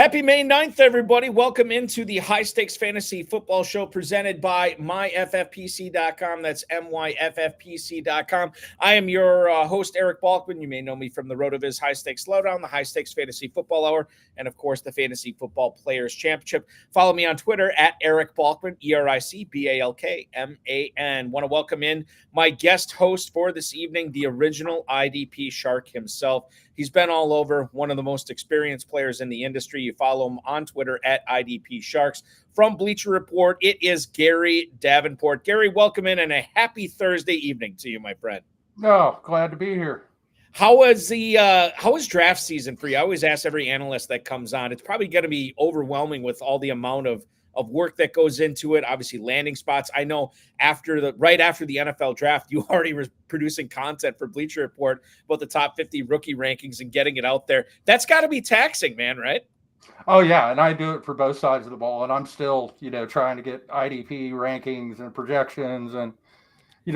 Happy May 9th, everybody. Welcome into the High Stakes Fantasy Football Show presented by myffpc.com. That's myffpc.com. I am your host, Eric Balkman. You may know me from the RotoViz High Stakes Lowdown, the High Stakes Fantasy Football Hour, and, of course, the Fantasy Football Players Championship. Follow me on Twitter at Eric Balkman, EricBalkman. Want to welcome in my guest host for this evening, the original IDP Shark himself. He's been all over, one of the most experienced players in the industry. You follow him on Twitter at IDP Sharks. From Bleacher Report, it is Gary Davenport. Gary, welcome in and a happy Thursday evening to you, my friend. No, glad to be here. How was draft season for you? I always ask every analyst that comes on. It's probably going to be overwhelming with all the amount of work that goes into it. Obviously, landing spots. I know right after the NFL draft, you already were producing content for Bleacher Report about the top 50 rookie rankings and getting it out there. That's got to be taxing, man, right? Oh, yeah, and I do it for both sides of the ball, and I'm still, trying to get IDP rankings and projections, and,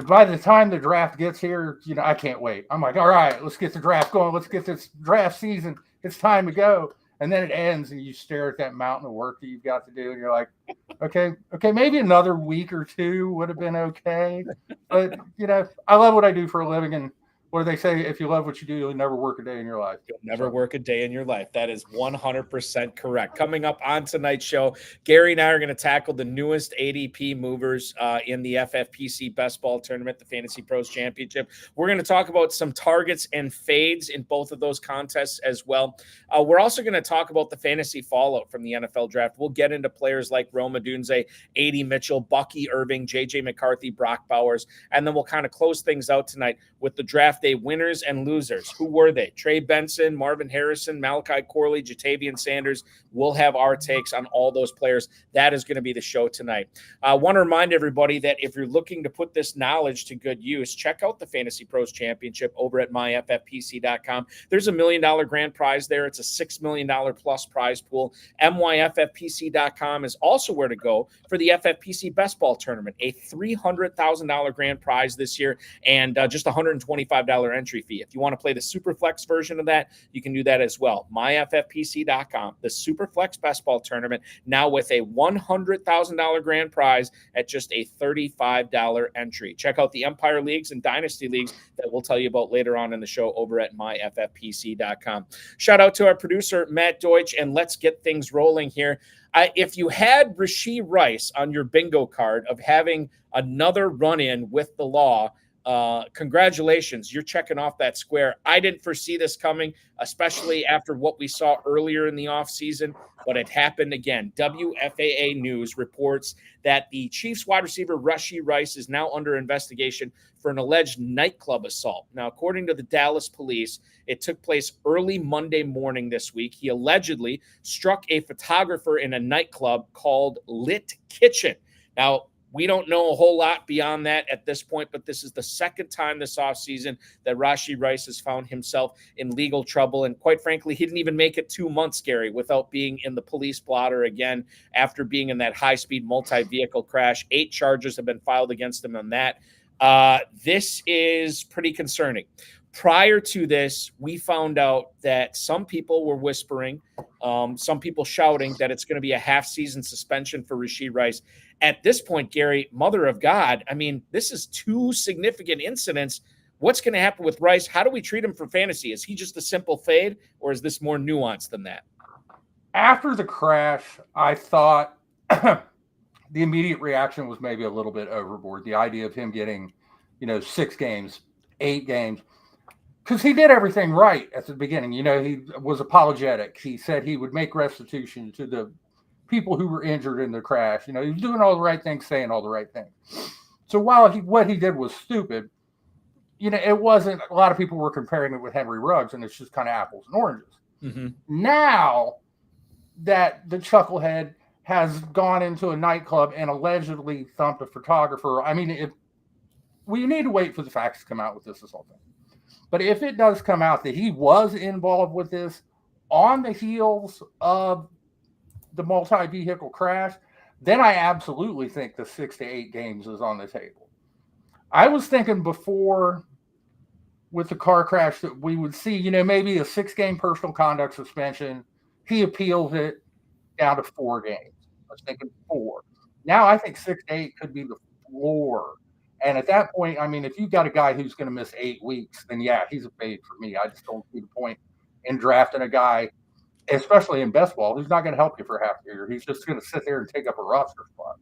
by the time the draft gets here, I can't wait. I'm like, all right, let's get the draft going. Let's get this draft season. It's time to go. And then it ends, and you stare at that mountain of work that you've got to do, and you're like, okay, maybe another week or two would have been okay. But, I love what I do for a living, and what do they say? If you love what you do, you'll never work a day in your life. You'll never work a day in your life. That is 100% correct. Coming up on tonight's show, Gary and I are going to tackle the newest ADP movers in the FFPC Best Ball Tournament, the Fantasy Pros Championship. We're going to talk about some targets and fades in both of those contests as well. We're also going to talk about the fantasy fallout from the NFL draft. We'll get into players like Odunze, AD Mitchell, Bucky, Irving, JJ McCarthy, Brock Bowers, and then we'll kind of close things out tonight with the draft day winners and losers. Who were they? Trey, Benson, Marvin Harrison, Malachi Corley, Jatavian Sanders. We'll have our takes on all those players. That is going to be the show tonight. I want to remind everybody that if you're looking to put this knowledge to good use, check out the Fantasy Pros Championship over at myffpc.com. There's $1 million grand prize there. It's a $6 million plus prize pool. myffpc.com is also where to go for the FFPC Best Ball Tournament, a $300,000 grand prize this year and just $125 entry fee. If you want to play the Superflex version of that, you can do that as well. myffpc.com, the Superflex Best Ball Tournament, now with a $100,000 grand prize at just a $35 entry. Check out the Empire Leagues and Dynasty Leagues that we'll tell you about later on in the show over at myffpc.com. Shout out to our producer, Matt Deutsch, and let's get things rolling here. If you had Rashee Rice on your bingo card of having another run-in with the law, congratulations, you're checking off that square. I didn't foresee this coming, especially after what we saw earlier in the offseason, but it happened again. WFAA News reports that the Chiefs wide receiver Rashee Rice is now under investigation for an alleged nightclub assault. Now, according to the Dallas police, it took place early Monday morning this week. He allegedly struck a photographer in a nightclub called Lit Kitchen. Now, we don't know a whole lot beyond that at this point, but this is the second time this offseason that Rashee Rice has found himself in legal trouble. And quite frankly, he didn't even make it 2 months, Gary, without being in the police blotter again after being in that high-speed multi-vehicle crash. 8 charges have been filed against him on that. This is pretty concerning. Prior to this, we found out that some people were whispering, some people shouting that it's going to be a half-season suspension for Rashee Rice. At this point, Gary, mother of God, I mean, this is 2 significant incidents. What's going to happen with Rice? How do we treat him for fantasy? Is he just a simple fade, or is this more nuanced than that? After the crash, I thought the immediate reaction was maybe a little bit overboard. The idea of him getting, 6 games, 8 games, because he did everything right at the beginning. He was apologetic. He said he would make restitution to the people who were injured in the crash. He was doing all the right things, saying all the right things. So while what he did was stupid, it wasn't, a lot of people were comparing it with Henry Ruggs, and it's just kind of apples and oranges. Mm-hmm. Now that the chucklehead has gone into a nightclub and allegedly thumped a photographer, I mean, we need to wait for the facts to come out with this assault thing. But if it does come out that he was involved with this on the heels of the multi-vehicle crash, then I absolutely think the 6 to 8 games is on the table. I was thinking before with the car crash that we would see, maybe a 6-game personal conduct suspension He appeals it down to 4 games. I was thinking 4. Now I think 6 to 8 could be the floor. And at that point, I mean, if you've got a guy who's going to miss 8 weeks, then yeah, he's a fade for me. I just don't see the point in drafting a guy, especially in best ball, who's not going to help you for half the year. He's just going to sit there and take up a roster spot.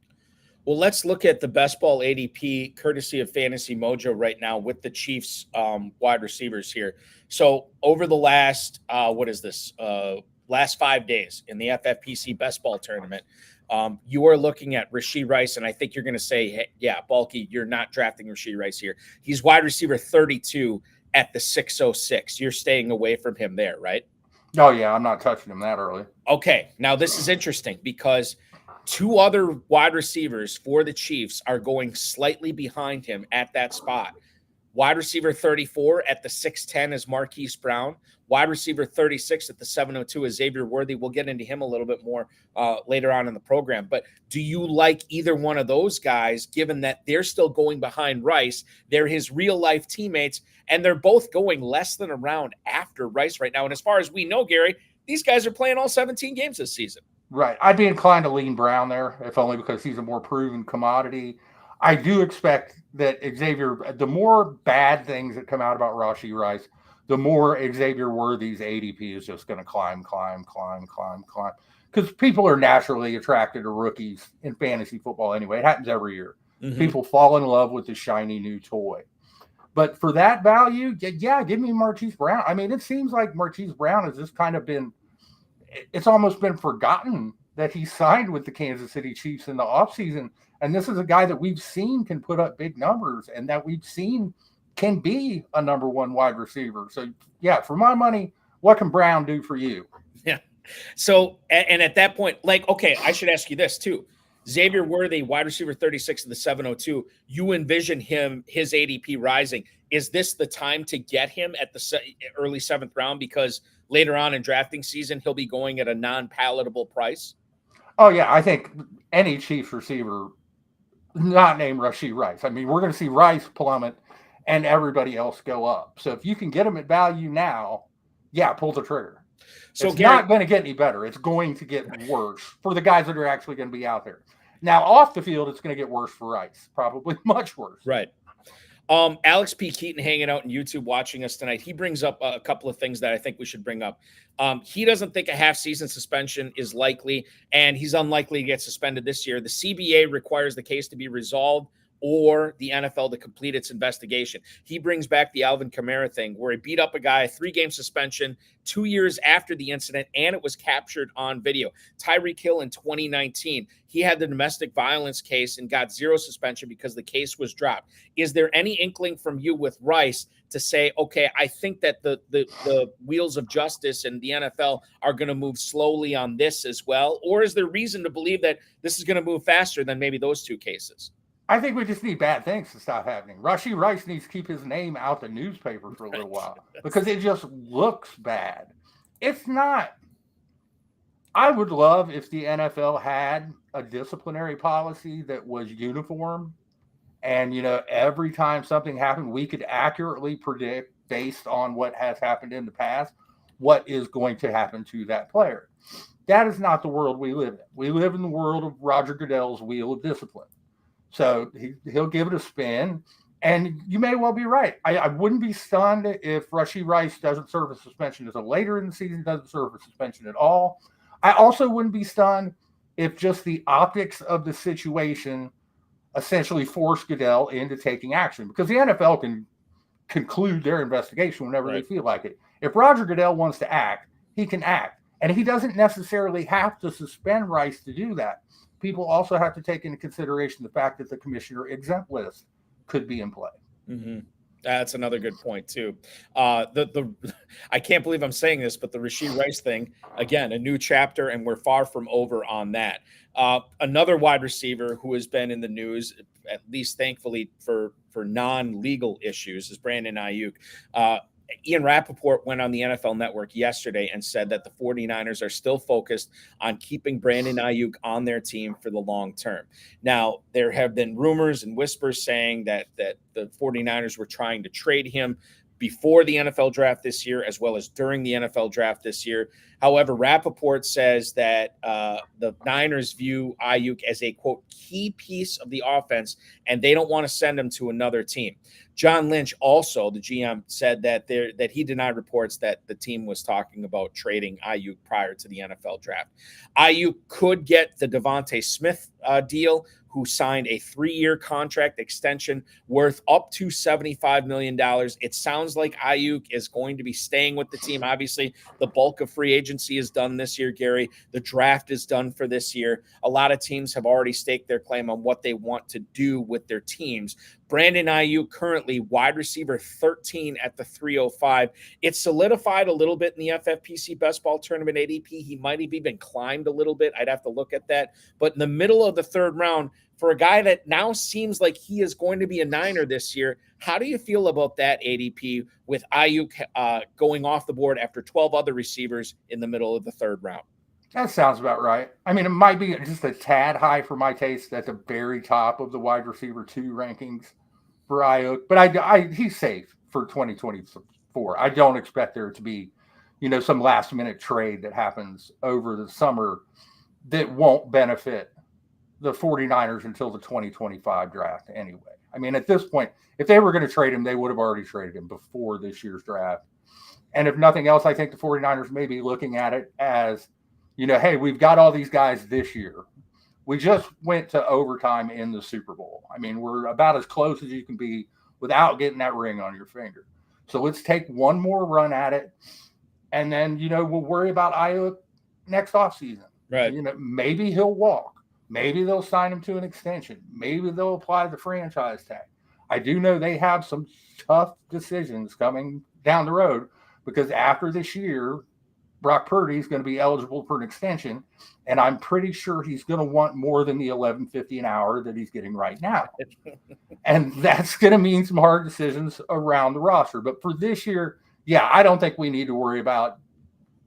Well, let's look at the best ball ADP courtesy of Fantasy Mojo right now with the Chiefs wide receivers here. So over the last, last 5 days in the FFPC best ball tournament, you are looking at Rashee Rice, and I think you're going to say, hey, yeah, Bulky, you're not drafting Rashee Rice here. He's wide receiver 32 at the 606. You're staying away from him there, right? Oh, yeah, I'm not touching him that early. Okay, now this is interesting because 2 other wide receivers for the Chiefs are going slightly behind him at that spot. Wide receiver 34 at the 6'10 is Marquise Brown. Wide receiver 36 at the 702 is Xavier Worthy. We'll get into him a little bit more later on in the program. But do you like either one of those guys, given that they're still going behind Rice? They're his real-life teammates, and they're both going less than a round after Rice right now. And as far as we know, Gary, these guys are playing all 17 games this season. Right. I'd be inclined to lean Brown there, if only because he's a more proven commodity. I do expect that Xavier, the more bad things that come out about Rashee Rice, the more Xavier Worthy's ADP is just going to climb. Because people are naturally attracted to rookies in fantasy football anyway. It happens every year. Mm-hmm. People fall in love with the shiny new toy. But for that value, yeah, give me Marquise Brown. I mean, it seems like Marquise Brown has just kind of been, it's almost been forgotten that he signed with the Kansas City Chiefs in the offseason. And this is a guy that we've seen can put up big numbers and that we've seen can be a number 1 wide receiver. So, yeah, for my money, what can Brown do for you? Yeah. So, and at that point, like, okay, I should ask you this too. Xavier Worthy, wide receiver 36 of the 702, you envision his ADP rising. Is this the time to get him at the early 7th round? Because later on in drafting season, he'll be going at a non-palatable price. Oh, yeah. I think any Chiefs receiver not named Rashee Rice. I mean, we're going to see Rice plummet and everybody else go up. So if you can get him at value now, yeah, pull the trigger. So it's not going to get any better. It's going to get worse for the guys that are actually going to be out there. Now, off the field, it's going to get worse for Rice, probably much worse. Right. Alex P. Keaton hanging out on YouTube watching us tonight. He brings up a couple of things that I think we should bring up. He doesn't think a half-season suspension is likely, and he's unlikely to get suspended this year. The CBA requires the case to be resolved or the NFL to complete its investigation. He brings back the Alvin Kamara thing where he beat up a guy, 3-game suspension, 2 years after the incident, and it was captured on video. Tyreek Hill in 2019, he had the domestic violence case and got 0 suspension because the case was dropped. Is there any inkling from you with Rice to say, okay, I think that the wheels of justice and the NFL are going to move slowly on this as well? Or is there reason to believe that this is going to move faster than maybe those 2 cases? I think we just need bad things to stop happening. Rashee Rice needs to keep his name out the newspaper for a little while because it just looks bad. It's not. I would love if the NFL had a disciplinary policy that was uniform and, every time something happened, we could accurately predict based on what has happened in the past, what is going to happen to that player. That is not the world we live in. We live in the world of Roger Goodell's wheel of discipline. So he'll give it a spin, and you may well be right. I wouldn't be stunned if Rashee Rice doesn't serve a suspension until later in the season, doesn't serve a suspension at all. I also wouldn't be stunned if just the optics of the situation essentially force Goodell into taking action, because the NFL can conclude their investigation whenever they feel like it. If Roger Goodell wants to act, he can act, and he doesn't necessarily have to suspend Rice to do that. People also have to take into consideration the fact that the commissioner exempt list could be in play. Mm-hmm. That's another good point too. I can't believe I'm saying this, but the Rashee Rice thing, again, a new chapter, and we're far from over on that. Another wide receiver who has been in the news, at least thankfully for non-legal issues, is Brandon Ayuk. Ian Rappaport went on the NFL Network yesterday and said that the 49ers are still focused on keeping Brandon Ayuk on their team for the long term. Now, there have been rumors and whispers saying that the 49ers were trying to trade him, before the NFL draft this year, as well as during the NFL draft this year. However, Rappaport says that the Niners view Ayuk as a, quote, key piece of the offense, and they don't want to send him to another team. John Lynch, also the GM, said that he denied reports that the team was talking about trading Ayuk prior to the NFL draft. Ayuk could get the Devontae Smith deal, who signed a 3-year contract extension worth up to $75 million. It sounds like Ayuk is going to be staying with the team. Obviously, the bulk of free agency is done this year, Gary. The draft is done for this year. A lot of teams have already staked their claim on what they want to do with their teams. Brandon Ayuk currently wide receiver 13 at the 305. It's solidified a little bit in the FFPC best ball tournament ADP. He might have even climbed a little bit. I'd have to look at that. But in the middle of the third round, for a guy that now seems like he is going to be a Niner this year, how do you feel about that ADP with Ayuk going off the board after 12 other receivers in the middle of the third round? That sounds about right. I mean, it might be just a tad high for my taste at the very top of the wide receiver 2 rankings for Ayuk, but he's safe for 2024. I don't expect there to be, some last minute trade that happens over the summer that won't benefit the 49ers until the 2025 draft anyway. I mean, at this point, if they were going to trade him, they would have already traded him before this year's draft. And if nothing else, I think the 49ers may be looking at it as, hey, we've got all these guys this year. We just went to overtime in the Super Bowl. I mean, we're about as close as you can be without getting that ring on your finger. So let's take one more run at it. And then, we'll worry about Ayuk next offseason. Right. Maybe he'll walk. Maybe they'll sign him to an extension. Maybe they'll apply the franchise tag. I do know they have some tough decisions coming down the road because after this year, Brock Purdy is going to be eligible for an extension, and I'm pretty sure he's going to want more than the $11.50 an hour that he's getting right now. And that's going to mean some hard decisions around the roster. But for this year, yeah, I don't think we need to worry about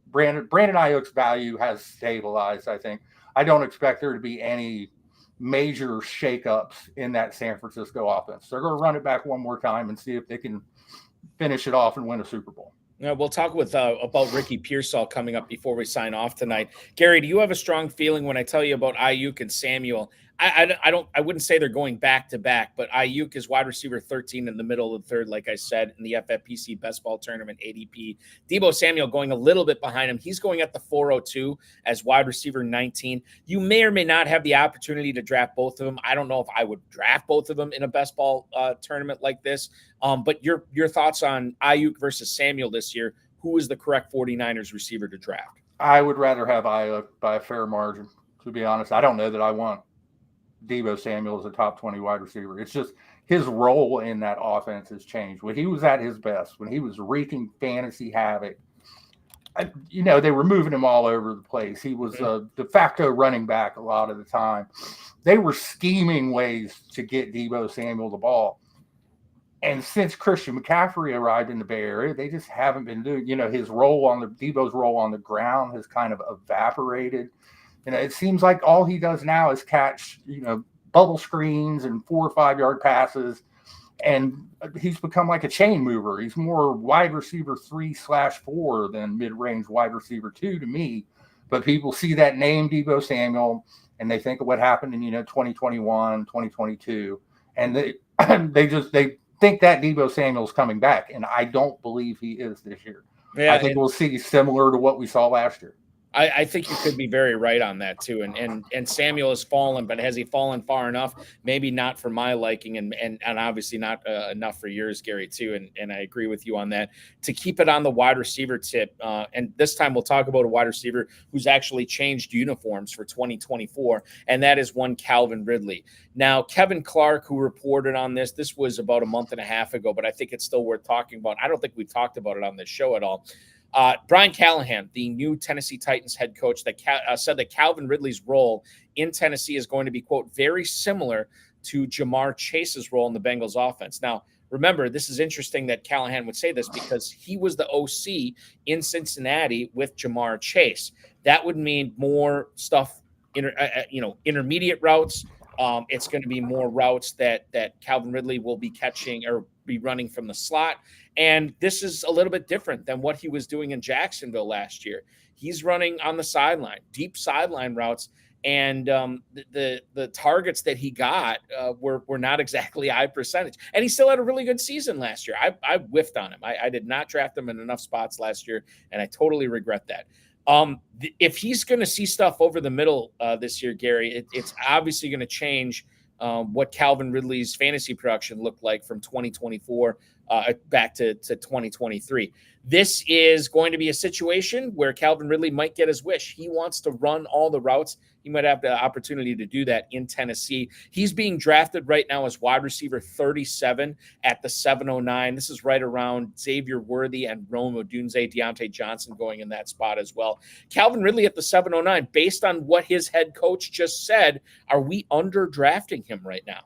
Brandon Ayuk's value has stabilized, I think. I don't expect there to be any major shakeups in that San Francisco offense. They're going to run it back one more time and see if they can finish it off and win a Super Bowl. We'll talk about Ricky Pearsall coming up before we sign off tonight. Gary, do you have a strong feeling when I tell you about Ayuk and Samuel? I wouldn't say they're going back to back, but Ayuk is wide receiver 13 in the middle of the third, like I said, in the FFPC best ball tournament ADP. Deebo Samuel going a little bit behind him. He's going at the 402 as wide receiver 19. You may or may not have the opportunity to draft both of them. I don't know if I would draft both of them in a best ball tournament like this. But your thoughts on Ayuk versus Samuel this year? Who is the correct 49ers receiver to draft? I would rather have Ayuk by a fair margin, to be honest. I don't know that I want Deebo Samuel as a top 20 wide receiver. It's just his role in that offense has changed. When he was at his best, when he was wreaking fantasy havoc, they were moving him all over the place. He was a de facto running back a lot of the time. They were scheming ways to get Deebo Samuel the ball. And since Christian McCaffrey arrived in the Bay Area, they just haven't been doing, Deebo's role on the ground has kind of evaporated. It seems like all he does now is catch, bubble screens and 4 or 5 yard passes. And he's become like a chain mover. He's more wide receiver 3/4 than mid-range wide receiver 2 to me. But people see that name, Deebo Samuel, and they think of what happened in, 2021, 2022. And they think that Deebo Samuel's coming back. And I don't believe he is this year. Yeah, I think we'll see similar to what we saw last year. I think you could be very right on that too. And Samuel has fallen, but has he fallen far enough? Maybe not for my liking, and obviously not enough for yours, Gary, too. And I agree with you on that. To keep it on the wide receiver tip, and this time we'll talk about a wide receiver who's actually changed uniforms for 2024, and that is one Calvin Ridley. Now, Kevin Clark, who reported on this was about a month and a half ago, but I think it's still worth talking about. I don't think we've talked about it on this show at all. Brian Callahan, the new Tennessee Titans head coach, said that Calvin Ridley's role in Tennessee is going to be, quote, very similar to Jamar Chase's role in the Bengals offense. Now, remember, this is interesting that Callahan would say this because he was the OC in Cincinnati with Jamar Chase. That would mean more stuff, intermediate routes. It's going to be more routes that Calvin Ridley will be catching or be running from the slot. And this is a little bit different than what he was doing in Jacksonville last year. He's running on the sideline, deep sideline routes. And the targets that he got were not exactly high percentage. And he still had a really good season last year. I whiffed on him. I did not draft him in enough spots last year, and I totally regret that. If he's going to see stuff over the middle this year, Gary, it's obviously going to change what Calvin Ridley's fantasy production looked like from 2024 back to 2023. This is going to be a situation where Calvin Ridley might get his wish. He wants to run all the routes. He might have the opportunity to do that in Tennessee. He's being drafted right now as wide receiver 37 at the 709. This is right around Xavier Worthy and Rome Odunze, Deontay Johnson going in that spot as well. Calvin Ridley at the 709, based on what his head coach just said, are we under drafting him right now?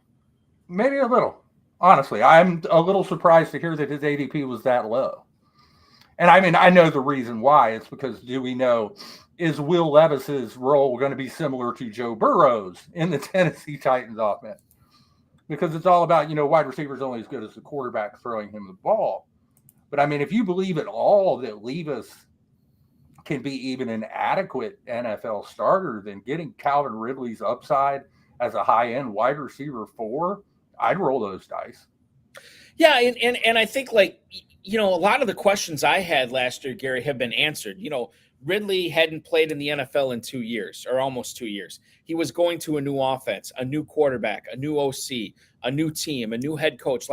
Maybe a little. Honestly, I'm a little surprised to hear that his ADP was that low. And I mean, I know the reason why. It's because, do we know, is Will Levis's role going to be similar to Joe Burrow's in the Tennessee Titans offense? Because it's all about, wide receivers only as good as the quarterback throwing him the ball. But I mean, if you believe at all that Levis can be even an adequate NFL starter, then getting Calvin Ridley's upside as a high-end wide receiver 4, I'd roll those dice. Yeah, and I think, a lot of the questions I had last year, Gary, have been answered. Ridley hadn't played in the NFL in 2 years, or almost 2 years. He was going to a new offense, a new quarterback, a new OC, a new team, a new head coach,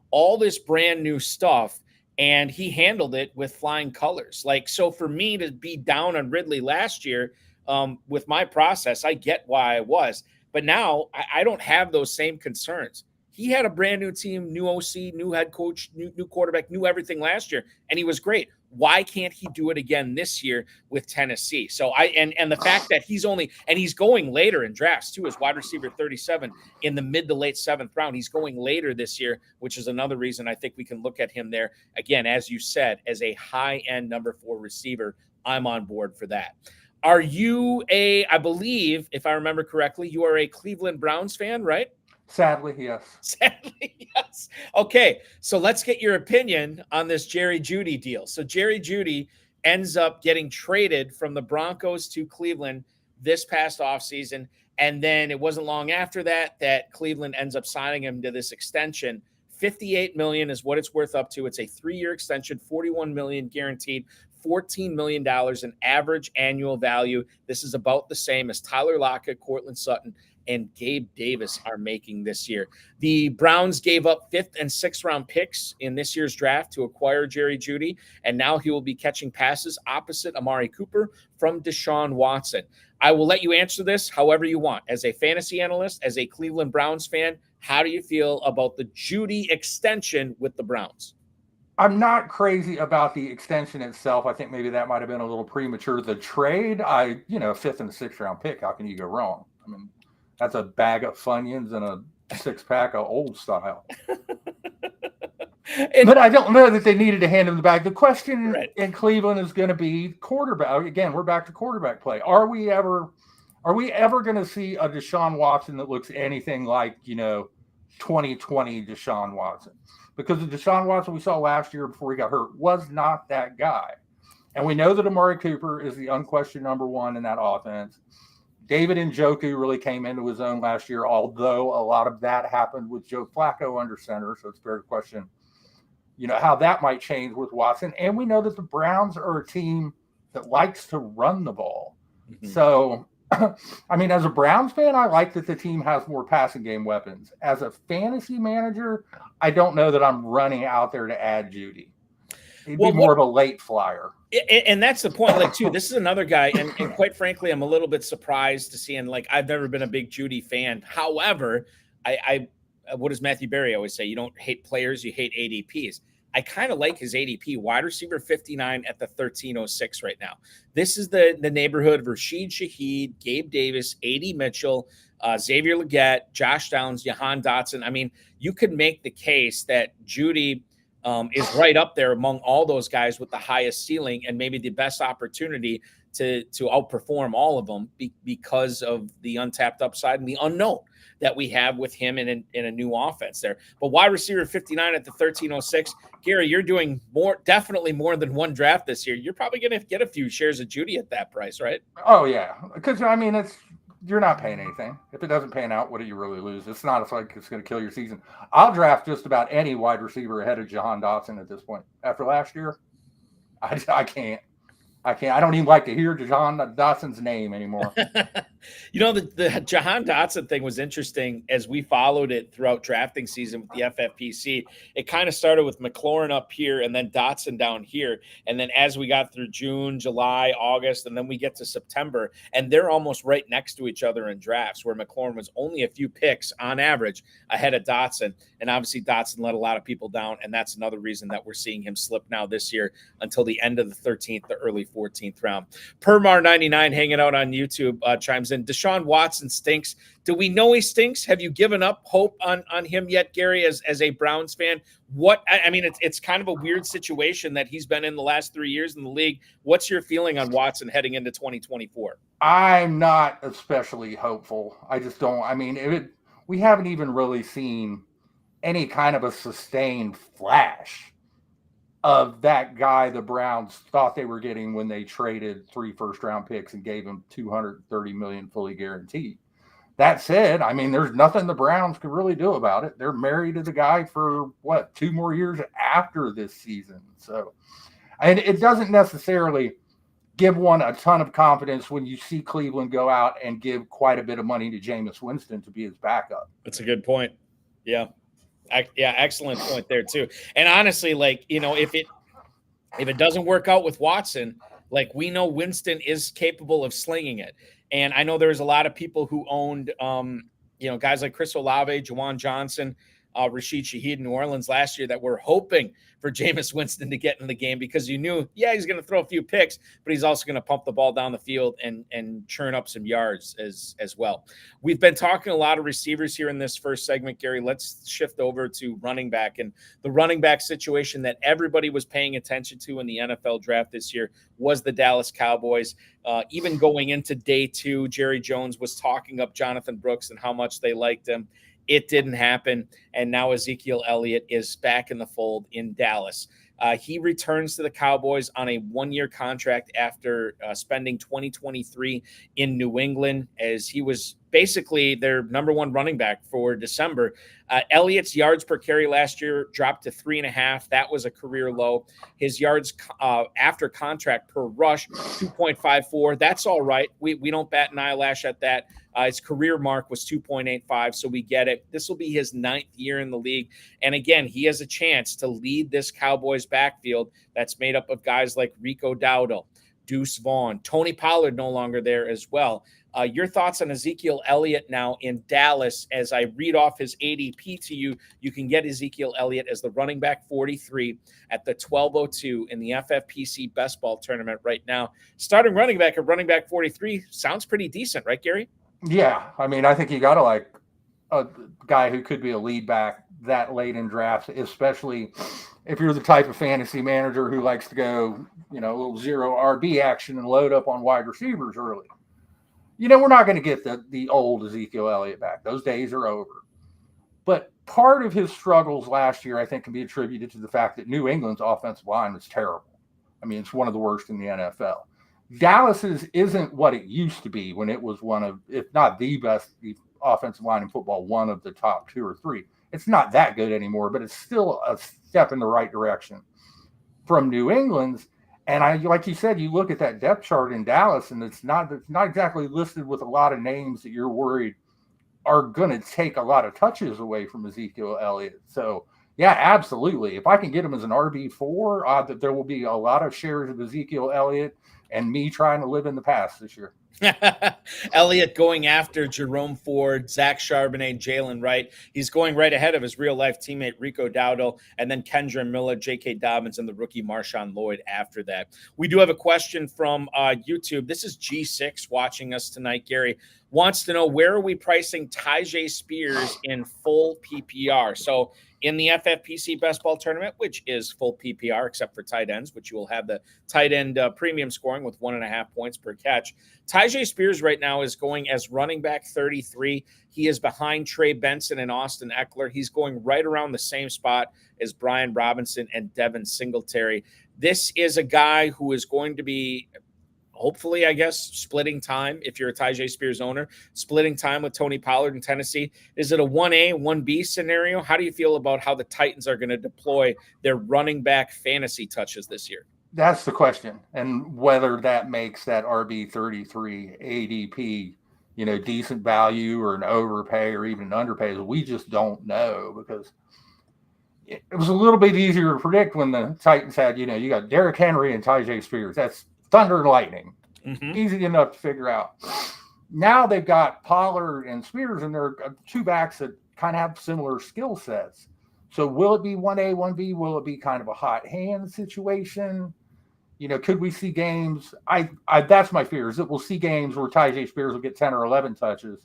all this brand new stuff, and he handled it with flying colors. So for me to be down on Ridley last year with my process, I get why I was. But now I don't have those same concerns. He had a brand new team, new OC, new head coach, new quarterback, new everything last year, and he was great. Why can't he do it again this year with Tennessee? So and the fact that he's going later in drafts too, as wide receiver 37 in the mid to late 7th round. He's going later this year, which is another reason I think we can look at him there again, as you said, as a high-end number 4 receiver. I'm on board for that. Are you I believe, if I remember correctly, you are a Cleveland Browns fan, right? Sadly, yes. Sadly, yes. Okay, so let's get your opinion on this Jerry Jeudy deal. So Jerry Jeudy ends up getting traded from the Broncos to Cleveland this past offseason, and then it wasn't long after that Cleveland ends up signing him to this extension. $58 million is what it's worth up to. It's a 3-year extension, $41 million guaranteed, $14 million in average annual value. This is about the same as Tyler Lockett, Courtland Sutton, and Gabe Davis are making this year. The Browns gave up 5th and 6th round picks in this year's draft to acquire Jerry Jeudy, and now he will be catching passes opposite Amari Cooper from Deshaun Watson. I will let you answer this however you want. As a fantasy analyst, as a Cleveland Browns fan, how do you feel about the Jeudy extension with the Browns? I'm not crazy about the extension itself. I think maybe that might have been a little premature. The trade, 5th and 6th round pick, how can you go wrong? I mean, that's a bag of Funyuns and a 6-pack of old style. But I don't know that they needed to hand him the bag. The question in Cleveland is going to be quarterback. Again, we're back to quarterback play. Are we ever going to see a Deshaun Watson that looks anything like, 2020 Deshaun Watson? Because the Deshaun Watson we saw last year before he got hurt was not that guy. And we know that Amari Cooper is the unquestioned number 1 in that offense. David Njoku really came into his own last year, although a lot of that happened with Joe Flacco under center. So it's fair to question, how that might change with Watson. And we know that the Browns are a team that likes to run the ball. Mm-hmm. So, I mean, as a Browns fan, I like that the team has more passing game weapons. As a fantasy manager, I don't know that I'm running out there to add Jeudy. He'd be more of a late flyer. And that's the point, too. This is another guy, and quite frankly, I'm a little bit surprised to see, and I've never been a big Jeudy fan. However, I what does Matthew Berry always say? You don't hate players, you hate ADPs. I kind of like his ADP, wide receiver 59 at the 1306 right now. This is the neighborhood of Rashid Shaheed, Gabe Davis, A.D. Mitchell, Xavier Legette, Josh Downs, Jahan Dotson. I mean, you could make the case that Jeudy is right up there among all those guys with the highest ceiling and maybe the best opportunity to outperform all of them because of the untapped upside and the unknown that we have with him in a new offense there. But wide receiver 59 at the 1306, Gary, you're doing definitely more than one draft this year. You're probably going to get a few shares of Judy at that price, right? Oh yeah, because I mean you're not paying anything. If it doesn't pan out, what do you really lose? It's not like it's going to kill your season. I'll draft just about any wide receiver ahead of Jahan Dotson at this point. After last year, I can't. I don't even like to hear Jahan Dotson's name anymore. The Jahan Dotson thing was interesting as we followed it throughout drafting season with the FFPC. It kind of started with McLaurin up here and then Dotson down here. And then as we got through June, July, August, and then we get to September, and they're almost right next to each other in drafts where McLaurin was only a few picks on average ahead of Dotson. And obviously Dotson let a lot of people down. And that's another reason that we're seeing him slip now this year until the end of the 13th, the early 14th round. Permar99 hanging out on YouTube chimes in. Deshaun Watson stinks. Do we know he stinks? Have you given up hope on him yet, Gary, as a Browns fan? It's kind of a weird situation that he's been in the last 3 years in the league. What's your feeling on Watson heading into 2024? I'm not especially hopeful. I just don't. I mean, we haven't even really seen any kind of a sustained flash of that guy the Browns thought they were getting when they traded 3 first-round picks and gave him $230 million fully guaranteed. That said, I mean, there's nothing the Browns could really do about it. They're married to the guy for 2 more years after this season. So, and it doesn't necessarily give one a ton of confidence when you see Cleveland go out and give quite a bit of money to Jameis Winston to be his backup. That's a good point. Yeah. Yeah, excellent point there too. And honestly, if it doesn't work out with Watson, we know Winston is capable of slinging it. And I know there's a lot of people who owned, guys like Chris Olave, Juwan Johnson, Rashid Shaheed in New Orleans last year that were hoping for Jameis Winston to get in the game because you knew, he's going to throw a few picks, but he's also going to pump the ball down the field and churn up some yards as well. We've been talking a lot of receivers here in this first segment, Gary. Let's shift over to running back. And the running back situation that everybody was paying attention to in the NFL draft this year was the Dallas Cowboys. Even going into day 2, Jerry Jones was talking up Jonathan Brooks and how much they liked him. It didn't happen, and now Ezekiel Elliott is back in the fold in Dallas. He returns to the Cowboys on a 1-year contract after spending 2023 in New England, as he was basically their number 1 running back for December. Elliott's yards per carry last year dropped to 3.5. That was a career low. His yards after contract per rush, 2.54. That's all right. We don't bat an eyelash at that. His career mark was 2.85, so we get it. This will be his 9th year in the league. And again, he has a chance to lead this Cowboys backfield that's made up of guys like Rico Dowdle, Deuce Vaughn, Tony Pollard no longer there as well. Your thoughts on Ezekiel Elliott now in Dallas? As I read off his ADP to you, you can get Ezekiel Elliott as the running back 43 at the 1202 in the FFPC best ball tournament right now. Starting running back at running back 43 sounds pretty decent, right, Gary? Yeah. I mean, I think you got to like a guy who could be a lead back that late in drafts, especially if you're the type of fantasy manager who likes to go, a little zero RB action and load up on wide receivers early. We're not going to get the old Ezekiel Elliott back. Those days are over. But part of his struggles last year, I think, can be attributed to the fact that New England's offensive line was terrible. I mean, it's one of the worst in the NFL. Dallas's isn't what it used to be when it was one of, if not the best offensive line in football, one of the top 2 or 3. It's not that good anymore, but it's still a step in the right direction from New England's. And like you said, you look at that depth chart in Dallas, and it's not exactly listed with a lot of names that you're worried are going to take a lot of touches away from Ezekiel Elliott. So, yeah, absolutely. If I can get him as an RB4, that there will be a lot of shares of Ezekiel Elliott and me trying to live in the past this year. Elliott going after Jerome Ford, Zach Charbonnet, Jalen Wright. He's going right ahead of his real-life teammate Rico Dowdle, and then Kendra Miller, J.K. Dobbins, and the rookie MarShawn Lloyd after that. We do have a question from YouTube. This is G6 watching us tonight. Gary wants to know, where are we pricing Tyjae Spears in full PPR? So in the FFPC best ball tournament, which is full PPR except for tight ends, which you will have the tight end premium scoring with 1.5 points per catch. Tyjae Spears right now is going as running back 33. He is behind Trey Benson and Austin Eckler. He's going right around the same spot as Brian Robinson and Devin Singletary. This is a guy who is going to be, hopefully, I guess, splitting time, if you're a Tyjae Spears owner, splitting time with Tony Pollard in Tennessee. Is it a 1A, 1B scenario? How do you feel about how the Titans are going to deploy their running back fantasy touches this year? That's the question. And whether that makes that RB33 ADP, decent value or an overpay or even an underpay, we just don't know, because it was a little bit easier to predict when the Titans had, you got Derrick Henry and Tyjae Spears. That's thunder and lightning. Mm-hmm. Easy enough to figure out. Now they've got Pollard and Spears, and they're two backs that kind of have similar skill sets. So will it be 1A, 1B? Will it be kind of a hot hand situation? Could we see games? I that's my fear, is that we'll see games where Tyjae Spears will get 10 or 11 touches,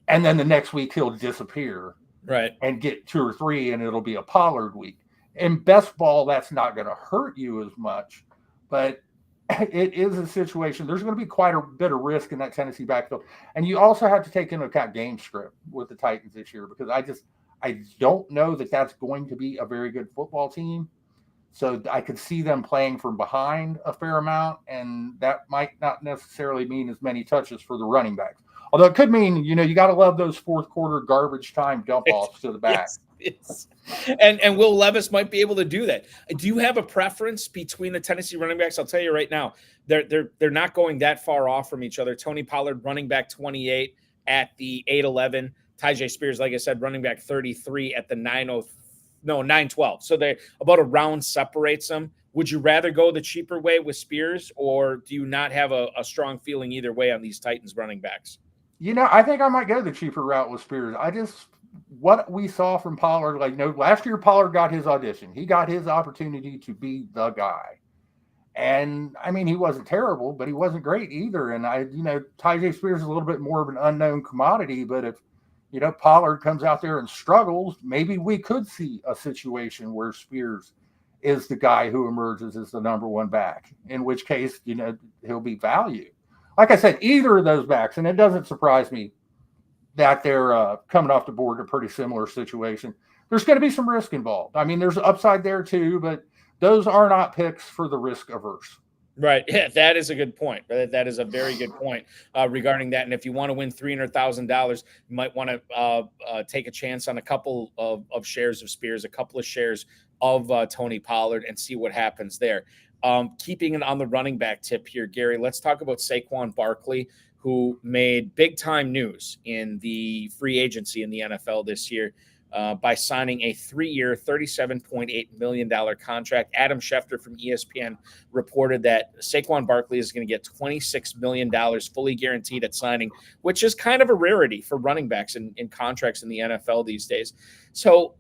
and then the next week he'll disappear, right, and get 2 or 3, and it'll be a Pollard week. In best ball, that's not going to hurt you as much, but it is a situation. There's going to be quite a bit of risk in that Tennessee backfield. And you also have to take into account game script with the Titans this year, because I don't know that that's going to be a very good football team. So I could see them playing from behind a fair amount, and that might not necessarily mean as many touches for the running backs. Although it could mean, you got to love those fourth quarter garbage time dump offs to the back. Yes. And Will Levis might be able to do that. Do you have a preference between the Tennessee running backs? I'll tell you right now, they're not going that far off from each other. Tony Pollard, running back 28 at the 8-11. Tyjae Spears, like I said, running back 33 at the 9-12. So they about a round separates them. Would you rather go the cheaper way with Spears, or do you not have a strong feeling either way on these Titans running backs? I think I might go the cheaper route with Spears. What we saw from Pollard, last year Pollard got his audition. He got his opportunity to be the guy. And he wasn't terrible, but he wasn't great either. And Tyjae Spears is a little bit more of an unknown commodity, but if, Pollard comes out there and struggles, maybe we could see a situation where Spears is the guy who emerges as the number one back, in which case, he'll be valued. Like I said, either of those backs, and it doesn't surprise me that they're coming off the board in a pretty similar situation. There's going to be some risk involved. There's upside there too, but those are not picks for the risk averse. Right. Yeah, that is a good point. That is a very good point regarding that. And if you want to win $300,000, you might want to take a chance on a couple of shares of Spears, a couple of shares of Tony Pollard, and see what happens there. Keeping it on the running back tip here, Gary, let's talk about Saquon Barkley, who made big-time news in the free agency in the NFL this year by signing a 3-year, $37.8 million contract. Adam Schefter from ESPN reported that Saquon Barkley is going to get $26 million fully guaranteed at signing, which is kind of a rarity for running backs in contracts in the NFL these days. So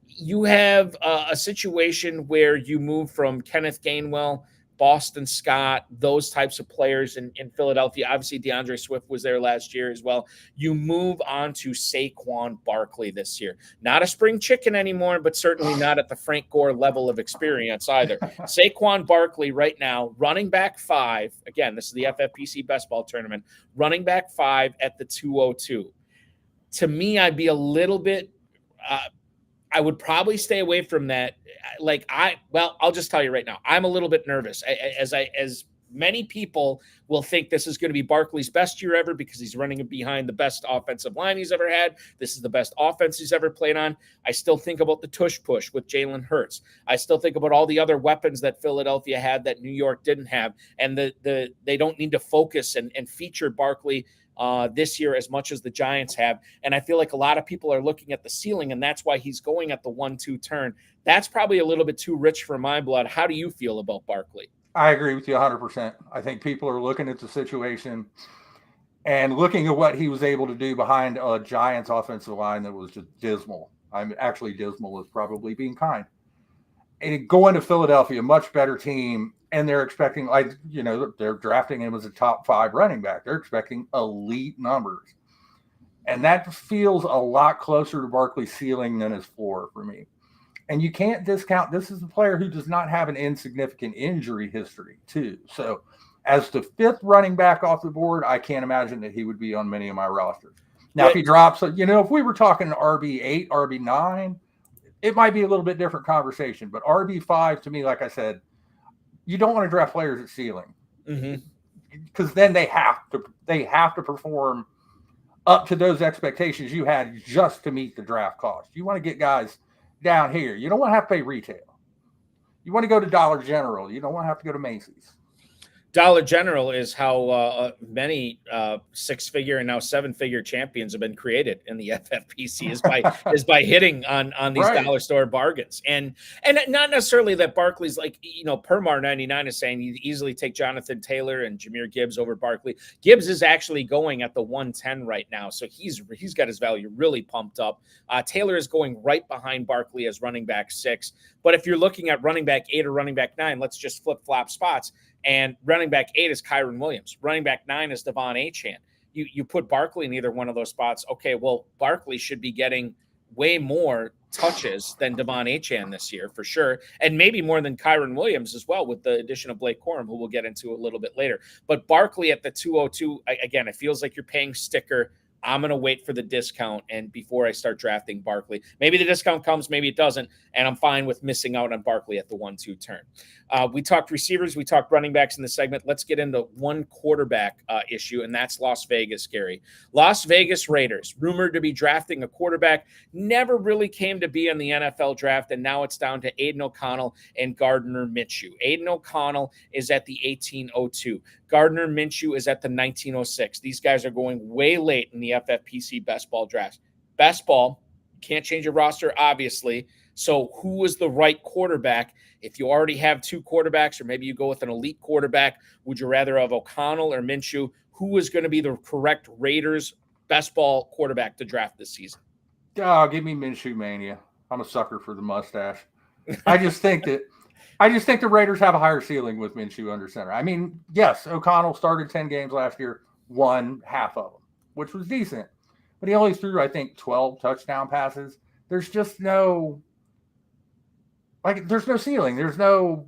you have a situation where you move from Kenneth Gainwell, Boston Scott, those types of players in Philadelphia. Obviously, DeAndre Swift was there last year as well. You move on to Saquon Barkley this year. Not a spring chicken anymore, but certainly not at the Frank Gore level of experience either. Saquon Barkley right now, running back 5. Again, this is the FFPC best ball tournament. Running back 5 at the 202. To me, I'd be a little bit I would probably stay away from that. I'll just tell you right now, I'm a little bit nervous. As many people will think this is going to be Barkley's best year ever because he's running behind the best offensive line he's ever had. This is the best offense he's ever played on. I still think about the tush push with Jalen Hurts. I still think about all the other weapons that Philadelphia had that New York didn't have. And they don't need to focus and feature Barkley this year as much as the Giants have. And I feel like a lot of people are looking at the ceiling, and that's why he's going at the 1-2 turn. That's probably a little bit too rich for my blood. How do you feel about Barkley? I agree with you 100%. I think people are looking at the situation and looking at what he was able to do behind a Giants offensive line that was just dismal. I'm actually dismal is probably being kind. And going to Philadelphia, much better team, and they're expecting, they're drafting him as a top 5 running back. They're expecting elite numbers. And that feels a lot closer to Barkley's ceiling than his floor for me. And you can't discount, this is a player who does not have an insignificant injury history, too. So as the 5th running back off the board, I can't imagine that he would be on many of my rosters. Now, if he drops, if we were talking RB8, RB9, it might be a little bit different conversation. But RB5, to me, like I said, you don't want to draft players at ceiling. Because then they have to perform up to those expectations you had just to meet the draft cost. You want to get guys down here. You don't want to have to pay retail. You want to go to Dollar General. You don't want to have to go to Macy's. Dollar General is how many 6-figure and now 7-figure champions have been created in the FFPC is by hitting on these dollar store bargains. And not necessarily that Barkley's Permar 99 is saying you easily take Jonathan Taylor and Jahmyr Gibbs over Barkley. Gibbs is actually going at the 110 right now, so he's got his value really pumped up. Taylor is going right behind Barkley as running back 6. But if you're looking at running back 8 or running back 9, let's just flip-flop spots. And running back 8 is Kyron Williams. Running back 9 is Devon Achane. You put Barkley in either one of those spots. Okay, well, Barkley should be getting way more touches than Devon Achane this year for sure, and maybe more than Kyron Williams as well with the addition of Blake Corum, who we'll get into a little bit later. But Barkley at the 202, again, it feels like you're paying sticker. I'm going to wait for the discount and before I start drafting Barkley. Maybe the discount comes, maybe it doesn't, and I'm fine with missing out on Barkley at the 1-2 turn. We talked receivers, we talked running backs in the segment. Let's get into one quarterback issue, and that's Las Vegas, Gary. Las Vegas Raiders, rumored to be drafting a quarterback, never really came to be in the NFL draft, and now it's down to Aiden O'Connell and Gardner Minshew. Aiden O'Connell is at the 1802. Gardner Minshew is at the 1906. These guys are going way late in the FFPC best ball drafts. Best ball, can't change your roster, obviously. So who is the right quarterback? If you already have 2 quarterbacks, or maybe you go with an elite quarterback, would you rather have O'Connell or Minshew? Who is going to be the correct Raiders best ball quarterback to draft this season? Oh, give me Minshew mania. I'm a sucker for the mustache. I just think the Raiders have a higher ceiling with Minshew under center. I mean, yes, O'Connell started 10 games last year, won half of them, which was decent. But he only threw, I think, 12 touchdown passes. There's just no ceiling. You're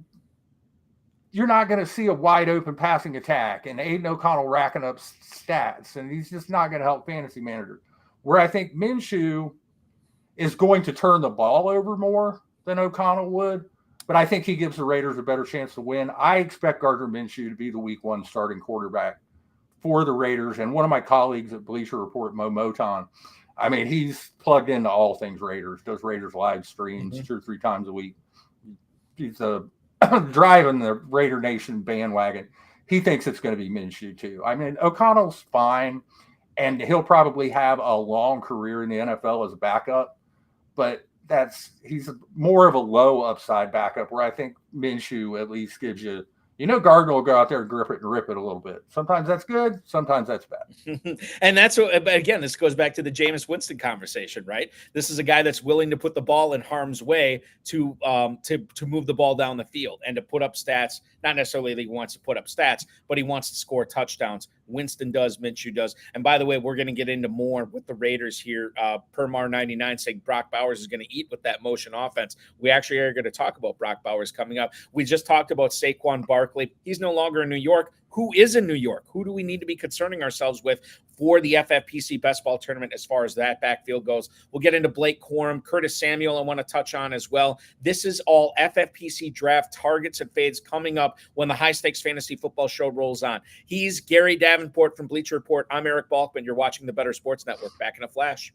not going to see a wide open passing attack and Aiden O'Connell racking up stats, and he's just not going to help fantasy managers. Where I think Minshew is going to turn the ball over more than O'Connell would, but I think he gives the Raiders a better chance to win. I expect Gardner Minshew to be the week 1 starting quarterback for the Raiders. And one of my colleagues at Bleacher Report, Moton, I mean, he's plugged into all things Raiders, does Raiders live streams 2 or 3 times a week. He's driving the Raider Nation bandwagon. He thinks it's going to be Minshew too. I mean, O'Connell's fine, and he'll probably have a long career in the NFL as a backup, but he's more of a low upside backup, where I think Minshew at least gives you, Gardner will go out there and grip it and rip it a little bit. Sometimes that's good. Sometimes that's bad. And that's what, again, this goes back to the Jameis Winston conversation, right? This is a guy that's willing to put the ball in harm's way to move the ball down the field and to put up stats. Not necessarily that he wants to put up stats, but he wants to score touchdowns. Winston does, Minshew does. And by the way, we're going to get into more with the Raiders here. Permar 99 saying Brock Bowers is going to eat with that motion offense. We actually are going to talk about Brock Bowers coming up. We just talked about Saquon Barkley. He's no longer in New York. Who is in New York? Who do we need to be concerning ourselves with for the FFPC best ball tournament as far as that backfield goes? We'll get into Blake Corum, Curtis Samuel I want to touch on as well. This is all FFPC draft targets and fades coming up when the High Stakes Fantasy Football Show rolls on. He's Gary Davenport from Bleacher Report. I'm Eric Balkman. You're watching the Better Sports Network. Back in a flash.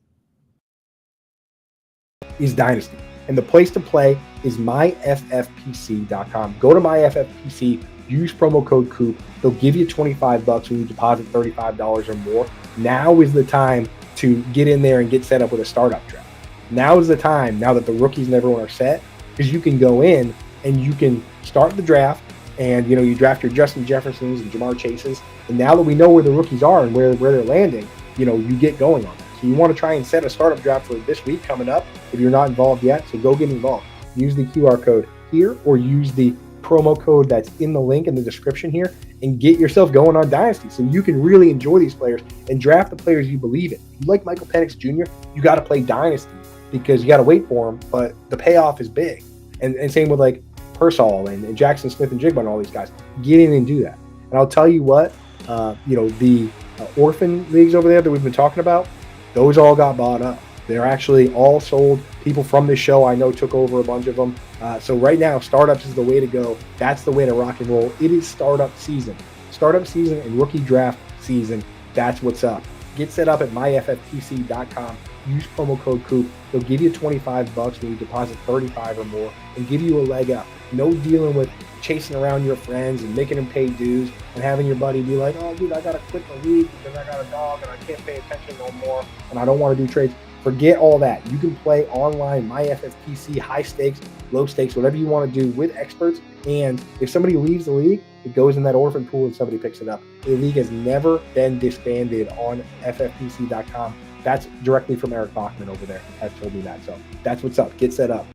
Is Dynasty. And the place to play is myffpc.com. Go to myffpc, use promo code COOP. They'll give you $25 when you deposit $35 or more. Now is the time to get in there and get set up with a startup draft. Now is the time, now that the rookies and everyone are set, because you can go in and you can start the draft, and you draft your Justin Jeffersons and Jamar Chases, and now that we know where the rookies are and where they're landing, you get going on that. So you want to try and set a startup draft for this week coming up if you're not involved yet. So go get involved. Use the QR code here or use the promo code that's in the link in the description here and get yourself going on Dynasty so you can really enjoy these players and draft the players you believe in. If you like Michael Penix Jr., you got to play Dynasty because you got to wait for him, but the payoff is big. And same with like Pearsall and Jackson Smith and Jigba and all these guys. Get in and do that. And I'll tell you what, the orphan leagues over there that we've been talking about, those all got bought up. They're actually all sold. People from this show I know took over a bunch of them. So right now, startups is the way to go. That's the way to rock and roll. It is startup season. Startup season and rookie draft season. That's what's up. Get set up at myffpc.com. Use promo code COOP. They'll give you $25 when you deposit $35 or more and give you a leg up. No dealing with chasing around your friends and making them pay dues and having your buddy be like, oh, dude, I got to quit the league because I got a dog and I can't pay attention no more and I don't want to do trades. Forget all that. You can play online, MyFFPC, high stakes, low stakes, whatever you want to do with experts. And if somebody leaves the league, it goes in that orphan pool and somebody picks it up. The league has never been disbanded on FFPC.com. That's directly from Eric Balkman over there has told me that. So that's what's up. Get set up.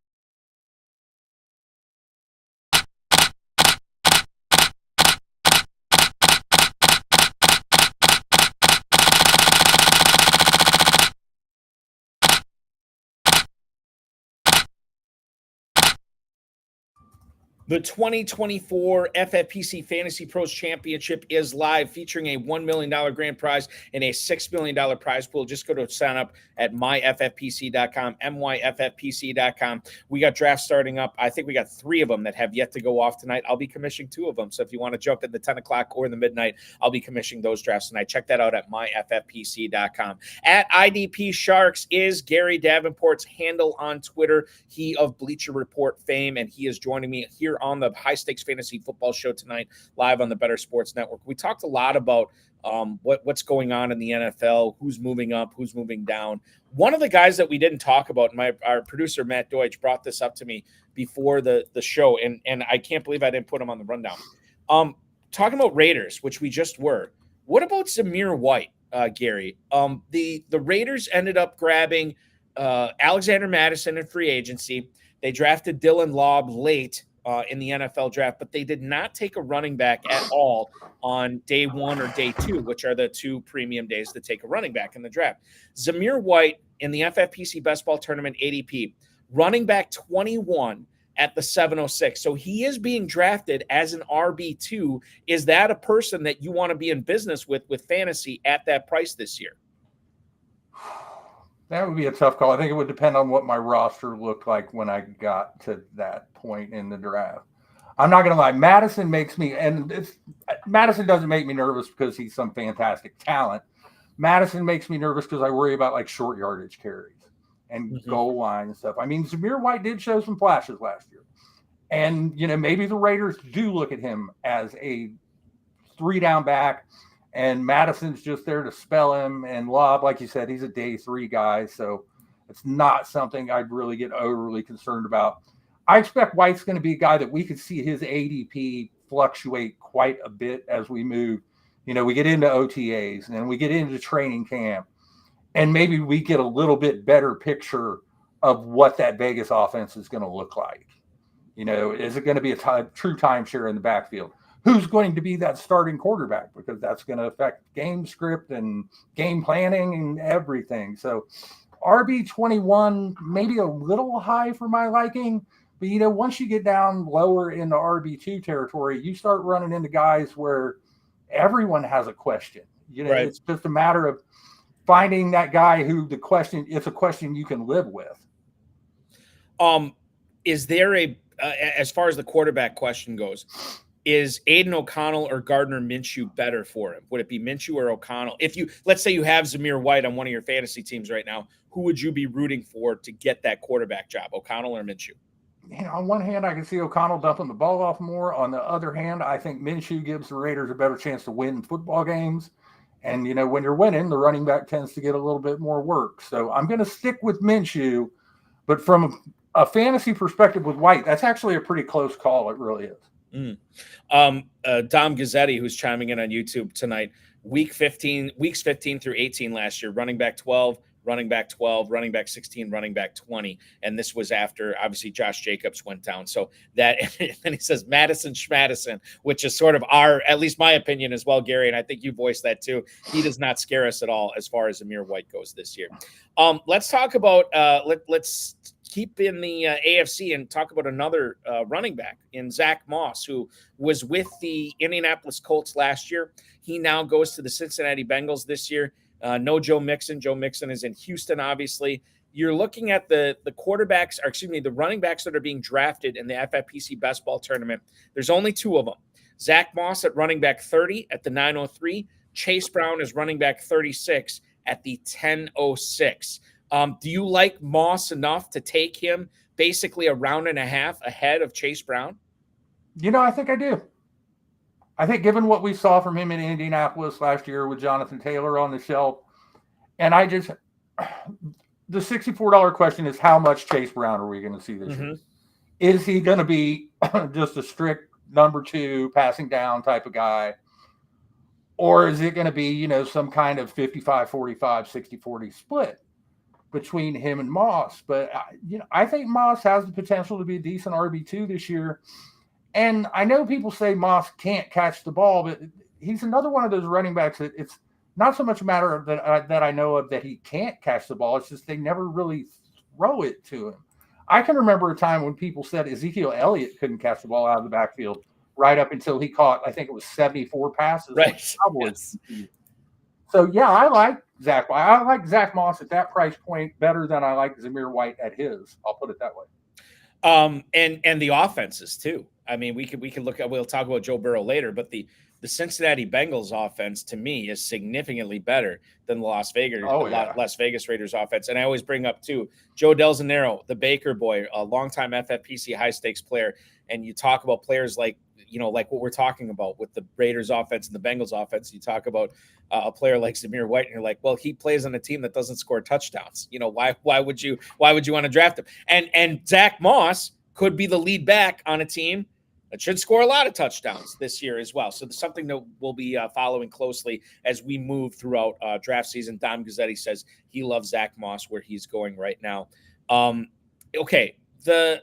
The 2024 FFPC Fantasy Pros Championship is live, featuring a $1 million grand prize and a $6 million prize pool. Just go to sign up at myffpc.com, myffpc.com. We got drafts starting up. I think we got 3 of them that have yet to go off tonight. I'll be commissioning 2 of them. So if you want to jump at the 10 o'clock or in the midnight, I'll be commissioning those drafts tonight. Check that out at myffpc.com. At IDP Sharks is Gary Davenport's handle on Twitter. He of Bleacher Report fame, and he is joining me here on the High Stakes Fantasy Football Show tonight, live on the Better Sports Network. We talked a lot about what's going on in the NFL, who's moving up, who's moving down. One of the guys that we didn't talk about, our producer Matt Deutsch brought this up to me before the show, and I can't believe I didn't put him on the rundown. Talking about Raiders, which we just were. What about Zamir White, Gary? The Raiders ended up grabbing Alexander Mattison in free agency. They drafted Dylan Laub late in the NFL draft, but they did not take a running back at all on day 1 or day 2, which are the 2 premium days to take a running back in the draft. Zamir White in the FFPC Best Ball Tournament ADP, running back 21 at the 706. So he is being drafted as an RB2. Is that a person that you want to be in business with fantasy at that price this year? That would be a tough call. I think it would depend on what my roster looked like when I got to that point in the draft. I'm not going to lie. Madison makes me, Madison doesn't make me nervous because he's some fantastic talent. Madison makes me nervous because I worry about like short yardage carries and goal line and stuff. I mean, Zamir White did show some flashes last year. And, maybe the Raiders do look at him as a 3-down back. And Madison's just there to spell him. And Lob, like you said, he's a day 3 guy. So it's not something I'd really get overly concerned about. I expect White's going to be a guy that we could see his ADP fluctuate quite a bit as we move. We get into OTAs and we get into training camp. And maybe we get a little bit better picture of what that Vegas offense is going to look like. Is it going to be a true timeshare in the backfield? Who's going to be that starting quarterback? Because that's going to affect game script and game planning and everything. So RB21, maybe a little high for my liking. But, once you get down lower in the RB2 territory, you start running into guys where everyone has a question. Right. It's just a matter of finding that guy who it's a question you can live with. Is there as far as the quarterback question goes, is Aiden O'Connell or Gardner Minshew better for him? Would it be Minshew or O'Connell? Let's say you have Zamir White on one of your fantasy teams right now, who would you be rooting for to get that quarterback job, O'Connell or Minshew? On one hand, I can see O'Connell dumping the ball off more. On the other hand, I think Minshew gives the Raiders a better chance to win football games. And, when you're winning, the running back tends to get a little bit more work. So I'm going to stick with Minshew. But from a fantasy perspective with White, that's actually a pretty close call. It really is. Dom Gazzetti, who's chiming in on YouTube tonight, weeks 15 through 18 last year, running back 12, running back 12, running back 16, running back 20. And this was after, obviously, Josh Jacobs went down. So that, and he says Madison Schmadison, which is sort of at least my opinion as well, Gary, and I think you voiced that too. He does not scare us at all as far as Zamir White goes this year. Let's talk about, let's keep in the AFC and talk about another running back in Zach Moss, who was with the Indianapolis Colts last year. He now goes to the Cincinnati Bengals this year. No Joe Mixon. Joe Mixon is in Houston, obviously. You're looking at the quarterbacks, or excuse me, the running backs that are being drafted in the FFPC best ball tournament. There's only two of them. Zach Moss at running back 30 at the 903. Chase Brown is running back 36 at the 1006. Do you like Moss enough to take him basically a round and a half ahead of Chase Brown? I think I do. I think given what we saw from him in Indianapolis last year with Jonathan Taylor on the shelf, and the $64 question is how much Chase Brown are we going to see this year? Is he going to be just a strict number 2 passing down type of guy? Or is it going to be, some kind of 55-45, 60-40 split between him and Moss? But, I think Moss has the potential to be a decent RB2 this year. And I know people say Moss can't catch the ball, but he's another one of those running backs that it's not so much a matter that I know of that he can't catch the ball. It's just they never really throw it to him. I can remember a time when people said Ezekiel Elliott couldn't catch the ball out of the backfield right up until he caught, I think it was 74 passes. Right. Yes. So, yeah, I like Zach. I like Zach Moss at that price point better than I like Zamir White at his. I'll put it that way. And the offenses too. I mean, we could look at, we'll talk about Joe Burrow later, but the Cincinnati Bengals offense to me is significantly better than the Las Vegas Raiders offense. And I always bring up too, Joe Del Zanero, the Baker boy, a longtime FFPC high stakes player. And you talk about players like what we're talking about with the Raiders offense and the Bengals offense. You talk about a player like Zamir White, and you're like, well, he plays on a team that doesn't score touchdowns. Why would you want to draft him? And Zach Moss could be the lead back on a team that should score a lot of touchdowns this year as well. So there's something that we'll be following closely as we move throughout draft season. Dom Gazzetti says he loves Zach Moss where he's going right now. Okay, the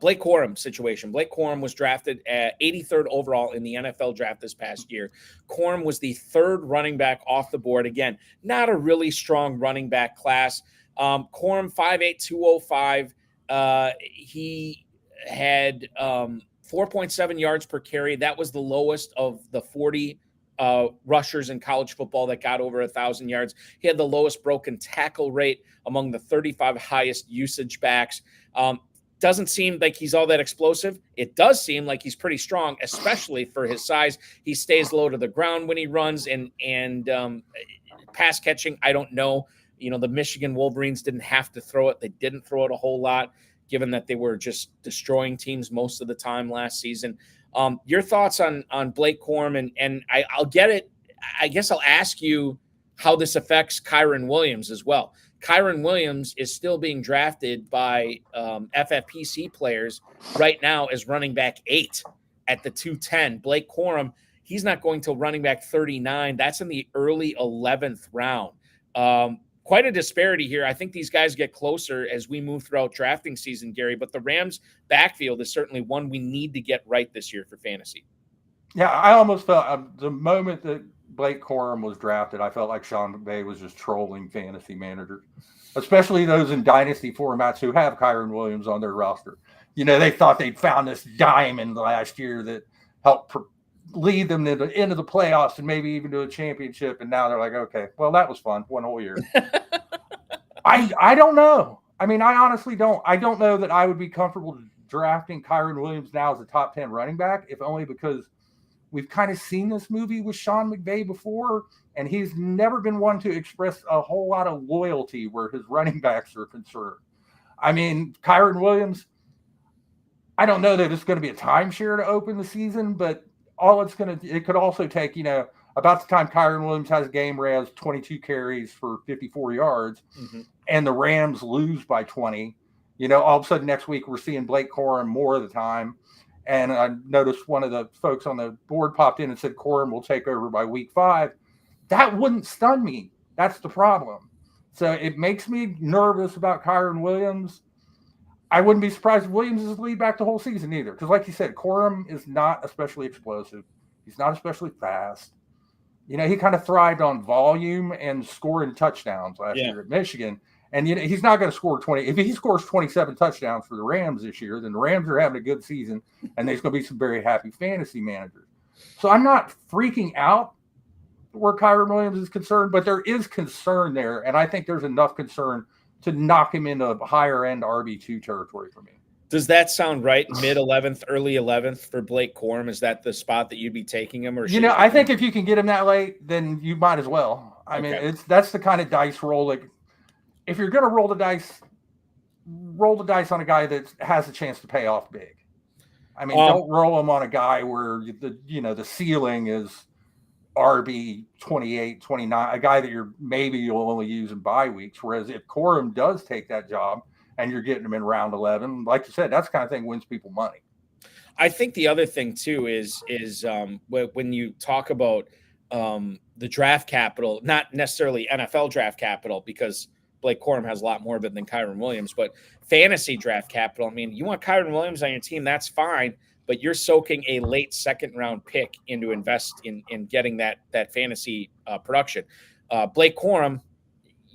Blake Corum situation. Blake Corum was drafted at 83rd overall in the NFL draft this past year. Corum was the 3rd running back off the board. Again, not a really strong running back class. Corum 5'8", 205. He had 4.7 yards per carry. That was the lowest of the 40 rushers in college football that got over 1,000 yards. He had the lowest broken tackle rate among the 35 highest usage backs. Doesn't seem like he's all that explosive. It does seem like he's pretty strong, especially for his size. He stays low to the ground when he runs, and pass catching, I don't know. The Michigan Wolverines didn't have to throw it. They didn't throw it a whole lot, given that they were just destroying teams most of the time last season. Your thoughts on Blake Corum, and I'll get it. I guess I'll ask you how this affects Kyren Williams as well. Kyren Williams is still being drafted by FFPC players right now as running back 8 at the 210. Blake Corum, he's not going till running back 39. That's in the early 11th round. Quite a disparity here. I think these guys get closer as we move throughout drafting season, Gary, but the Rams backfield is certainly one we need to get right this year for fantasy. Yeah, I almost felt the moment that Blake Corum was drafted, I felt like Sean McVay was just trolling fantasy managers, especially those in dynasty formats who have Kyren Williams on their roster. They thought they'd found this diamond last year that helped lead them into the playoffs and maybe even to a championship. And now they're like, okay, well, that was fun. One whole year. I don't know. I mean, I honestly don't. I don't know that I would be comfortable drafting Kyren Williams now as a top 10 running back, if only because we've kind of seen this movie with Sean McVay before, and he's never been one to express a whole lot of loyalty where his running backs are concerned. I mean, Kyren Williams, I don't know that it's going to be a timeshare to open the season, but it could also take, about the time Kyren Williams has a game where he has 22 carries for 54 yards and the Rams lose by 20, all of a sudden next week we're seeing Blake Corum more of the time. And I noticed one of the folks on the board popped in and said Corum will take over by week 5. That wouldn't stun me. That's the problem. So it makes me nervous about Kyren Williams. I wouldn't be surprised if Williams is the lead back the whole season either. Because like you said, Corum is not especially explosive. He's not especially fast. You know, he kind of thrived on volume and scoring touchdowns last year at Michigan. And you know, he's not going to score 20. If he scores 27 touchdowns for the Rams this year, then the Rams are having a good season, and there's going to be some very happy fantasy managers. So I'm not freaking out where Kyren Williams is concerned, but there is concern there, and I think there's enough concern to knock him into higher end RB2 territory for me. Does that sound right? Mid 11th, early 11th for Blake Corum? Is that the spot that you'd be taking him? Or you know, I think if you can get him that late, then you might as well. I mean, that's the kind of dice roll. Like, if you're going to roll the dice on a guy that has a chance to pay off big. I mean, don't roll them on a guy where the ceiling is RB 28, 29, a guy that you'll only use in bye weeks. Whereas if Corum does take that job and you're getting him in round 11, like you said, that's the kind of thing wins people money. I think the other thing too is when you talk about the draft capital, not necessarily NFL draft capital, because Blake Corum has a lot more of it than Kyren Williams, but fantasy draft capital. I mean, you want Kyren Williams on your team, that's fine, but you're soaking a late second round pick into invest in getting that fantasy production. Blake Corum,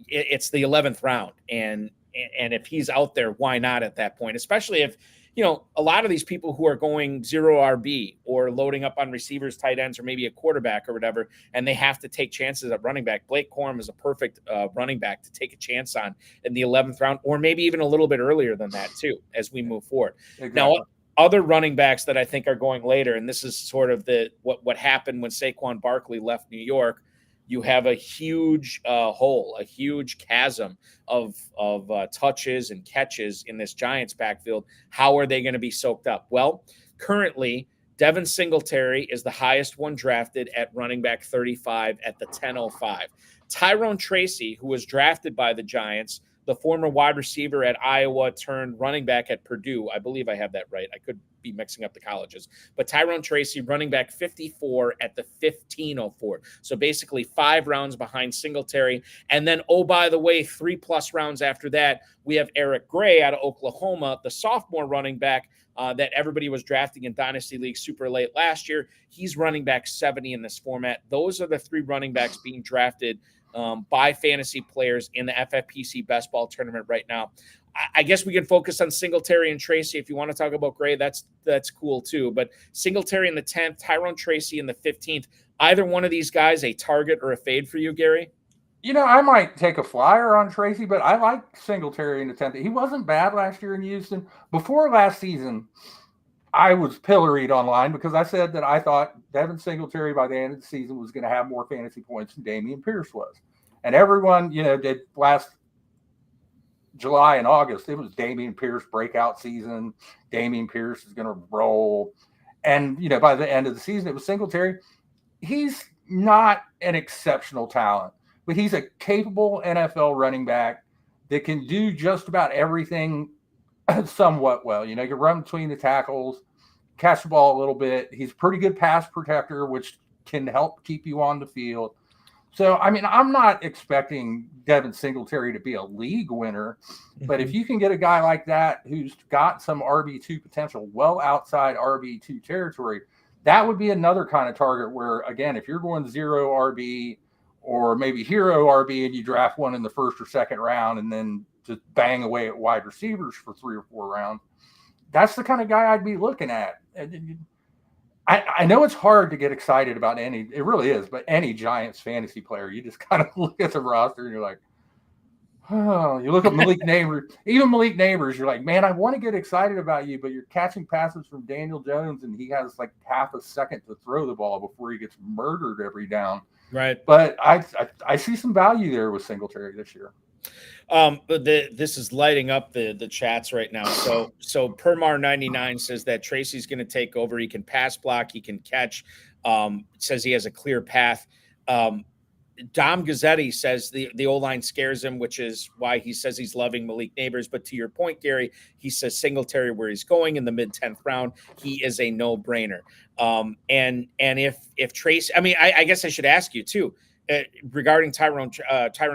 it's the 11th round, and if he's out there, why not at that point? Especially if, you know, a lot of these people who are going 0 RB or loading up on receivers, tight ends, or maybe a quarterback or whatever, and they have to take chances at running back. Blake Corum is a perfect running back to take a chance on in the 11th round, or maybe even a little bit earlier than that too, as we move forward. Exactly. Now, other running backs that I think are going later, and this is sort of what happened when Saquon Barkley left New York. You have a huge hole, a huge chasm of touches and catches in this Giants backfield. How are they going to be soaked up? Well, currently, Devin Singletary is the highest one drafted at running back 35 at the 10:05. Tyrone Tracy, who was drafted by the Giants, the former wide receiver at Iowa turned running back at Purdue. I believe I have that right. I could be mixing up the colleges. But Tyrone Tracy, running back 54 at the 15:04. So basically 5 rounds behind Singletary. And then, oh, by the way, 3+ rounds after that, we have Eric Gray out of Oklahoma, the sophomore running back that everybody was drafting in Dynasty League super late last year. He's running back 70 in this format. Those are the 3 running backs being drafted by fantasy players in the FFPC best ball tournament right now. I guess we can focus on Singletary and Tracy. If you want to talk about Gray, that's cool too. But Singletary in the 10th, Tyrone Tracy in the 15th. Either one of these guys a target or a fade for you, Gary? You know, I might take a flyer on Tracy, but I like Singletary in the 10th. He wasn't bad last year in Houston. Before last season, I was pilloried online because I said that I thought Devin Singletary by the end of the season was going to have more fantasy points than Dameon Pierce was. And everyone, did last July and August, it was Dameon Pierce breakout season. Dameon Pierce is going to roll. And, by the end of the season, it was Singletary. He's not an exceptional talent, but he's a capable NFL running back that can do just about everything somewhat well. You can run between the tackles, catch the ball a little bit. He's a pretty good pass protector, which can help keep you on the field. So, I mean, I'm not expecting Devin Singletary to be a league winner, but if you can get a guy like that who's got some RB2 potential well outside RB2 territory, that would be another kind of target where, again, if you're going 0 RB or maybe hero RB and you draft one in the first or second round and then just bang away at wide receivers for 3 or 4 rounds, that's the kind of guy I'd be looking at. I know it's hard to get excited about it really is, but any Giants fantasy player, you just kind of look at the roster and you're like, oh, you look at Malik Neighbors, even Malik Neighbors, you're like, man, I want to get excited about you, but you're catching passes from Daniel Jones and he has like half a second to throw the ball before he gets murdered every down. Right. But I see some value there with Singletary this year. This is lighting up the chats right now. So Permar99 says that Tracy's going to take over. He can pass block. He can catch. Says he has a clear path. Dom Gazzetti says the O-line scares him, which is why he says he's loving Malik Neighbors. But to your point, Gary, he says Singletary where he's going in the mid-10th round, he is a no-brainer. And if Tracy, I mean, I guess I should ask you too, regarding Tyrone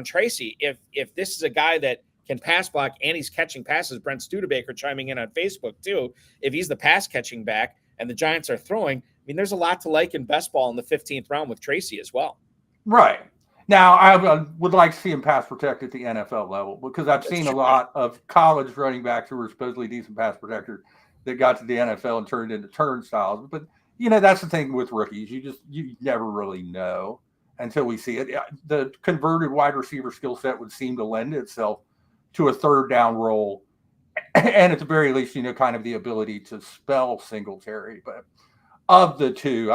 Tracy, if this is a guy that can pass block and he's catching passes, Brent Studebaker chiming in on Facebook too, if he's the pass catching back and the Giants are throwing, I mean, there's a lot to like in best ball in the 15th round with Tracy as well. Right. Now, I would like to see him pass protect at the NFL level because I've seen a lot of college running backs who were supposedly decent pass protectors that got to the NFL and turned into turnstiles. But, that's the thing with rookies. You never really know until we see it. The converted wide receiver skill set would seem to lend itself to a third down role. And at the very least, kind of the ability to spell Singletary. But of the two,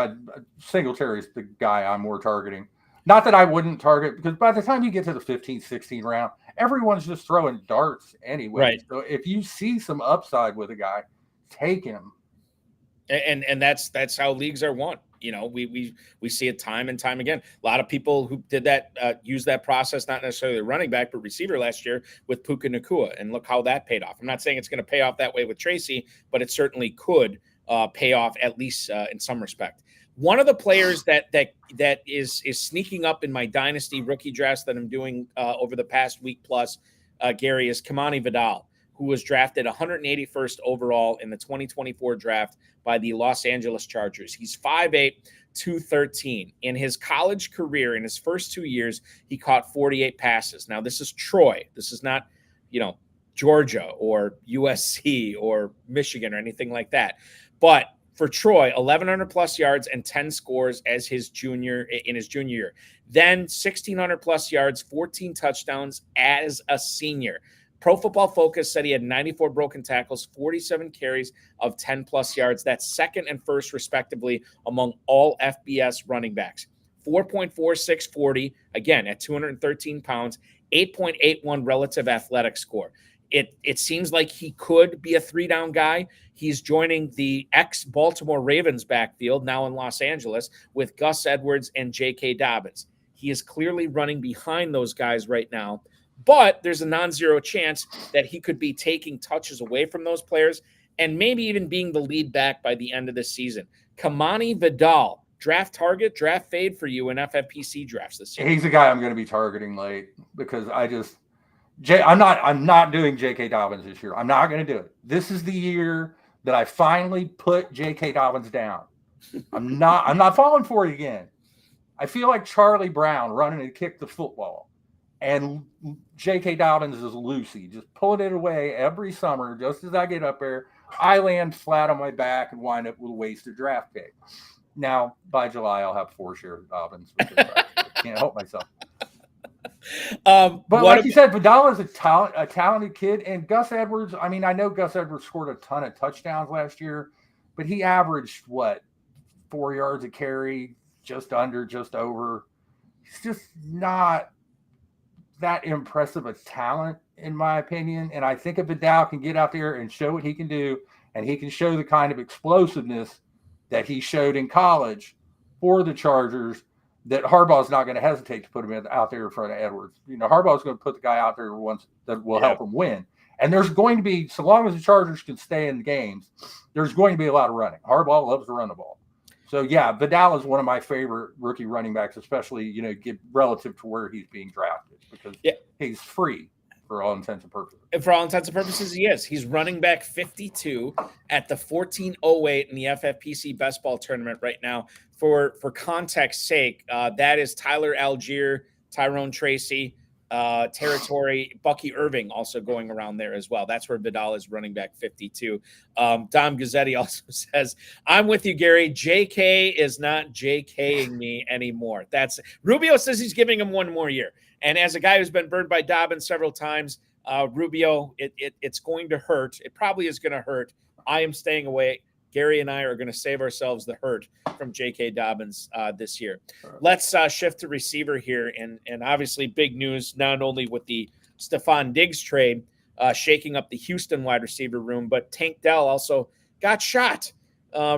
Singletary is the guy I'm more targeting. Not that I wouldn't target, because by the time you get to the 15, 16 round, everyone's just throwing darts anyway. Right. So if you see some upside with a guy, take him. And that's how leagues are won. We see it time and time again. A lot of people who did that use that process, not necessarily running back, but receiver last year with Puka Nacua, and look how that paid off. I'm not saying it's going to pay off that way with Tracy, but it certainly could pay off at least in some respect. One of the players that is sneaking up in my dynasty rookie drafts that I'm doing over the past week plus, Gary, is Kimani Vidal, who was drafted 181st overall in the 2024 draft by the Los Angeles Chargers. He's 5'8", 213. In his college career, in his first 2 years, he caught 48 passes. Now, this is Troy. This is not, Georgia or USC or Michigan or anything like that. But for Troy, 1,100 plus yards and 10 scores in his junior year. Then 1,600 plus yards, 14 touchdowns as a senior. Pro Football Focus said he had 94 broken tackles, 47 carries of 10 plus yards. That's second and first, respectively, among all FBS running backs. 4.46 40, again, at 213 pounds, 8.81 relative athletic score. It seems like he could be a three-down guy. He's joining the ex-Baltimore Ravens backfield, now in Los Angeles, with Gus Edwards and J.K. Dobbins. He is clearly running behind those guys right now, but there's a non-zero chance that he could be taking touches away from those players and maybe even being the lead back by the end of the season. Kimani Vidal, draft target, draft fade for you in FFPC drafts this year. He's a guy I'm going to be targeting late because I'm not doing J.K. Dobbins this year. I'm not going to do it. This is the year that I finally put J.K. Dobbins down. I'm not falling for it again. I feel like Charlie Brown running to kick the football, and J.K. Dobbins is Lucy, just pulling it away every summer. Just as I get up there, I land flat on my back and wind up with a wasted draft pick. Now, by July, I'll have 4 shares of Dobbins because I can't help myself. But like you said, Vidal is a talented kid, and Gus Edwards. I mean, I know Gus Edwards scored a ton of touchdowns last year, but he averaged 4 yards a carry, just under, just over. He's just not that impressive a talent, in my opinion. And I think if Vidal can get out there and show what he can do, and he can show the kind of explosiveness that he showed in college for the Chargers, that Harbaugh's not going to hesitate to put him out there in front of Edwards. Harbaugh's going to put the guy out there once that will help him win. And there's going to be, so long as the Chargers can stay in the games, there's going to be a lot of running. Harbaugh loves to run the ball. So, Vidal is one of my favorite rookie running backs, especially, relative to where he's being drafted, because he's free for all intents and purposes. For all intents and purposes, he is. He's running back 52 at the 1408 in the FFPC best ball tournament right now. For context's sake, that is Tyler Algier, Tyrone Tracy, territory, Bucky Irving also going around there as well. That's where Vidal is running back 52. Dom Gazzetti also says, I'm with you, Gary. JK is not JKing me anymore. Rubio says he's giving him 1 more year. And as a guy who's been burned by Dobbins several times, Rubio, it's going to hurt. It probably is going to hurt. I am staying away. Gary and I are going to save ourselves the hurt from J.K. Dobbins this year. Let's shift to receiver here. And obviously big news, not only with the Stephon Diggs trade shaking up the Houston wide receiver room, but Tank Dell also got shot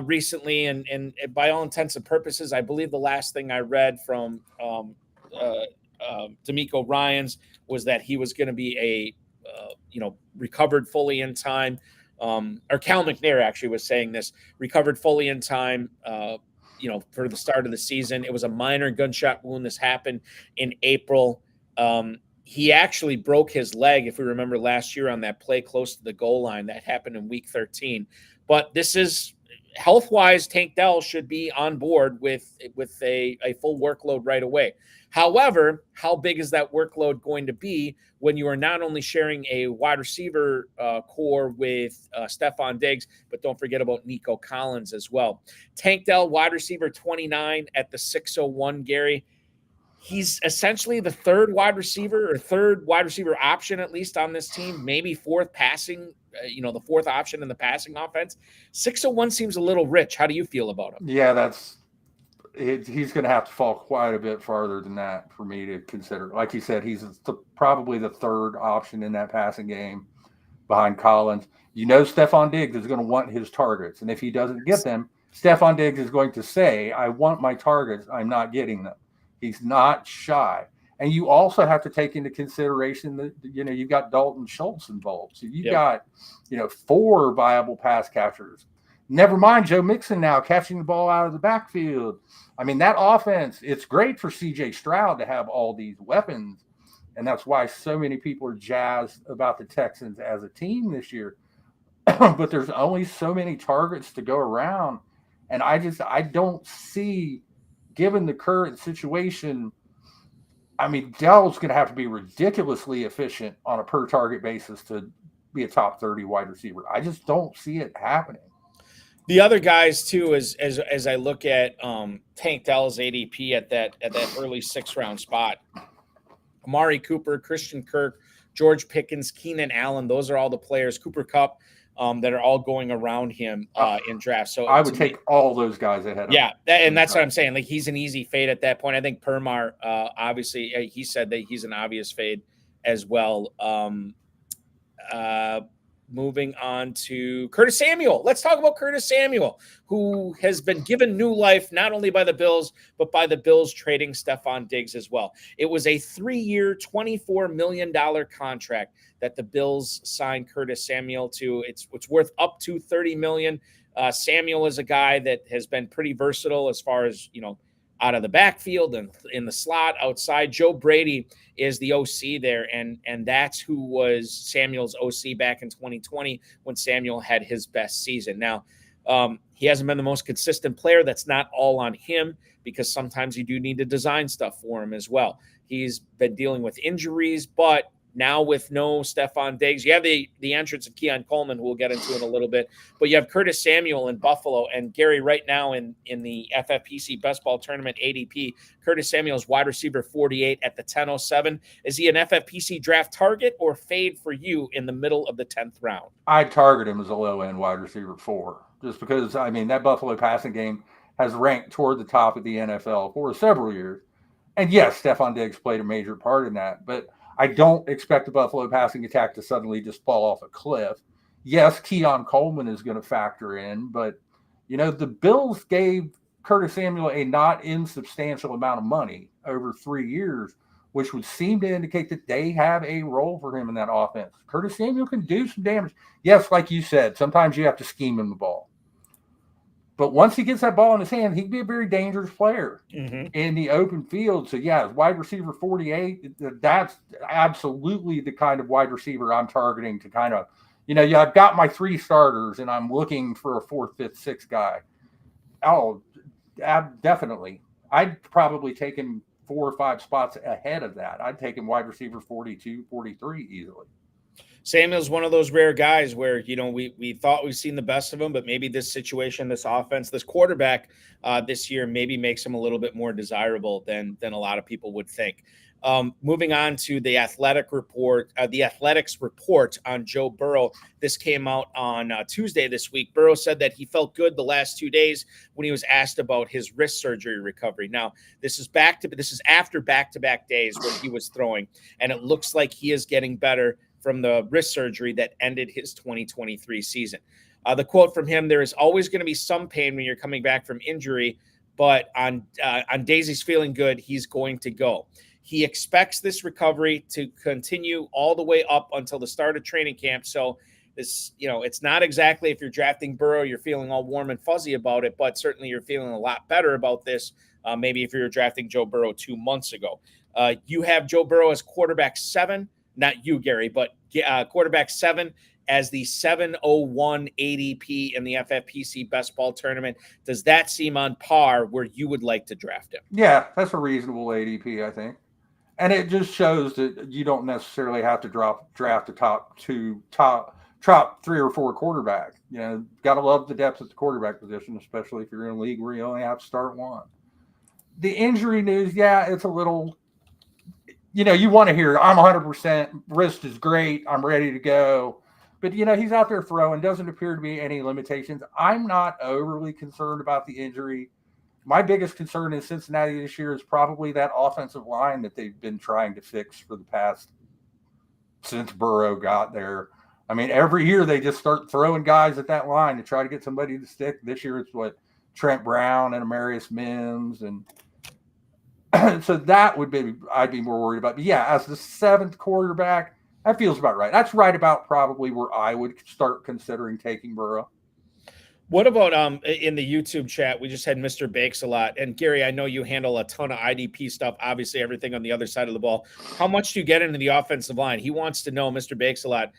recently. And by all intents and purposes, I believe the last thing I read from D'Amico Ryans was that he was going to be recovered fully in time. Or Cal McNair actually was saying this, recovered fully in time, for the start of the season. It was a minor gunshot wound. This happened in April. He actually broke his leg, if we remember last year, on that play close to the goal line. That happened in week 13. But this is health-wise, Tank Dell should be on board with a full workload right away. However, how big is that workload going to be when you are not only sharing a wide receiver core with Stephon Diggs, but don't forget about Nico Collins as well. Tank Dell, wide receiver 29 at the 601, Gary. He's essentially the third wide receiver option, at least on this team, maybe fourth passing, the fourth option in the passing offense. 601 seems a little rich. How do you feel about him? Yeah, he's going to have to fall quite a bit farther than that for me to consider. Like you said, he's probably the third option in that passing game behind Collins. Stephon Diggs is going to want his targets. And if he doesn't get them, Stephon Diggs is going to say, I want my targets. I'm not getting them. He's not shy. And you also have to take into consideration that, you've got Dalton Schultz involved. So you've got, 4 viable pass catchers. Never mind Joe Mixon now catching the ball out of the backfield. I mean, that offense, it's great for C.J. Stroud to have all these weapons. And that's why so many people are jazzed about the Texans as a team this year. But there's only so many targets to go around. And I don't see, given the current situation, I mean, Dell's going to have to be ridiculously efficient on a per target basis to be a top 30 wide receiver. I just don't see it happening. The other guys too, as I look at Tank Dell's ADP at that early 6th round spot, Amari Cooper, Christian Kirk, George Pickens, Keenan Allen, those are all the players, Cooper Kupp, that are all going around him in drafts. So I would take all those guys ahead of him. That's what I'm saying. Like, he's an easy fade at that point. I think Permar, obviously, he said that he's an obvious fade as well. Moving on to Curtis Samuel. Let's talk about Curtis Samuel, who has been given new life not only by the Bills, but by the Bills trading Stephon Diggs as well. It was a 3-year, $24 million contract that the Bills signed Curtis Samuel to. It's worth up to $30 million. Samuel is a guy that has been pretty versatile as far as, out of the backfield and in the slot outside. Joe Brady is the OC there, and that's who was Samuel's OC back in 2020 when Samuel had his best season. Now, he hasn't been the most consistent player. That's not all on him, because sometimes you do need to design stuff for him as well. He's been dealing with injuries, but now with no Stephon Diggs, you have the entrance of Keon Coleman, who we'll get into in a little bit, but you have Curtis Samuel in Buffalo. And Gary, right now in the FFPC Best Ball Tournament ADP, Curtis Samuel is wide receiver 48 at the 10:07. Is he an FFPC draft target or fade for you in the middle of the 10th round? I'd target him as a low-end wide receiver 4, just because, I mean, that Buffalo passing game has ranked toward the top of the NFL for several years. And yes, Stephon Diggs played a major part in that, but I don't expect the Buffalo passing attack to suddenly just fall off a cliff. Yes, Keon Coleman is going to factor in, but, the Bills gave Curtis Samuel a not insubstantial amount of money over 3 years, which would seem to indicate that they have a role for him in that offense. Curtis Samuel can do some damage. Yes, like you said, sometimes you have to scheme him the ball. But once he gets that ball in his hand, he can be a very dangerous player in the open field. So, yeah, wide receiver 48, that's absolutely the kind of wide receiver I'm targeting to kind of, I've got my 3 starters and I'm looking for a 4th, 5th, 6th guy. Oh, definitely. I'd probably take him 4 or 5 spots ahead of that. I'd take him wide receiver 42, 43 easily. Samuel's one of those rare guys where, we thought we've seen the best of him, but maybe this situation, this offense, this quarterback this year maybe makes him a little bit more desirable than a lot of people would think. Moving on to the Athletics report on Joe Burrow. This came out on Tuesday this week. Burrow said that he felt good the last 2 days when he was asked about his wrist surgery recovery. Now, this is after back-to-back days when he was throwing, and it looks like he is getting better from the wrist surgery that ended his 2023 season. The quote from him: "There is always going to be some pain when you're coming back from injury, but on Daisy's feeling good, he's going to go. He expects this recovery to continue all the way up until the start of training camp. So this, it's not exactly, if you're drafting Burrow, you're feeling all warm and fuzzy about it, but certainly you're feeling a lot better about this. Maybe if you were drafting Joe Burrow 2 months ago. You have Joe Burrow as quarterback 7, not you, Gary, but quarterback 7 as the 701 ADP in the FFPC best ball tournament. Does that seem on par where you would like to draft him? Yeah, that's a reasonable ADP, I think. And it just shows that you don't necessarily have to draft a top 3 or 4 quarterback. Got to love the depth at the quarterback position, especially if you're in a league where you only have to start one. The injury news, yeah, it's a little, you want to hear, I'm 100%, wrist is great, I'm ready to go. But, he's out there throwing, doesn't appear to be any limitations. I'm not overly concerned about the injury. My biggest concern in Cincinnati this year is probably that offensive line that they've been trying to fix for the past, since Burrow got there. I mean, every year they just start throwing guys at that line to try to get somebody to stick. This year it's Trent Brown and Amarius Mims. And so that would be, I'd be more worried about. But yeah, as the 7th quarterback, that feels about right. That's right about probably where I would start considering taking Burrow. What about in the YouTube chat? We just had Mr. Bakes a lot. And Gary, I know you handle a ton of IDP stuff, obviously everything on the other side of the ball. How much do you get into the offensive line? He wants to know, Mr. Bakes a lot,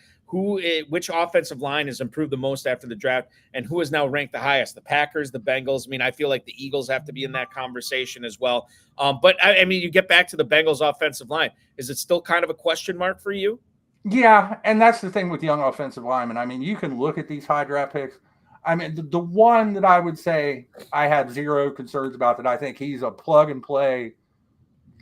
which offensive line has improved the most after the draft and who is now ranked the highest? The Packers, the Bengals. I mean, I feel like the Eagles have to be in that conversation as well. But I mean, you get back to the Bengals offensive line. Is it still kind of a question mark for you? Yeah, and that's the thing with young offensive linemen. I mean, you can look at these high draft picks. I mean, the one that I would say I have zero concerns about, that I think he's a plug and play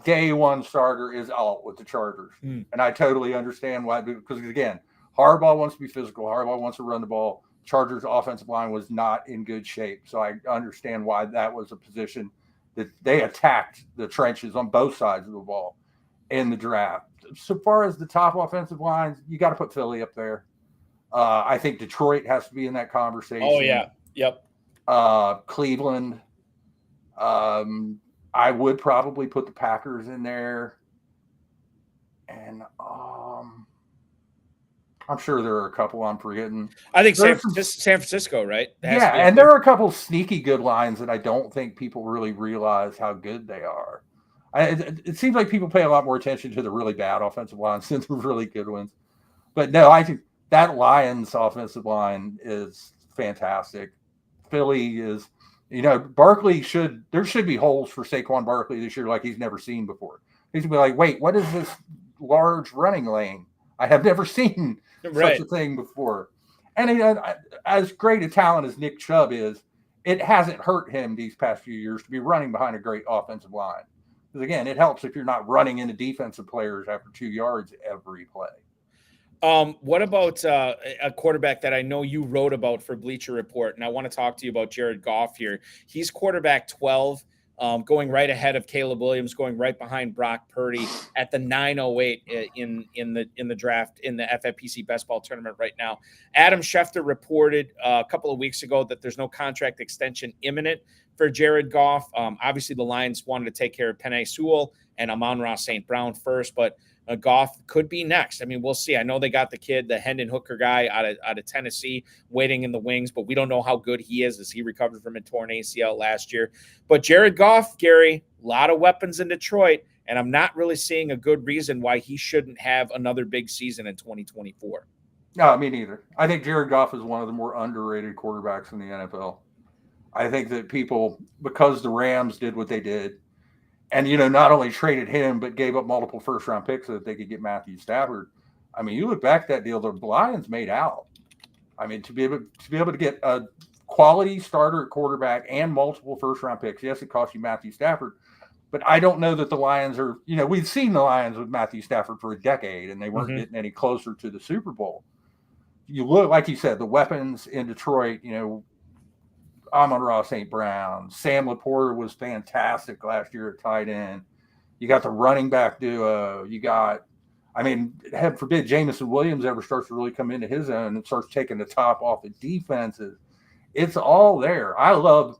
day one starter, is Alt with the Chargers. And I totally understand why, because again, Harbaugh wants to be physical. Harbaugh wants to run the ball. Chargers offensive line was not in good shape. So I understand why that was a position that they attacked the trenches on both sides of the ball in the draft. So far as the top offensive lines, you got to put Philly up there. I think Detroit has to be in that conversation. Oh, yeah. Yep. Cleveland. I would probably put the Packers in there. And I'm sure there are a couple I'm forgetting. I think San Francisco, right? Yeah, and there are a couple sneaky good lines that I don't think people really realize how good they are. It seems like people pay a lot more attention to the really bad offensive lines than the really good ones. But no, I think that Lions offensive line is fantastic. Philly is, Barkley there should be holes for Saquon Barkley this year like he's never seen before. He's going to be like, wait, what is this large running lane? I have never seen such a thing before. And as great a talent as Nick Chubb is, it hasn't hurt him these past few years to be running behind a great offensive line. Because again, it helps if you're not running into defensive players after 2 yards every play. What about a quarterback that I know you wrote about for Bleacher Report, and I want to talk to you about Jared Goff here. He's quarterback 12, going right ahead of Caleb Williams, going right behind Brock Purdy at the 908 in the draft in the FFPC best ball tournament right now. Adam Schefter reported a couple of weeks ago that there's no contract extension imminent for Jared Goff. Obviously, the Lions wanted to take care of Penix and Amon-Ra St. Brown first, but Goff could be next. I mean, we'll see. I know they got the kid, the Hendon Hooker guy out of Tennessee, waiting in the wings, but we don't know how good he is as he recovered from a torn ACL last year. But Jared Goff, Gary, a lot of weapons in Detroit, and I'm not really seeing a good reason why he shouldn't have another big season in 2024. No, me neither. I think Jared Goff is one of the more underrated quarterbacks in the NFL. I think that people, because the Rams did what they did, and, not only traded him, but gave up multiple first-round picks so that they could get Matthew Stafford. I mean, you look back at that deal, the Lions made out. I mean, to be able to get a quality starter at quarterback and multiple first-round picks, yes, it cost you Matthew Stafford, but I don't know that the Lions are, we've seen the Lions with Matthew Stafford for a decade, and they weren't getting any closer to the Super Bowl. You look, like you said, the weapons in Detroit, Amon-Ra St. Brown, Sam Laporta was fantastic last year at tight end. You got the running back duo. You got, heaven forbid Jameson Williams ever starts to really come into his own and starts taking the top off the defenses. It's all there. I love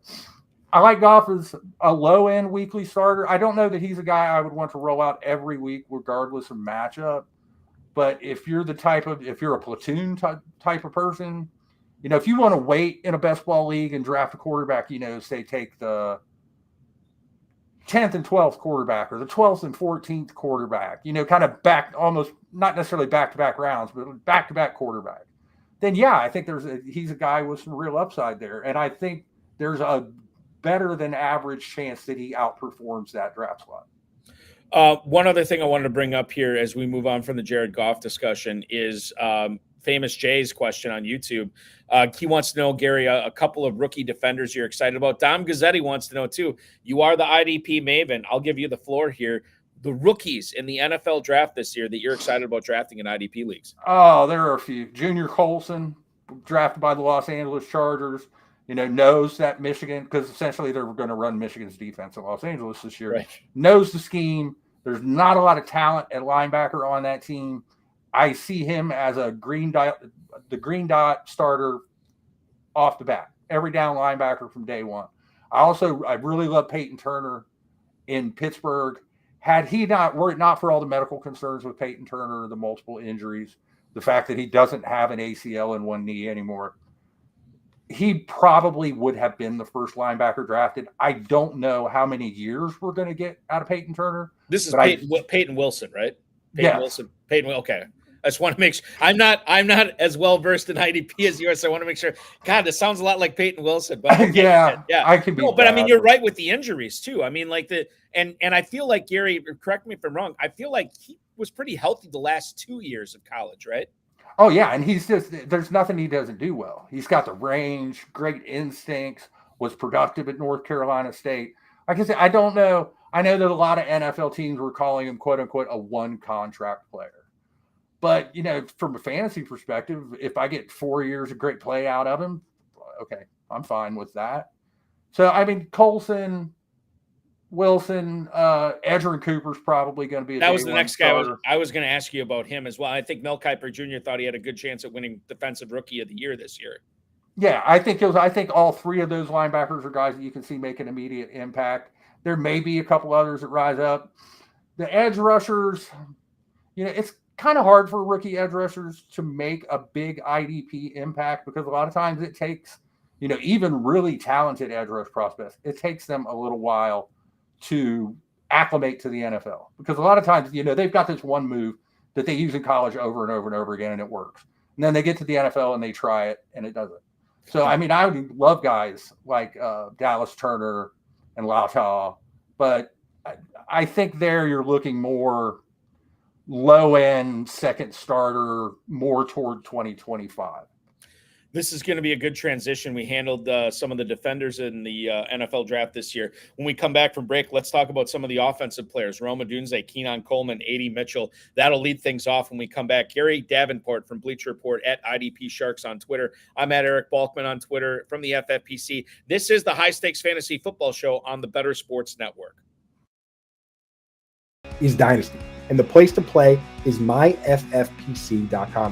I like Goff as a low-end weekly starter. I don't know that he's a guy I would want to roll out every week regardless of matchup. But if you're a platoon type of person, if you want to wait in a best ball league and draft a quarterback, say take the 10th and 12th quarterback or the 12th and 14th quarterback, kind of back, almost not necessarily back-to-back rounds, but back-to-back quarterback, then yeah, I think he's a guy with some real upside there. And I think there's a better than average chance that he outperforms that draft slot. One other thing I wanted to bring up here as we move on from the Jared Goff discussion is Famous Jay's question on YouTube. He wants to know, Gary, a couple of rookie defenders you're excited about. Dom Gazzetti wants to know, too. You are the IDP maven. I'll give you the floor here. The rookies in the NFL draft this year that you're excited about drafting in IDP leagues. Oh, there are a few. Junior Colson, drafted by the Los Angeles Chargers, knows that Michigan, because essentially they're going to run Michigan's defense in Los Angeles this year, right. Knows the scheme. There's not a lot of talent at linebacker on that team. I see him as the green dot starter off the bat, every down linebacker from day one. I really love Peyton Turner in Pittsburgh. Were it not for all the medical concerns with Peyton Turner, the multiple injuries, the fact that he doesn't have an ACL in one knee anymore, he probably would have been the first linebacker drafted. I don't know how many years we're going to get out of Peyton Turner. This is Peyton Wilson, right? Peyton, okay. I just want to make sure. I'm not as well versed in IDP as you are, so I want to make sure. God, this sounds a lot like Peyton Wilson, but yeah, I can be. No, but I mean, you're right with the injuries too. I mean, and I feel like Gary. Correct me if I'm wrong. I feel like he was pretty healthy the last 2 years of college, right? Oh yeah, and there's nothing he doesn't do well. He's got the range, great instincts. Was productive at North Carolina State. Like I said, I don't know. I know that a lot of NFL teams were calling him "quote unquote" a one contract player. But, from a fantasy perspective, if I get 4 years of great play out of him, okay, I'm fine with that. So, I mean, Colson, Wilson, Edgerrin Cooper's probably going to be that was the next guy I was going to ask you about him as well. I think Mel Kiper Jr. thought he had a good chance at winning Defensive Rookie of the Year this year. Yeah, I think all three of those linebackers are guys that you can see make an immediate impact. There may be a couple others that rise up. The edge rushers, it's kind of hard for rookie edge rushers to make a big IDP impact because a lot of times it takes, even really talented edge rush prospects, it takes them a little while to acclimate to the NFL because a lot of times, they've got this one move that they use in college over and over and over again and it works. And then they get to the NFL and they try it and it doesn't. So, I mean, I would love guys like Dallas Turner and Lautau, but I think there you're looking more low-end second starter, more toward 2025. This is going to be a good transition. We handled some of the defenders in the NFL draft this year. When we come back from break, let's talk about some of the offensive players. Odunze, Keon, Coleman, A.D. Mitchell. That'll lead things off when we come back. Gary Davenport from Bleacher Report at IDP Sharks on Twitter. I'm at Eric Balkman on Twitter from the FFPC. This is the High Stakes Fantasy Football Show on the Better Sports Network. Is Dynasty. And the place to play is myffpc.com.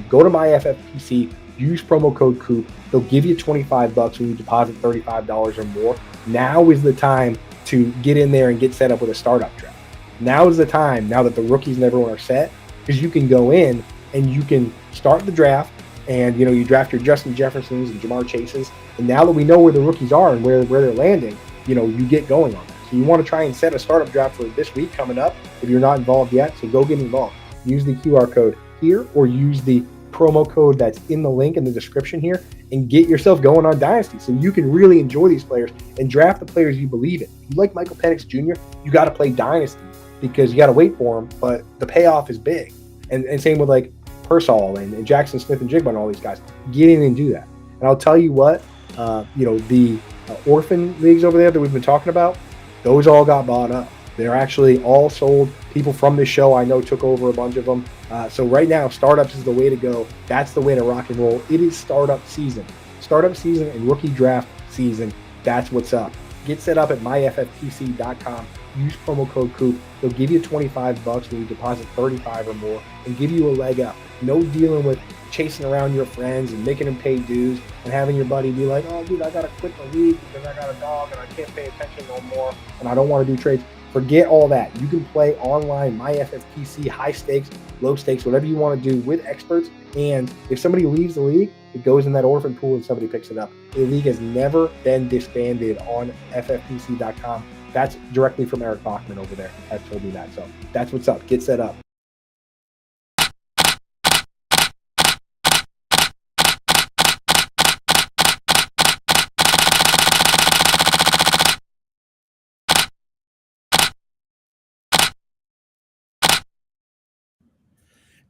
Go to myffpc, use promo code COOP. They'll give you $25 when you deposit $35 or more. Now is the time to get in there and get set up with a startup draft. Now is the time, now that the rookies and everyone are set, because you can go in and you can start the draft and, you draft your Justin Jeffersons and Jamar Chases. And now that we know where the rookies are and where they're landing, you get going on that. So you want to try and set a startup draft for this week coming up if you're not involved yet. So go get involved. Use the QR code here or use the promo code that's in the link in the description here and get yourself going on Dynasty so you can really enjoy these players and draft the players you believe in. If you like Michael Penix Jr., you got to play Dynasty because you got to wait for him, but the payoff is big. And same with like Pearsall and Jackson Smith and Jigba and all these guys. Get in and do that. And I'll tell you what, the orphan leagues over there that we've been talking about, those all got bought up. They're actually all sold. People from this show I know took over a bunch of them. So right now, startups is the way to go. That's the way to rock and roll. It is startup season. Startup season and rookie draft season. That's what's up. Get set up at myffpc.com. Use promo code COOP. They'll give you $25 when you deposit $35 or more and give you a leg up. No dealing with chasing around your friends and making them pay dues and having your buddy be like, oh, dude, I got to quit the league because I got a dog and I can't pay attention no more and I don't want to do trades. Forget all that. You can play online, my FFPC, high stakes, low stakes, whatever you want to do with experts. And if somebody leaves the league, it goes in that orphan pool and somebody picks it up. The league has never been disbanded on FFPC.com. That's directly from Eric Balkman over there. Has told me that. So that's what's up. Get set up.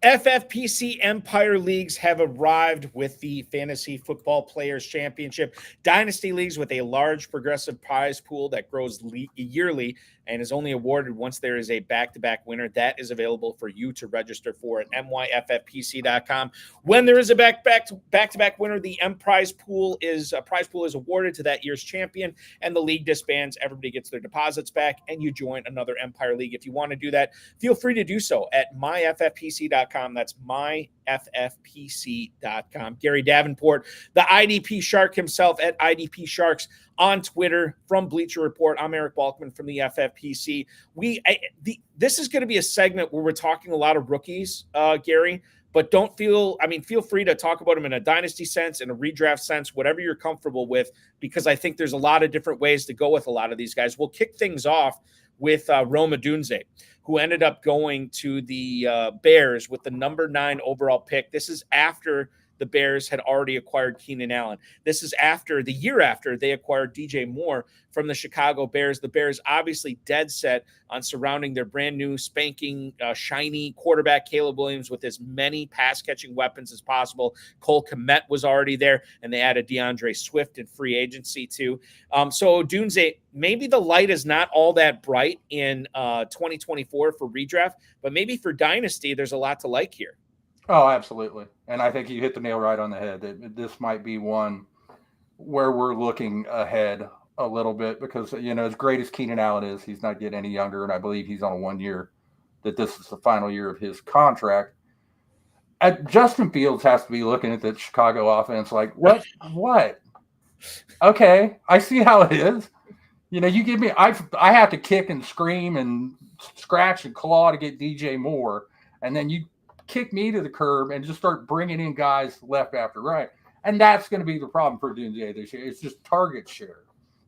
FFPC Empire Leagues have arrived with the Fantasy Football Players Championship. Dynasty Leagues with a large progressive prize pool that grows yearly and is only awarded once there is a back-to-back winner. That is available for you to register for at myffpc.com. When there is a back-to-back winner, the prize pool is awarded to that year's champion, and the league disbands. Everybody gets their deposits back, and you join another Empire League. If you want to do that, feel free to do so at myffpc.com. That's myffpc.com. Gary Davenport, the IDP Shark himself at IDP Sharks on Twitter. From Bleacher Report, I'm Eric Balkman from the FFPC. This is going to be a segment where we're talking a lot of rookies, Gary, but feel free to talk about them in a dynasty sense, in a redraft sense, whatever you're comfortable with, because I think there's a lot of different ways to go with a lot of these guys. We'll kick things off with Rome Odunze, who ended up going to the Bears with the number 9 overall pick. This is after the Bears had already acquired Keenan Allen. This is the year after they acquired DJ Moore from the Chicago Bears. The Bears obviously dead set on surrounding their brand new spanking shiny quarterback Caleb Williams with as many pass catching weapons as possible. Cole Kmet was already there, and they added DeAndre Swift in free agency too. So Odunze, maybe the light is not all that bright in 2024 for redraft, but maybe for dynasty, there's a lot to like here. Oh, absolutely. And I think you hit the nail right on the head. This might be one where we're looking ahead a little bit because, as great as Keenan Allen is, he's not getting any younger. And I believe he's on a 1 year, that this is the final year of his contract. Justin Fields has to be looking at the Chicago offense like, what? Okay, I see how it is. You give me, I have to kick and scream and scratch and claw to get DJ Moore. And then you kick me to the curb and just start bringing in guys left after right. And that's going to be the problem for Odunze this year. It's just target share.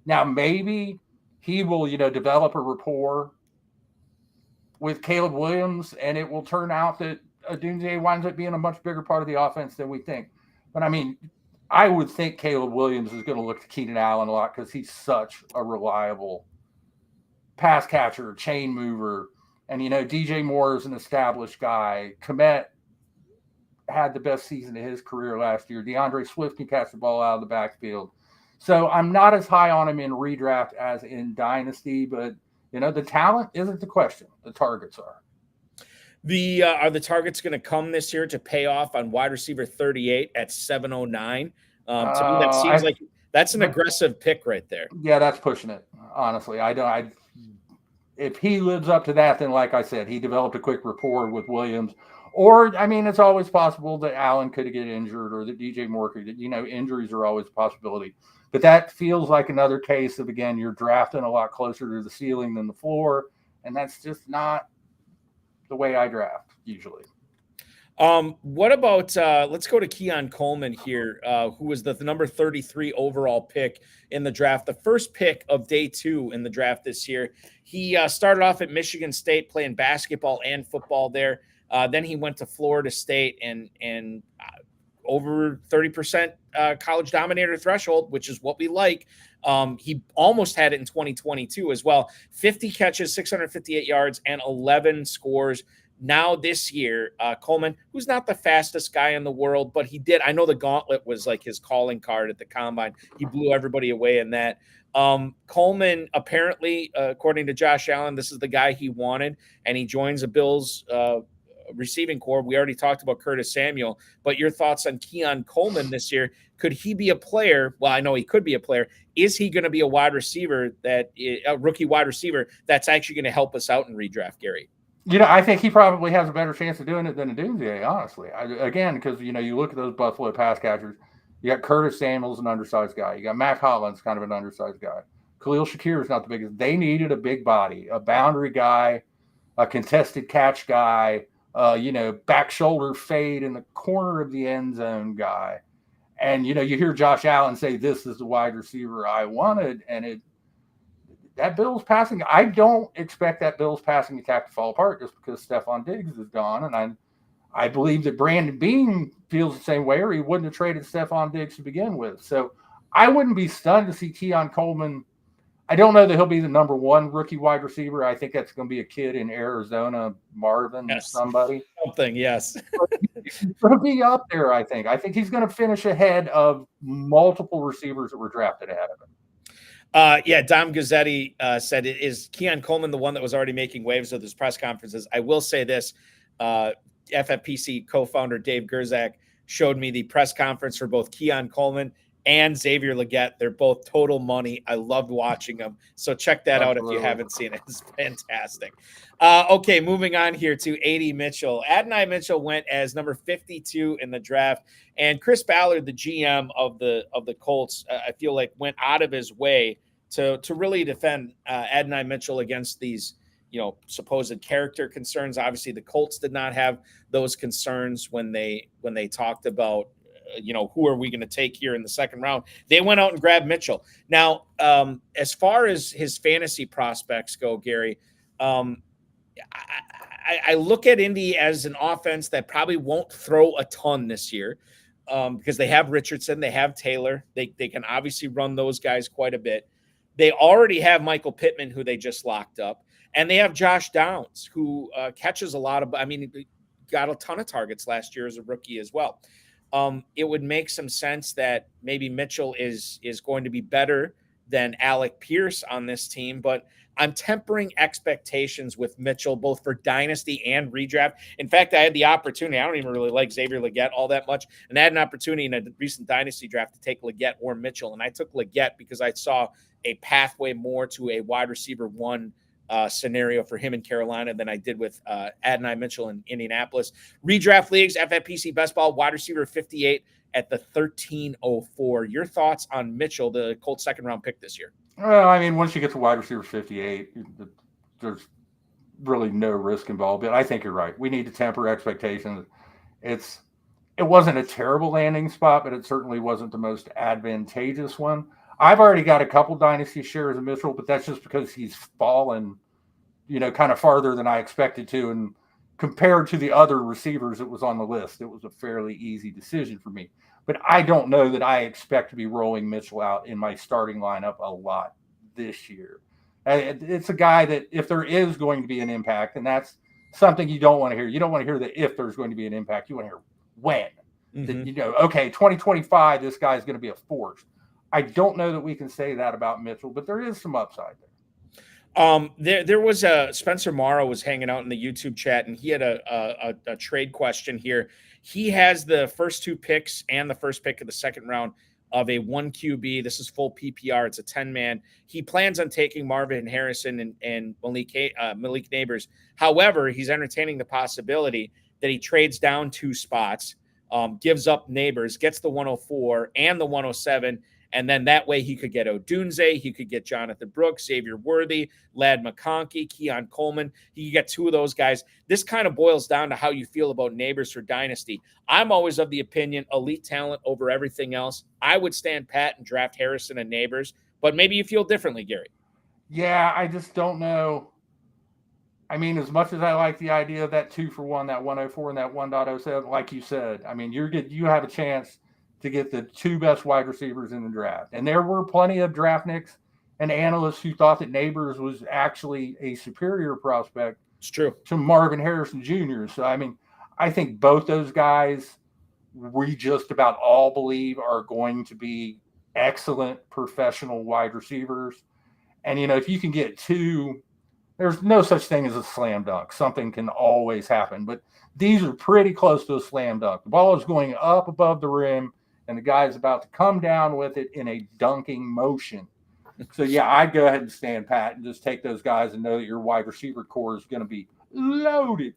Now, maybe he will, develop a rapport with Caleb Williams, and it will turn out that Odunze winds up being a much bigger part of the offense than we think. But, I would think Caleb Williams is going to look to Keenan Allen a lot because he's such a reliable pass catcher, chain mover. And, DJ Moore is an established guy. Kmet had the best season of his career last year. DeAndre Swift can catch the ball out of the backfield. So I'm not as high on him in redraft as in Dynasty, but, the talent isn't the question. The targets are. Are the targets going to come this year to pay off on wide receiver 38 at 709? To me, that seems like that's an aggressive pick right there. Yeah, that's pushing it, honestly. If he lives up to that, then like I said, he developed a quick rapport with Williams. Or, it's always possible that Allen could get injured or that DJ Moore could get, injuries are always a possibility. But that feels like another case of, again, you're drafting a lot closer to the ceiling than the floor. And that's just not the way I draft usually. What about let's go to Keon Coleman here, who was the number 33 overall pick in the draft, the first pick of day 2 in the draft this year. He started off at Michigan State playing basketball and football there. Then he went to Florida State and over 30% college dominator threshold, which is what we like. He almost had it in 2022 as well. 50 catches, 658 yards, and 11 scores. Now this year, Coleman, who's not the fastest guy in the world, but he did. I know the gauntlet was like his calling card at the combine. He blew everybody away in that. Coleman, apparently, according to Josh Allen, this is the guy he wanted, and he joins the Bills receiving corps. We already talked about Curtis Samuel, but your thoughts on Keon Coleman this year? Could he be a player? Well, I know he could be a player. Is he going to be a wide receiver, a rookie wide receiver that's actually going to help us out in redraft, Gary? I think he probably has a better chance of doing it than Odunze, honestly. Because, you look at those Buffalo pass catchers. You got Curtis Samuel's an undersized guy. You got Mac Hollins, kind of an undersized guy. Khalil Shakir is not the biggest. They needed a big body, a boundary guy, a contested catch guy, back shoulder fade in the corner of the end zone guy. And, you hear Josh Allen say, this is the wide receiver I wanted. And that Bills passing, I don't expect that Bills passing attack to fall apart just because Stephon Diggs is gone. And I believe that Brandon Beane feels the same way, or he wouldn't have traded Stephon Diggs to begin with. So I wouldn't be stunned to see Keon Coleman. I don't know that he'll be the number one rookie wide receiver. I think that's going to be a kid in Arizona, Marvin, somebody. Something, yes. He's going to be up there, I think. I think he's going to finish ahead of multiple receivers that were drafted ahead of him. Dom Gazzetti said, is Keon Coleman the one that was already making waves with his press conferences? I will say this, FFPC co-founder Dave Gerzak showed me the press conference for both Keon Coleman and Xavier Legette. They're both total money. I loved watching them. So check that out if you haven't seen it. It's fantastic. Okay, moving on here to A.D. Mitchell. Adonai Mitchell went as number 52 in the draft. And Chris Ballard, the GM of the Colts, I feel like went out of his way to really defend Adonai Mitchell against these supposed character concerns. Obviously, the Colts did not have those concerns when they talked about who are we going to take here in the second round. They went out and grabbed Mitchell. Now, as far as his fantasy prospects go, Gary, I look at Indy as an offense that probably won't throw a ton this year because they have Richardson, they have Taylor. They can obviously run those guys quite a bit. They already have Michael Pittman, who they just locked up. And they have Josh Downs, who catches a lot of – he got a ton of targets last year as a rookie as well. It would make some sense that maybe Mitchell is going to be better than Alec Pierce on this team, but I'm tempering expectations with Mitchell, both for Dynasty and redraft. In fact, I had the opportunity – I don't even really like Xavier Legette all that much, and I had an opportunity in a recent Dynasty draft to take Legette or Mitchell, and I took Legette because I saw a pathway more to a wide receiver one scenario for him in Carolina than I did with Adonai Mitchell in Indianapolis. Redraft leagues, FFPC best ball, wide receiver 58 at the 1304. Your thoughts on Mitchell, the Colts second round pick this year? Well, once you get to wide receiver 58, there's really no risk involved. But I think you're right. We need to temper expectations. It wasn't a terrible landing spot, but it certainly wasn't the most advantageous one. I've already got a couple Dynasty shares of Mitchell, but that's just because he's fallen, kind of farther than I expected to. And compared to the other receivers that was on the list, it was a fairly easy decision for me. But I don't know that I expect to be rolling Mitchell out in my starting lineup a lot this year. It's a guy that if there is going to be an impact, and that's something you don't want to hear. You don't want to hear that if there's going to be an impact. You want to hear when. Mm-hmm. That, okay, 2025, this guy's going to be a force. I don't know that we can say that about Mitchell, but there is some upside there. There was Spencer Morrow was hanging out in the YouTube chat, and he had a trade question here. He has the first two picks and the first pick of the second round of a 1 QB. This is full PPR. It's a 10-man. He plans on taking Marvin Harrison and Malik Neighbors. However, he's entertaining the possibility that he trades down 2 spots, gives up Neighbors, gets the 104 and the 107. And then that way he could get Odunze, he could get Jonathan Brooks, Xavier Worthy, Ladd McConkey, Keon Coleman. He could get 2 of those guys. This kind of boils down to how you feel about Neighbors for Dynasty. I'm always of the opinion elite talent over everything else. I would stand pat and draft Harrison and Neighbors, but maybe you feel differently, Gary. Yeah, I just don't know. As much as I like the idea of that 2-for-1, that 104 and that 1.07, like you said, you have a chance to get the 2 best wide receivers in the draft. And there were plenty of draft nicks and analysts who thought that Neighbors was actually a superior prospect. It's true. To Marvin Harrison Jr. So, I think both those guys we just about all believe are going to be excellent professional wide receivers. And, if you can get 2, there's no such thing as a slam dunk. Something can always happen. But these are pretty close to a slam dunk. The ball is going up above the rim, and the guy's about to come down with it in a dunking motion. So, yeah, I'd go ahead and stand pat and just take those guys and know that your wide receiver core is going to be loaded.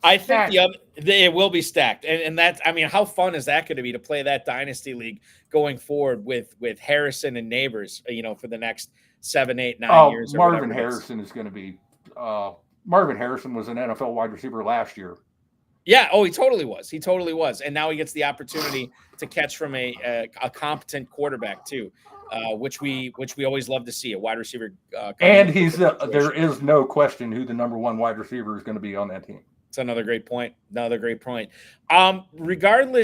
I think it will be stacked, and that's, I mean, how fun is that going to be to play that dynasty league going forward with Harrison and Neighbors, for the next 7, 8, 9 years. Marvin Harrison is going to be. Marvin Harrison was an NFL wide receiver last year. Yeah. Oh, he totally was, and now he gets the opportunity to catch from a competent quarterback too, which we always love to see, a wide receiver. And there is no question who the number one wide receiver is going to be on that team. It's another great point. Regarding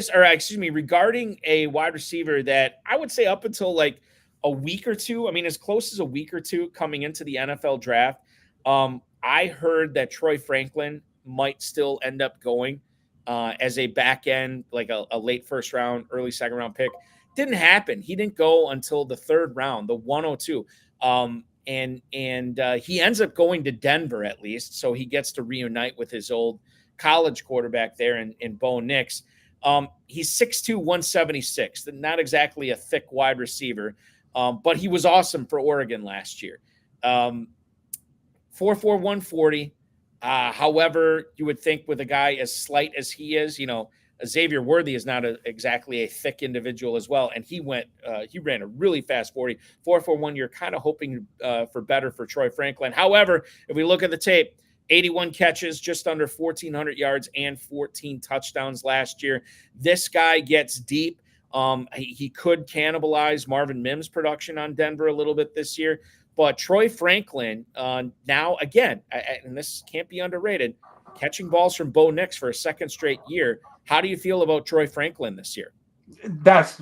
a wide receiver that I would say up until like a week or two, I mean, as close as a week or two coming into the NFL draft, I heard that Troy Franklin might still end up going as a back end, like a late first round, early second round pick. Didn't happen. He didn't go until the third round, the 102. And he ends up going to Denver at least, so he gets to reunite with his old college quarterback there in Bo Nix. He's 6'2", 176, not exactly a thick wide receiver, but he was awesome for Oregon last year. 4'4", 140. However, you would think with a guy as slight as he is, Xavier Worthy is not exactly a thick individual as well. And he ran a really fast 40, 4.41. You're kind of hoping for better for Troy Franklin. However, if we look at the tape, 81 catches, just under 1,400 yards and 14 touchdowns last year. This guy gets deep. He could cannibalize Marvin Mims' production on Denver a little bit this year. But Troy Franklin, now again, and this can't be underrated, catching balls from Bo Nix for a second straight year. How do you feel about Troy Franklin this year?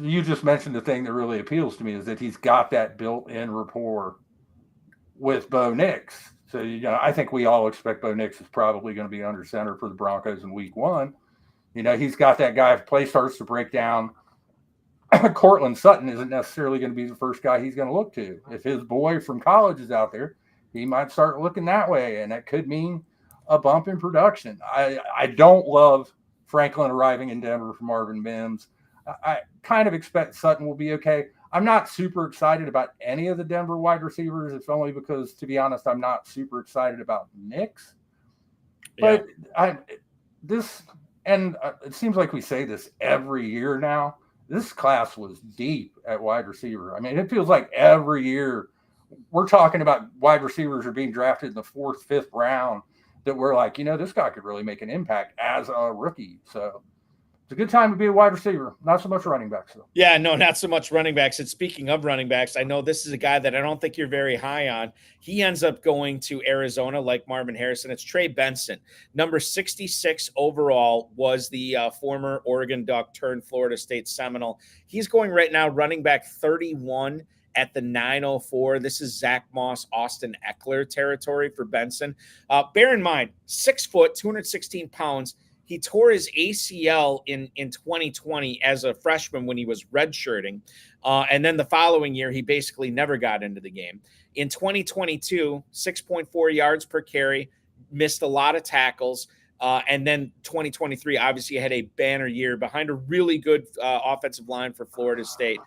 You just mentioned the thing that really appeals to me is that he's got that built-in rapport with Bo Nix. So, I think we all expect Bo Nix is probably going to be under center for the Broncos in week 1. He's got that guy, if play starts to break down, Cortland Sutton isn't necessarily going to be the first guy he's going to look to. If his boy from college is out there, he might start looking that way, and that could mean a bump in production. I don't love Franklin arriving in Denver for Marvin Mims. I kind of expect Sutton will be okay. I'm not super excited about any of the Denver wide receivers. It's only because, to be honest, I'm not super excited about Nix. But it seems like we say this every year now. This class was deep at wide receiver. I mean, it feels like every year we're talking about wide receivers are being drafted in the 4th, 5th round that we're like, this guy could really make an impact as a rookie. So it's a good time to be a wide receiver. Not so much running backs, though. Yeah, no, not so much running backs. And speaking of running backs, I know this is a guy that I don't think you're very high on. He ends up going to Arizona like Marvin Harrison. It's Trey Benson. Number 66 overall was the former Oregon Duck turned Florida State Seminole. He's going right now running back 31 at the 904. This is Zach Moss, Austin Eckler territory for Benson. Bear in mind, 6 foot, 216 pounds. He tore his ACL in 2020 as a freshman when he was redshirting. And then the following year, he basically never got into the game. In 2022, 6.4 yards per carry, missed a lot of tackles. And then 2023, obviously had a banner year behind a really good offensive line for Florida State.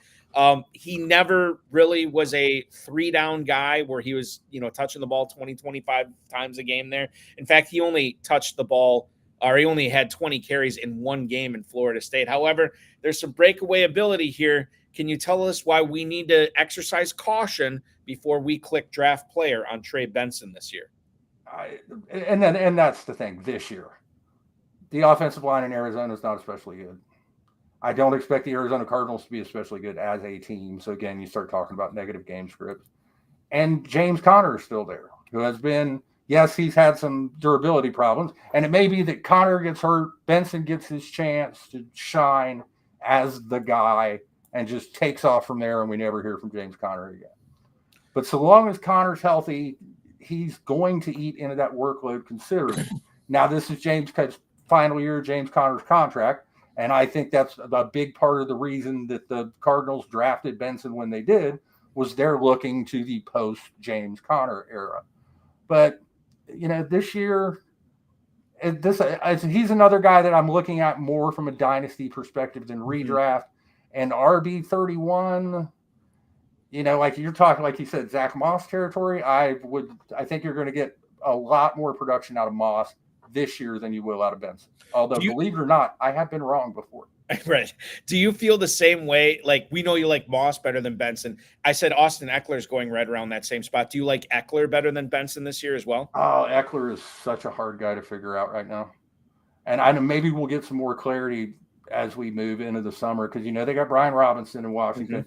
He never really was a 3-down guy where he was, touching the ball 20, 25 times a game there. In fact, he only touched the ball, or he only had 20 carries in one game in Florida State. However, there's some breakaway ability here. Can you tell us why we need to exercise caution before we click draft player on Trey Benson this year? And that's the thing this year. The offensive line in Arizona is not especially good. I don't expect the Arizona Cardinals to be especially good as a team. So, again, you start talking about negative game scripts. And James Conner is still there, who has been, yes, he's had some durability problems. And it may be that Conner gets hurt, Benson gets his chance to shine as the guy and just takes off from there, and we never hear from James Conner again. But so long as Conner's healthy, he's going to eat into that workload considerably. Now, this is final year of James Conner's contract. And I think that's a big part of the reason that the Cardinals drafted Benson when they did, was they're looking to the post-James Conner era. But, this year, he's another guy that I'm looking at more from a dynasty perspective than redraft. And RB31, like you're talking, like you said, Zach Moss territory, I think you're going to get a lot more production out of Moss this year than you will out of Benson. Although, believe it or not, I have been wrong before. Right. Do you feel the same way? Like, we know you like Moss better than Benson. I said Austin Eckler's going right around that same spot. Do you like Eckler better than Benson this year as well? Oh, Eckler is such a hard guy to figure out right now. And I know maybe we'll get some more clarity as we move into the summer because, they got Brian Robinson in Washington.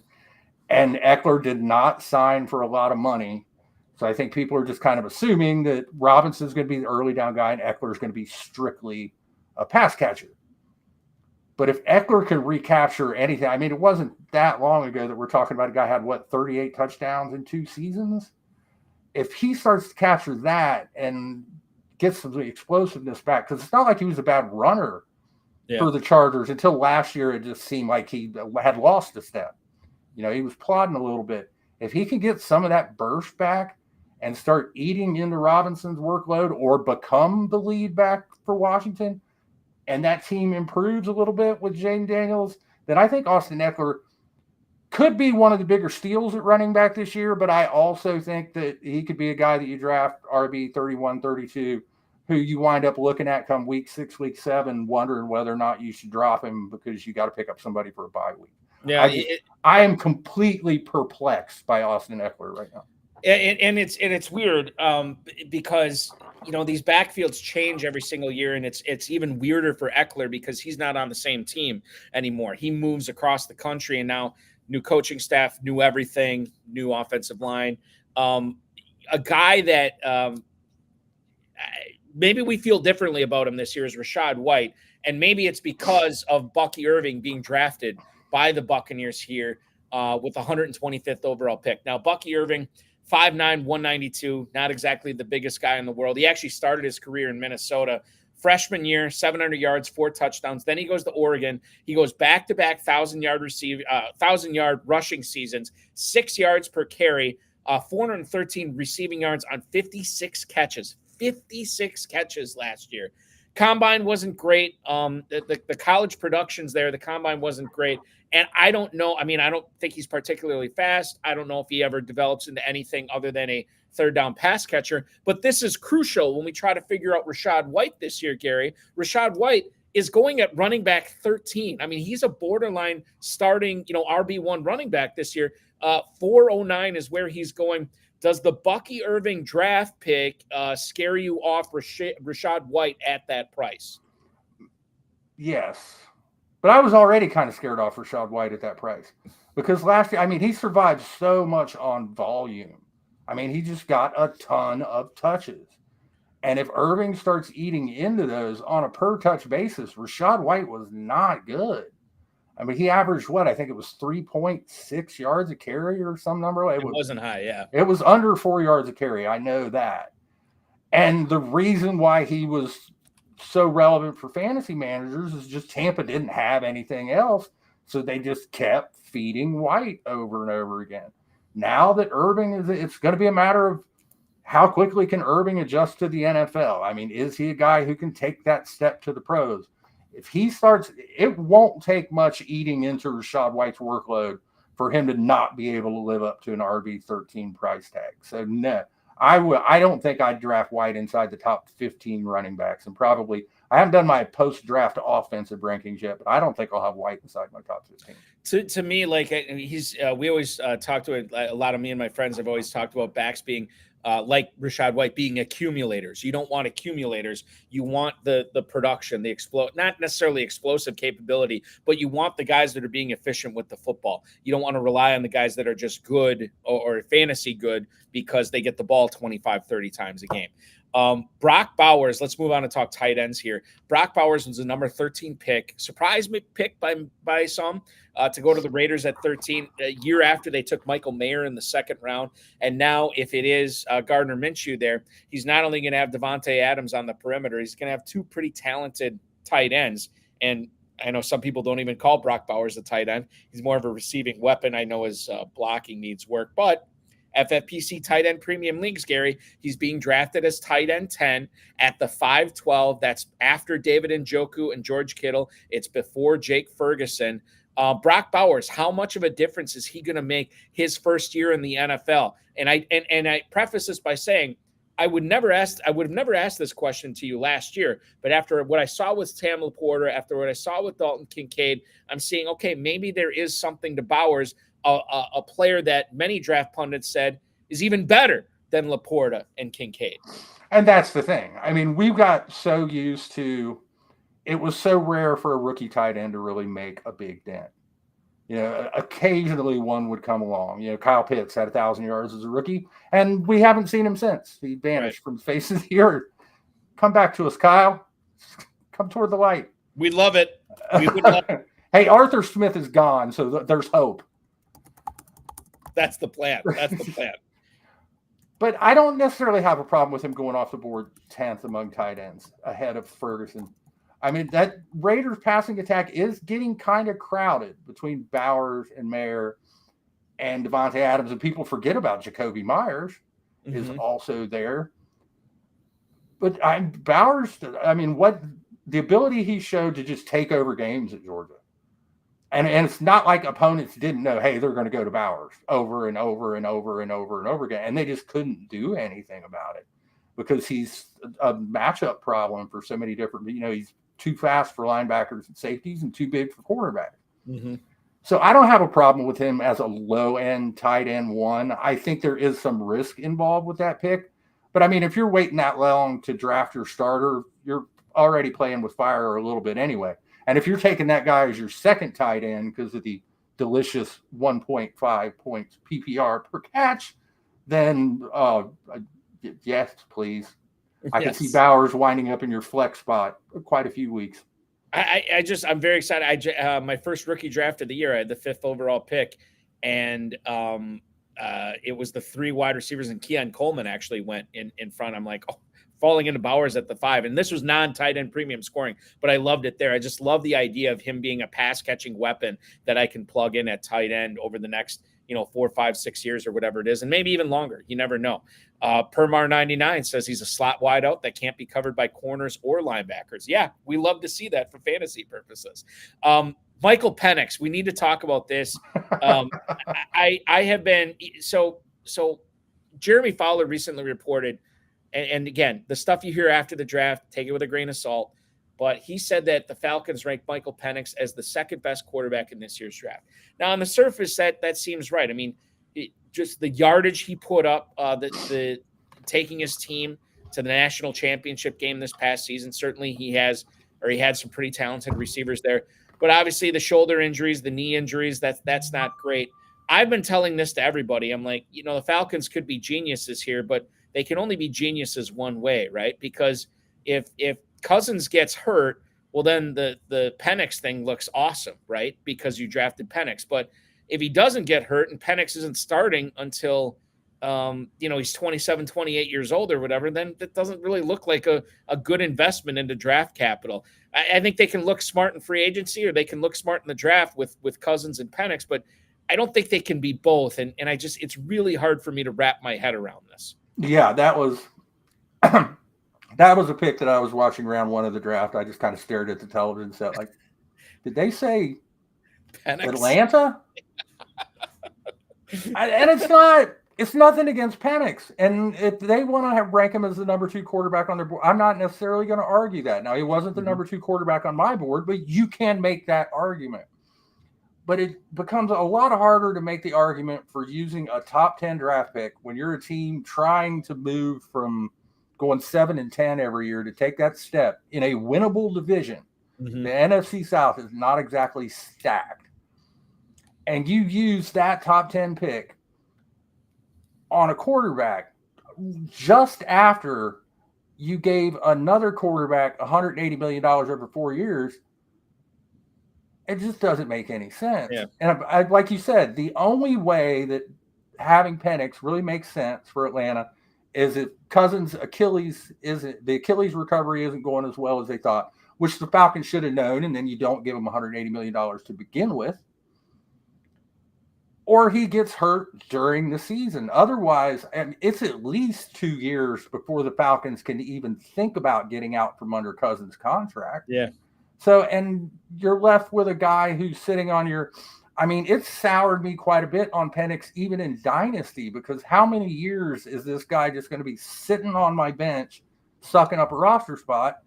And Eckler did not sign for a lot of money. So I think people are just kind of assuming that Robinson's going to be the early down guy and Eckler is going to be strictly a pass catcher. But if Eckler can recapture anything, it wasn't that long ago that we're talking about a guy had 38 touchdowns in 2 seasons. If he starts to capture that and gets some explosiveness back, because it's not like he was a bad runner for the Chargers until last year. It just seemed like he had lost a step. He was plodding a little bit. If he can get some of that burst back and start eating into Robinson's workload or become the lead back for Washington, and that team improves a little bit with Jaden Daniels, then I think Austin Eckler could be one of the bigger steals at running back this year, but I also think that he could be a guy that you draft RB 31, 32, who you wind up looking at come week 6, week 7, wondering whether or not you should drop him because you got to pick up somebody for a bye week. Yeah, I am completely perplexed by Austin Eckler right now. And it's weird because these backfields change every single year, and it's even weirder for Eckler because he's not on the same team anymore. He moves across the country, and now new coaching staff, new everything, new offensive line. A guy that maybe we feel differently about him this year is Rachaad White, and maybe it's because of Bucky Irving being drafted by the Buccaneers here with the 125th overall pick. Now, Bucky Irving, 5'9", 192, not exactly the biggest guy in the world. He actually started his career in Minnesota. Freshman year, 700 yards, 4 touchdowns. Then he goes to Oregon. He goes back-to-back 1,000-yard rushing seasons, 6 yards per carry, 413 receiving yards on 56 catches. 56 catches last year. Combine wasn't great. The college production's there. The combine wasn't great. And I don't know. I don't think he's particularly fast. I don't know if he ever develops into anything other than a third down pass catcher. But this is crucial when we try to figure out Rachaad White this year, Gary. Rachaad White is going at running back 13. He's a borderline starting, RB1 running back this year. 409 is where he's going. Does the Bucky Irving draft pick scare you off Rachaad White at that price? Yes. But I was already kind of scared off Rachaad White at that price because last year, he survived so much on volume. He just got a ton of touches. And if Irving starts eating into those on a per touch basis, Rachaad White was not good. He averaged what? I think it was 3.6 yards a carry or some number. It wasn't high, yeah. It was under 4 yards a carry. I know that. And the reason why he was so relevant for fantasy managers is just Tampa didn't have anything else. So they just kept feeding White over and over again. Now that Irving it's going to be a matter of how quickly can Irving adjust to the NFL? Is he a guy who can take that step to the pros? If he starts, it won't take much eating into Rachaad White's workload for him to not be able to live up to an RB13 price tag. So no, I don't think I'd draft White inside the top 15 running backs, and probably I haven't done my post-draft offensive rankings yet, but I don't think I'll have White inside my top 15. To me, he's we always talk to a lot of me and my friends have always talked about backs being like Rachaad White being accumulators. You don't want accumulators. You want the production, the not necessarily explosive capability, but you want the guys that are being efficient with the football. You don't want to rely on the guys that are just good or fantasy good because they get the ball 25, 30 times a game. Brock Bowers, let's move on to talk tight ends here. Brock Bowers was the number 13 pick. Surprise pick by some to go to the Raiders at 13, a year after they took Michael Mayer in the second round. And now if it is Gardner Minshew there, he's not only going to have Devontae Adams on the perimeter, he's going to have 2 pretty talented tight ends. And I know some people don't even call Brock Bowers a tight end. He's more of a receiving weapon. I know his blocking needs work, but FFPC tight end premium leagues, Gary, he's being drafted as tight end 10 at the 512. That's after David Njoku and George Kittle. It's before Jake Ferguson. Brock Bowers, how much of a difference is he going to make his first year in the NFL? And I preface this by saying I would have never asked this question to you last year, but after what I saw with Sam Laporta, after what I saw with Dalton Kincaid, I'm seeing, okay, maybe there is something to Bowers, a player that many draft pundits said is even better than Laporta and Kincaid. And that's the thing. I mean, we've got so used to, it was so rare for a rookie tight end to really make a big dent. You know, occasionally one would come along. You know, Kyle Pitts had 1,000 yards as a rookie, and we haven't seen him since. He vanished from the face of the earth. Come back to us, Kyle. Come toward the light. We love it. We would love it. Hey, Arthur Smith is gone, so there's hope. That's the plan. That's the plan. But I don't necessarily have a problem with him going off the board 10th among tight ends ahead of Ferguson. I mean, that Raiders passing attack is getting kind of crowded between Bowers and Mayer and Devontae Adams, and people forget about Jacoby Myers is also there. But Bowers, I mean, what the ability he showed to just take over games at Georgia. And it's not like opponents didn't know, hey, they're going to go to Bowers over and over and over and over and over again. And they just couldn't do anything about it because he's a matchup problem for so many different, you know, he's too fast for linebackers and safeties and too big for quarterbacks. So I don't have a problem with him as a low-end tight end one. I think there is some risk involved with that pick. But, I mean, if you're waiting that long to draft your starter, you're already playing with fire a little bit anyway. And if you're taking that guy as your second tight end because of the delicious 1.5 points PPR per catch, then yes, please. I can see Bowers winding up in your flex spot quite a few weeks. I'm very excited. My first rookie draft of the year, I had the 5th overall pick, and it was the 3 wide receivers, and Keon Coleman actually went in front. I'm like, oh, falling into Bowers at the 5. And this was non-tight end premium scoring, but I loved it there. I just love the idea of him being a pass catching weapon that I can plug in at tight end over the next, 4, 5, 6 years or whatever it is. And maybe even longer. You never know. Permar 99 says he's a slot wide out that can't be covered by corners or linebackers. Yeah, we love to see that for fantasy purposes. Michael Penix, we need to talk about this. I have been so Jeremy Fowler recently reported, and again, the stuff you hear after the draft, take it with a grain of salt. But he said that the Falcons ranked Michael Penix as the second best quarterback in this year's draft. Now, on the surface, that seems right. I mean, just the yardage he put up, the taking his team to the national championship game this past season. Certainly, he had some pretty talented receivers there. But obviously, the shoulder injuries, the knee injuries, that's not great. I've been telling this to everybody. I'm like, the Falcons could be geniuses here, but they can only be geniuses one way, right? Because if Cousins gets hurt, well, then the Penix thing looks awesome, right? Because you drafted Penix. But if he doesn't get hurt and Penix isn't starting until, he's 27, 28 years old or whatever, then that doesn't really look like a good investment into draft capital. I think they can look smart in free agency or they can look smart in the draft with Cousins and Penix, but I don't think they can be both. And it's really hard for me to wrap my head around this. Yeah, that was a pick that I was watching round 1 of the draft. I just kind of stared at the television set like, did they say Penix? Atlanta? And it's nothing against Penix. And if they want to rank him as the number 2 quarterback on their board, I'm not necessarily going to argue that. Now, he wasn't the number 2 quarterback on my board, but you can make that argument. But it becomes a lot harder to make the argument for using a top 10 draft pick when you're a team trying to move from going 7 and 10 every year to take that step in a winnable division. The NFC South is not exactly stacked. And you use that top 10 pick on a quarterback just after you gave another quarterback $180 million over 4 years. It just doesn't make any sense. Yeah. And I, like you said, the only way that having Penix really makes sense for Atlanta is if Cousins' the Achilles recovery isn't going as well as they thought, which the Falcons should have known, and then you don't give him $180 million to begin with. Or he gets hurt during the season. Otherwise, it's at least 2 years before the Falcons can even think about getting out from under Cousins' contract. Yeah. So, and you're left with a guy who's sitting on your I mean, it soured me quite a bit on Penix, even in Dynasty, because how many years is this guy just going to be sitting on my bench, sucking up a roster spot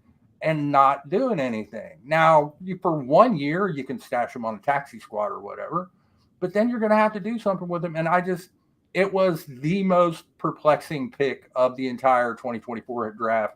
and not doing anything? Now, for 1 year, you can stash him on a taxi squad or whatever, but then you're going to have to do something with him. And it was the most perplexing pick of the entire 2024 draft,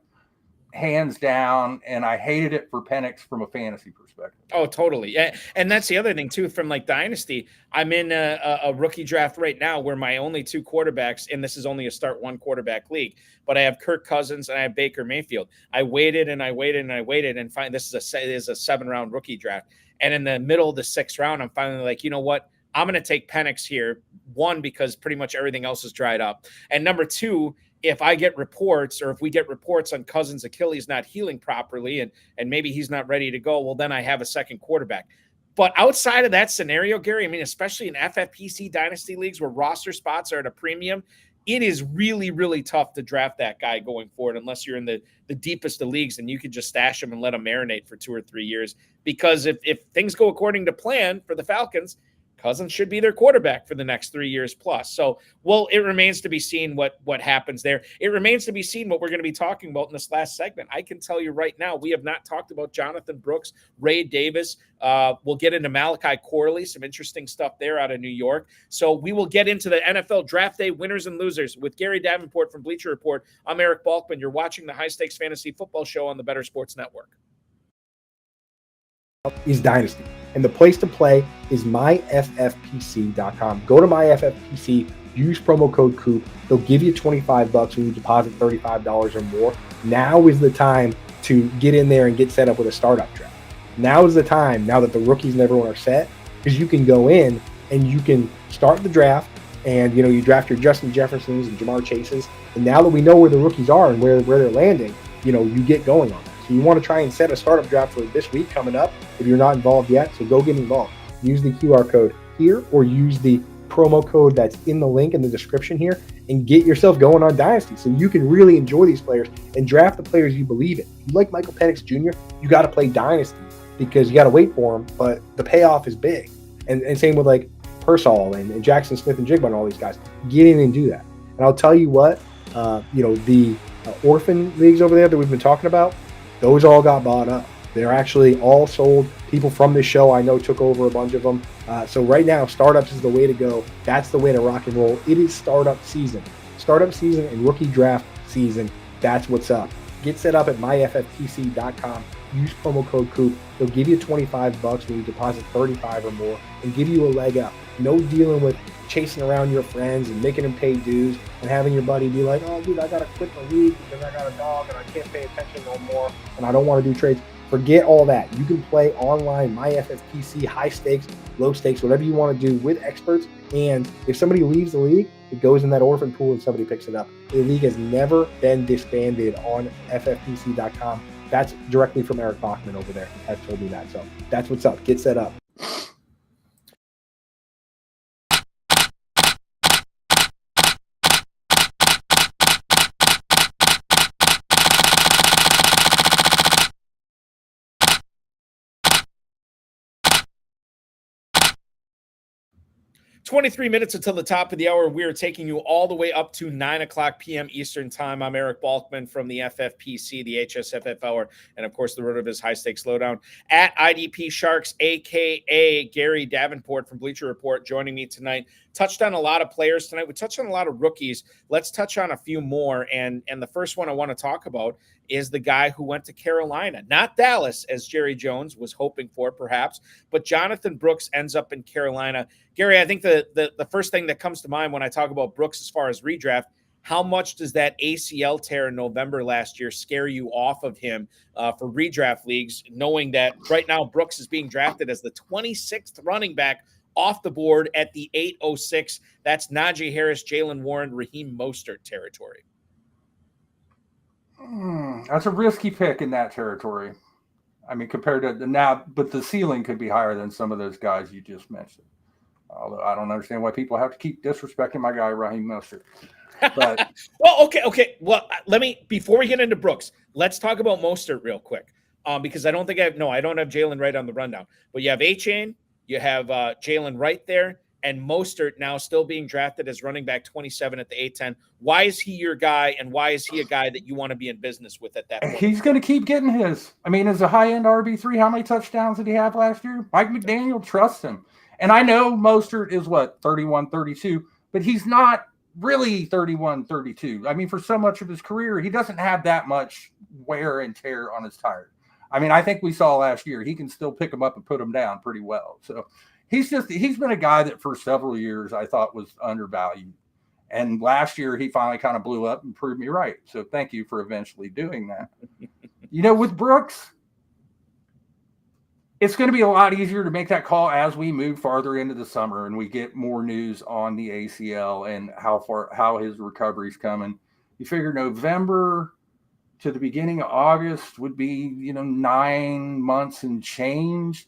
hands down, and I hated it for Penix from a fantasy perspective. Oh, totally. And that's the other thing too, from like Dynasty. I'm in a rookie draft right now where my only two quarterbacks, and this is only a start one quarterback league, but I have Kirk Cousins and I have Baker Mayfield. I waited and I waited and I waited and find this is a 7-round rookie draft. And in the middle of the 6th round, I'm finally like, you know what? I'm going to take Penix here. One, because pretty much everything else is dried up. And number two, if I get reports, or if we get reports on Cousins' Achilles not healing properly and maybe he's not ready to go, well, then I have a second quarterback. But outside of that scenario, Gary, I mean, especially in FFPC dynasty leagues where roster spots are at a premium, it is really, really tough to draft that guy going forward unless you're in the deepest of leagues and you can just stash him and let him marinate for 2 or 3 years. Because if things go according to plan for the Falcons, Cousins should be their quarterback for the next 3 years plus. So, well, it remains to be seen what happens there. It remains to be seen what we're going to be talking about in this last segment. I can tell you right now, we have not talked about Jonathon Brooks, Ray Davis. We'll get into Malachi Corley, some interesting stuff there out of New York. So we will get into the NFL Draft Day winners and losers with Gary Davenport from Bleacher Report. I'm Eric Balkman. You're watching the High Stakes Fantasy Football Show on the Better Sports Network. Is Dynasty. And the place to play is myffpc.com. Go to myffpc, use promo code COOP. They'll give you $25 when you deposit $35 or more. Now is the time to get in there and get set up with a startup draft. Now is the time, now that the rookies and everyone are set, because you can go in and you can start the draft and, you know, you draft your Justin Jeffersons and Jamar Chases. And now that we know where the rookies are and where they're landing, you know, you get going on that. So you want to try and set a startup draft for this week coming up if you're not involved yet. So go get involved. Use the QR code here or use the promo code that's in the link in the description here and get yourself going on Dynasty so you can really enjoy these players and draft the players you believe in. If you like Michael Penix Jr., you got to play Dynasty because you got to wait for him, but the payoff is big. And same with like Pearsall and Jackson Smith and Jigba and all these guys. Get in and do that. And I'll tell you what, you know, the orphan leagues over there that we've been talking about, those all got bought up. They're actually all sold. People from this show I know took over a bunch of them. So right now, startups is the way to go. That's the way to rock and roll. It is startup season. Startup season and rookie draft season. That's what's up. Get set up at myffpc.com. Use promo code COOP. They'll give you $25 when you deposit $35 or more and give you a leg up. No dealing with chasing around your friends and making them pay dues and having your buddy be like, oh, dude, I got to quit the league because I got a dog and I can't pay attention no more and I don't want to do trades. Forget all that. You can play online, MyFFPC, high stakes, low stakes, whatever you want to do with experts. And if somebody leaves the league, it goes in that orphan pool and somebody picks it up. The league has never been disbanded on FFPC.com. That's directly from Eric Bachman over there has told me that. So that's what's up. Get set up. 23 minutes until the top of the hour. We are taking you all the way up to 9 o'clock p.m. Eastern time. I'm Eric Balkman from the FFPC, the HSFF Hour, and of course the Road of his High Stakes Lowdown at IDP Sharks, a.k.a. Gary Davenport from Bleacher Report, joining me tonight. Touched on a lot of players tonight. We touched on a lot of rookies. Let's touch on a few more. And the first one I want to talk about is the guy who went to Carolina, not Dallas, as Jerry Jones was hoping for, perhaps, but Jonathon Brooks ends up in Carolina. Gary, I think the first thing that comes to mind when I talk about Brooks as far as redraft, how much does that ACL tear in November last year scare you off of him for redraft leagues, knowing that right now Brooks is being drafted as the 26th running back off the board at the 806. That's Najee Harris, Jalen Warren, Raheem Mostert territory. That's a risky pick in that territory. I mean, compared to now, but the ceiling could be higher than some of those guys you just mentioned. Although I don't understand why people have to keep disrespecting my guy, Raheem Mostert. But well, okay. Well, before we get into Brooks, let's talk about Mostert real quick. Because I don't have Jalen right on the rundown. But you have A-Chain, You have Jalen Wright there, and Mostert now still being drafted as running back 27 at the A10. Why is he your guy, and why is he a guy that you want to be in business with at that point? He's going to keep getting his. I mean, as a high-end RB3, how many touchdowns did he have last year? Mike McDaniel trusts him. And I know Mostert is, 31, 32, but he's not really 31, 32. I mean, for so much of his career, he doesn't have that much wear and tear on his tire. I mean, I think we saw last year, he can still pick him up and put him down pretty well. So he's been a guy that for several years I thought was undervalued. And last year he finally kind of blew up and proved me right. So thank you for eventually doing that. With Brooks, it's going to be a lot easier to make that call as we move farther into the summer and we get more news on the ACL and how his recovery's coming. You figure November to the beginning of August would be, 9 months and change.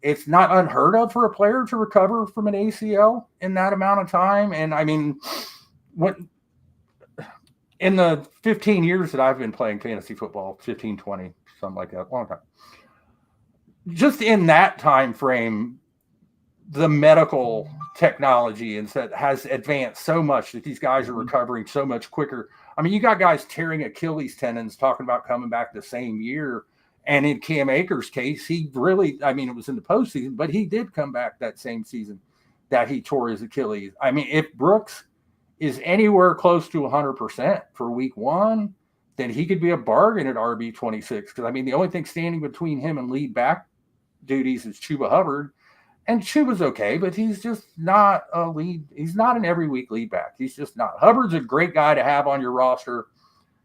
It's not unheard of for a player to recover from an ACL in that amount of time. And I mean, in the 15 years that I've been playing fantasy football, 15, 20, something like that, long time, just in that time frame, the medical technology has advanced so much that these guys are recovering so much quicker. I mean, you got guys tearing Achilles tendons talking about coming back the same year. And in Cam Akers' case, he really, it was in the postseason, but he did come back that same season that he tore his Achilles. I mean, if Brooks is anywhere close to 100% for week one, then he could be a bargain at RB26. Because, the only thing standing between him and lead back duties is Chuba Hubbard. And Chuba's okay, but he's just not a lead. He's not an every week lead back. He's just not. Hubbard's a great guy to have on your roster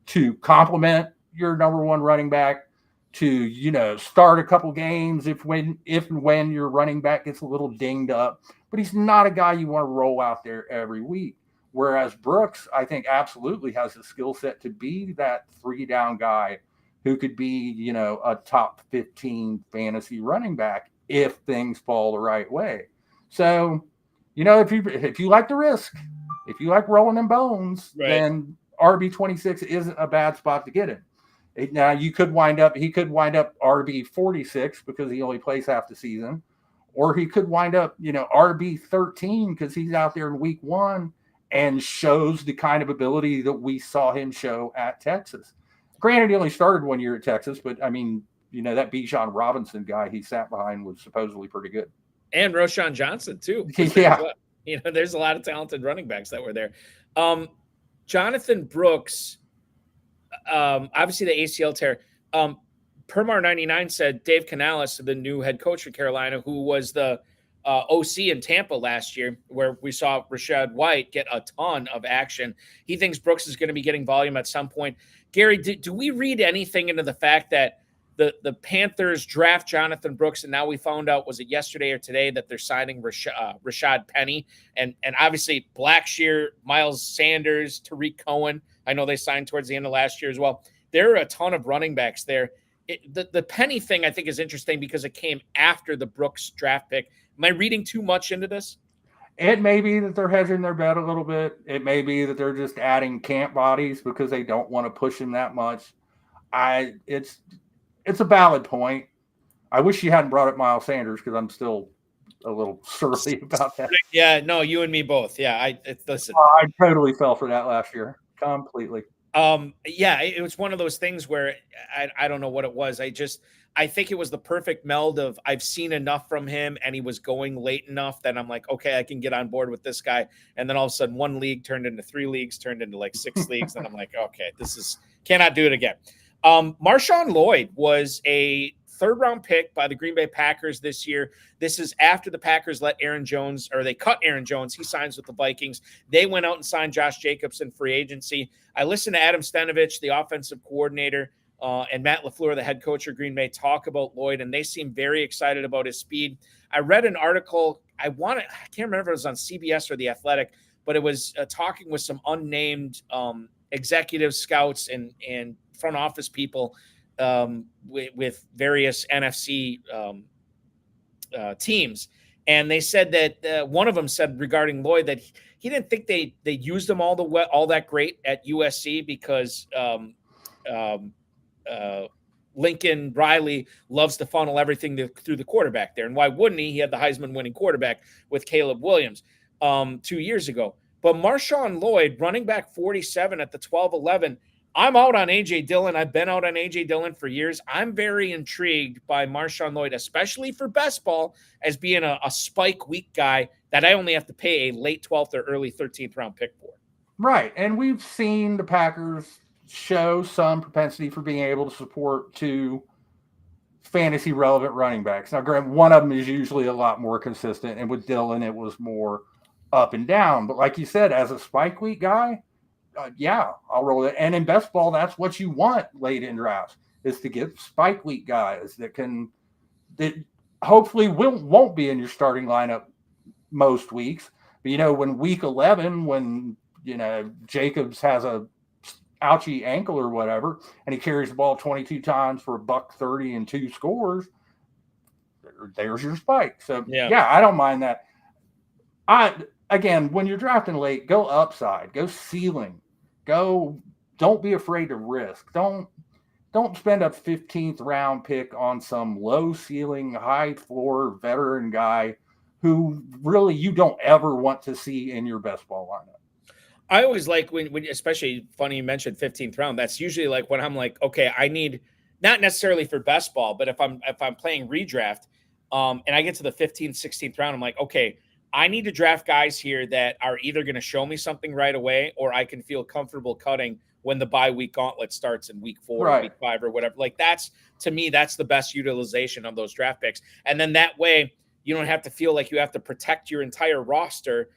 to complement your number one running back, to, start a couple games if and when your running back gets a little dinged up. But he's not a guy you want to roll out there every week. Whereas Brooks, I think, absolutely has the skill set to be that 3-down guy who could be, a top 15 fantasy running back if things fall the right way. So, if you like the risk, if you like rolling them bones, right, then RB26 isn't a bad spot to get in. Now he could wind up RB46 because he only plays half the season, or he could wind up, RB13 because he's out there in week one and shows the kind of ability that we saw him show at Texas. Granted, he only started 1 year at Texas, but that Bijan Robinson guy he sat behind was supposedly pretty good. And Roschon Johnson too. Yeah. There's a lot of talented running backs that were there. Jonathan Brooks, obviously the ACL tear. Permar99 said Dave Canales, the new head coach for Carolina, who was the OC in Tampa last year, where we saw Rachaad White get a ton of action. He thinks Brooks is going to be getting volume at some point. Gary, do we read anything into the fact that the Panthers draft Jonathan Brooks, and now we found out, was it yesterday or today, that they're signing Rashad Penny, and obviously Blackshear, Miles Sanders, Tariq Cohen. I know they signed towards the end of last year as well. There are a ton of running backs there. The Penny thing I think is interesting because it came after the Brooks draft pick. Am I reading too much into this? It may be that they're hedging their bet a little bit. It may be that they're just adding camp bodies because they don't want to push him that much. It's a valid point. I wish you hadn't brought up Miles Sanders because I'm still a little surly about that. Yeah, no, you and me both. Yeah, listen. I totally fell for that last year, completely. Yeah, it was one of those things where I don't know what it was. I think it was the perfect meld of I've seen enough from him and he was going late enough that I'm like, okay, I can get on board with this guy. And then all of a sudden 1 league turned into 3 leagues, turned into like 6 leagues. And I'm like, okay, cannot do it again. MarShawn Lloyd was a 3rd-round pick by the Green Bay Packers this year. This is after the Packers they cut Aaron Jones. He signs with the Vikings. They went out and signed Josh Jacobs in free agency. I listened to Adam Stenavich, the offensive coordinator, and Matt LaFleur, the head coach of Green Bay, talk about Lloyd, and they seem very excited about his speed. I read an article. I can't remember if it was on CBS or The Athletic, but it was talking with some unnamed executive scouts and front office people with various NFC teams. And they said that one of them said regarding Lloyd that he didn't think they used him all that great at USC because Lincoln Riley loves to funnel everything through the quarterback there. And why wouldn't he? He had the Heisman winning quarterback with Caleb Williams 2 years ago. But MarShawn Lloyd, running back 47 at the 12-11, I'm out on A.J. Dillon. I've been out on A.J. Dillon for years. I'm very intrigued by MarShawn Lloyd, especially for best ball, as being a spike week guy that I only have to pay a late 12th or early 13th round pick for. Right. And we've seen the Packers show some propensity for being able to support 2 fantasy relevant running backs. Now, granted, one of them is usually a lot more consistent, and with Dillon, it was more up and down. But like you said, as a spike week guy, yeah, I'll roll it. And in best ball, that's what you want late in drafts, is to get spike week guys that hopefully won't be in your starting lineup most weeks. But, when week 11, when, Jacobs has a ouchie ankle or whatever, and he carries the ball 22 times for $130 and 2 scores, there's your spike. So, yeah, I don't mind that. Again, when you're drafting late, go upside, go ceiling, don't be afraid to risk. Don't spend a 15th round pick on some low ceiling, high floor veteran guy who really you don't ever want to see in your best ball lineup. I always like when especially funny you mentioned 15th round. That's usually like when I'm like, okay, I need, not necessarily for best ball, but if I'm playing redraft, and I get to the 15th, 16th round, I'm like, okay, I need to draft guys here that are either going to show me something right away, or I can feel comfortable cutting when the bye week gauntlet starts in week 4 or week 5 or whatever. Like to me, that's the best utilization of those draft picks. And then that way you don't have to feel like you have to protect your entire roster.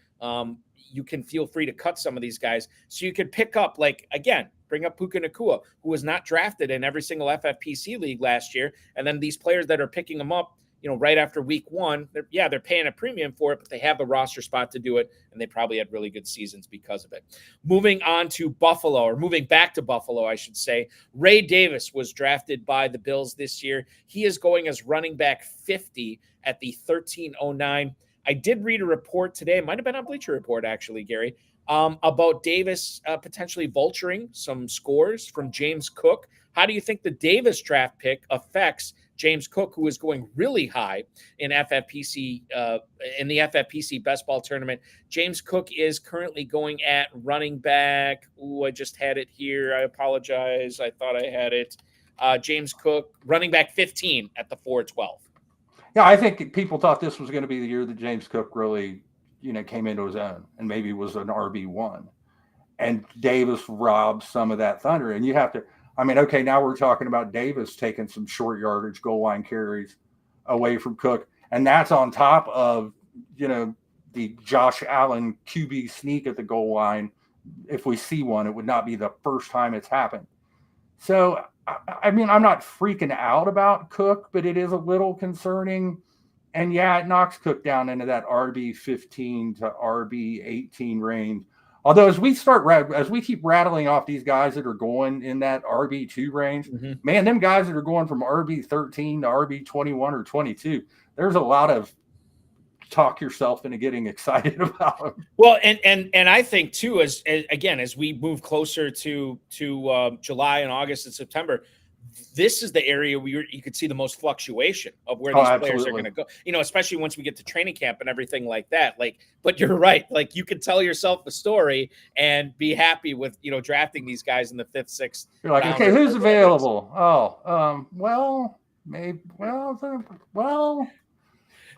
You can feel free to cut some of these guys. So you could pick up, like, again, bring up Puka Nacua, who was not drafted in every single FFPC league last year. And then these players that are picking them up, right after week 1, they're paying a premium for it, but they have the roster spot to do it, and they probably had really good seasons because of it. Moving back to Buffalo, I should say, Ray Davis was drafted by the Bills this year. He is going as running back 50 at the 1309. I did read a report today, it might have been on Bleacher Report, actually, Gary, about Davis potentially vulturing some scores from James Cook. How do you think the Davis draft pick affects James Cook, who is going really high in FFPC, in the FFPC best ball tournament? James Cook is currently going at running back. I just had it here. I apologize. I thought I had it. James Cook, running back 15 at the 412. Yeah, I think people thought this was going to be the year that James Cook really, came into his own and maybe was an RB1. And Davis robbed some of that thunder. And you have to, okay, now we're talking about Davis taking some short yardage goal line carries away from Cook. And that's on top of, the Josh Allen QB sneak at the goal line. If we see one, it would not be the first time it's happened. So, I'm not freaking out about Cook, but it is a little concerning. And yeah, it knocks Cook down into that RB 15 to RB 18 range. Although as we keep rattling off these guys that are going in that RB2 range, man, them guys that are going from RB 13 to RB 21 or 22, there's a lot of talk yourself into getting excited about them. Well, and I think too, as we move closer to July and August and September, this is the area where you could see the most fluctuation of where these players are going to go. Especially once we get to training camp and everything like that. But you're right. Like, you could tell yourself a story and be happy with drafting these guys in the 5th, 6th. You're like, okay, who's available?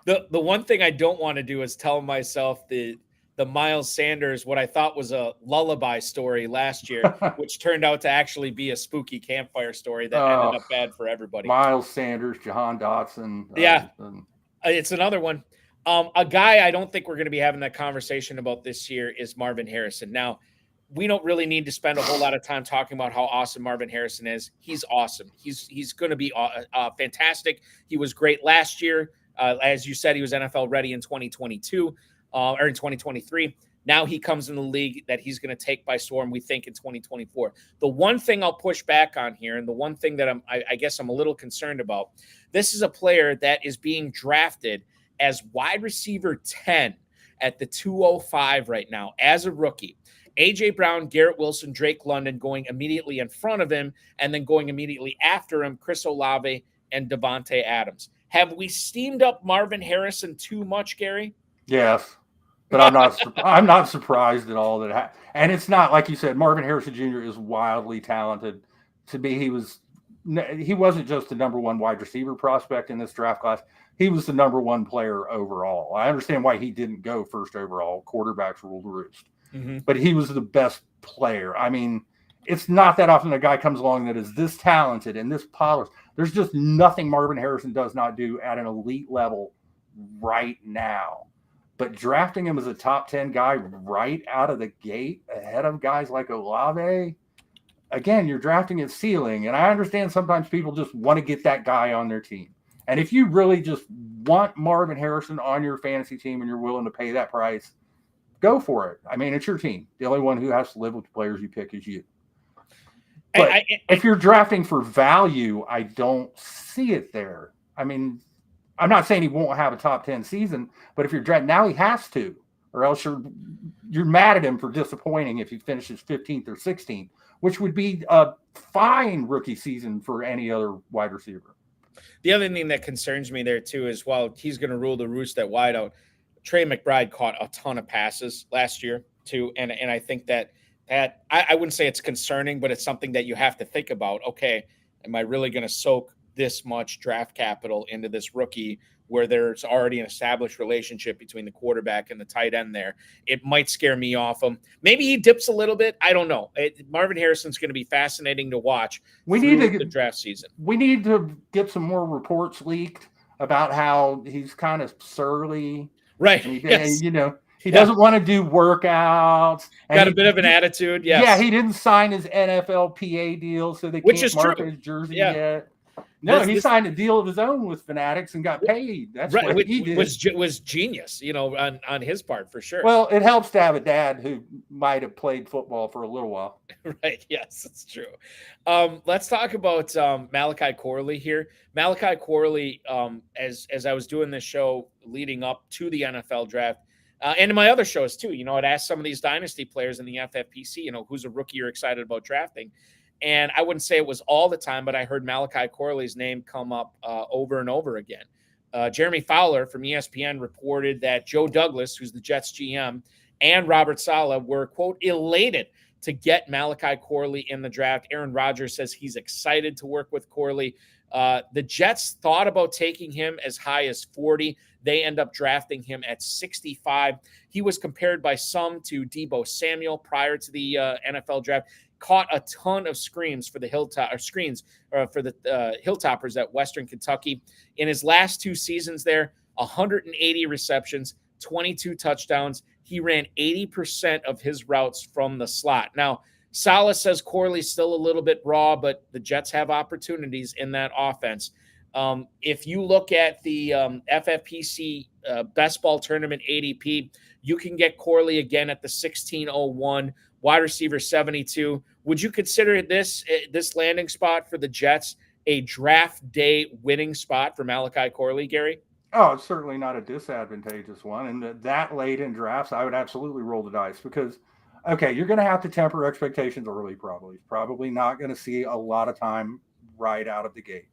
The one thing I don't want to do is tell myself the Miles Sanders, what I thought was a lullaby story last year, which turned out to actually be a spooky campfire story that ended up bad for everybody. Miles Sanders, Jahan Dotson. It's another one. A guy I don't think we're going to be having that conversation about this year is Marvin Harrison. Now, we don't really need to spend a whole lot of time talking about how awesome Marvin Harrison is. He's awesome. He's going to be fantastic. He was great last year. As you said, he was NFL ready in 2022 or in 2023. Now he comes in the league that he's going to take by storm, we think, in 2024. The one thing I'll push back on here, and the one thing that I guess I'm a little concerned about, this is a player that is being drafted as wide receiver 10 at the 205 right now as a rookie. A.J. Brown, Garrett Wilson, Drake London going immediately in front of him, and then going immediately after him, Chris Olave and Devontae Adams. Have we steamed up Marvin Harrison too much, Gary? Yes, but I'm not surprised at all that and it's not like you said. Marvin Harrison Jr. is wildly talented. To me, he wasn't just the number one wide receiver prospect in this draft class. He was the number one player overall. I understand why he didn't go first overall. Quarterbacks rule the roost. Mm-hmm. But he was the best player. I mean, it's not that often a guy comes along that is this talented and this polished. There's just nothing Marvin Harrison does not do at an elite level right now. But drafting him as a top 10 guy right out of the gate ahead of guys like Olave, again, you're drafting at ceiling. And I understand sometimes people just want to get that guy on their team. And if you really just want Marvin Harrison on your fantasy team and you're willing to pay that price, go for it. I mean, it's your team. The only one who has to live with the players you pick is you. But if you're drafting for value, I don't see it there. I mean, I'm not saying he won't have a top 10 season, but if you're drafting now, he has to, or else you're mad at him for disappointing if he finishes 15th or 16th, which would be a fine rookie season for any other wide receiver. The other thing that concerns me there too is while he's going to rule the roost at wideout, Trey McBride caught a ton of passes last year too, and I think that I wouldn't say it's concerning, but it's something that you have to think about. Okay, am I really going to soak this much draft capital into this rookie where there's already an established relationship between the quarterback and the tight end there? It might scare me off him. Maybe he dips a little bit. I don't know. Marvin Harrison's going to be fascinating to watch. We need the draft season. We need to get some more reports leaked about how he's kind of surly. Right. And he doesn't want to do workouts. Got a bit of an attitude. Yes. Yeah, he didn't sign his NFLPA deal, so they can't mark his jersey yet. No, he signed a deal of his own with Fanatics and got paid. That's right. What he did. Was genius, on his part for sure. Well, it helps to have a dad who might have played football for a little while. Right. Yes, it's true. Let's talk about Malachi Corley here. Malachi Corley, as I was doing this show leading up to the NFL draft, and in my other shows too, I'd ask some of these dynasty players in the FFPC, who's a rookie you're excited about drafting. And I wouldn't say it was all the time, but I heard Malachi Corley's name come up over and over again. Jeremy Fowler from ESPN reported that Joe Douglas, who's the Jets GM, and Robert Saleh were, quote, elated to get Malachi Corley in the draft. Aaron Rodgers says he's excited to work with Corley. The Jets thought about taking him as high as 40. They end up drafting him at 65. He was compared by some to Deebo Samuel prior to the NFL draft. Caught a ton of screens for the Hilltoppers at Western Kentucky. In his last two seasons there, 180 receptions, 22 touchdowns. He ran 80% of his routes from the slot. Now, Saleh says Corley's still a little bit raw, but the Jets have opportunities in that offense. If you look at the FFPC Best Ball Tournament ADP, you can get Corley again at the 1601, wide receiver 72. Would you consider this landing spot for the Jets a draft day winning spot for Malachi Corley, Gary? Oh, it's certainly not a disadvantageous one. And that late in drafts, I would absolutely roll the dice because, okay, you're going to have to temper expectations early probably. Probably not going to see a lot of time right out of the gate.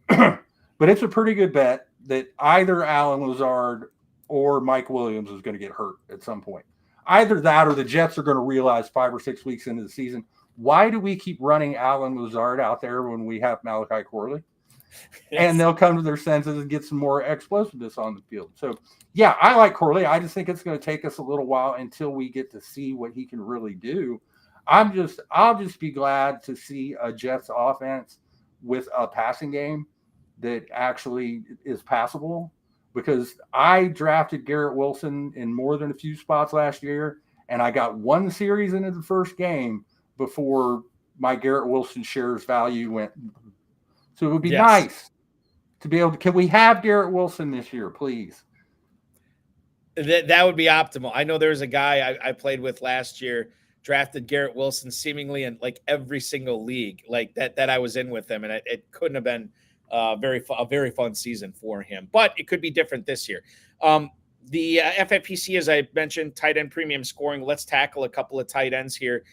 But it's a pretty good bet that either Allen Lazard or Mike Williams is going to get hurt at some point. Either that or the Jets are going to realize 5 or 6 weeks into the season, why do we keep running Allen Lazard out there when we have Malachi Corley? Yes. And they'll come to their senses and get some more explosiveness on the field. So, yeah, I like Corley. I just think it's going to take us a little while until we get to see what he can really do. I'll just be glad to see a Jets offense with a passing game that actually is passable, because I drafted Garrett Wilson in more than a few spots last year, and I got one series into the first game before my Garrett Wilson shares value went. So it would be nice to be able to – can we have Garrett Wilson this year, please? That would be optimal. I know there was a guy I played with last year, drafted Garrett Wilson seemingly in like every single league like that I was in with him, and it couldn't have been a very fun season for him. But it could be different this year. The FFPC, as I mentioned, tight end premium scoring. Let's tackle a couple of tight ends here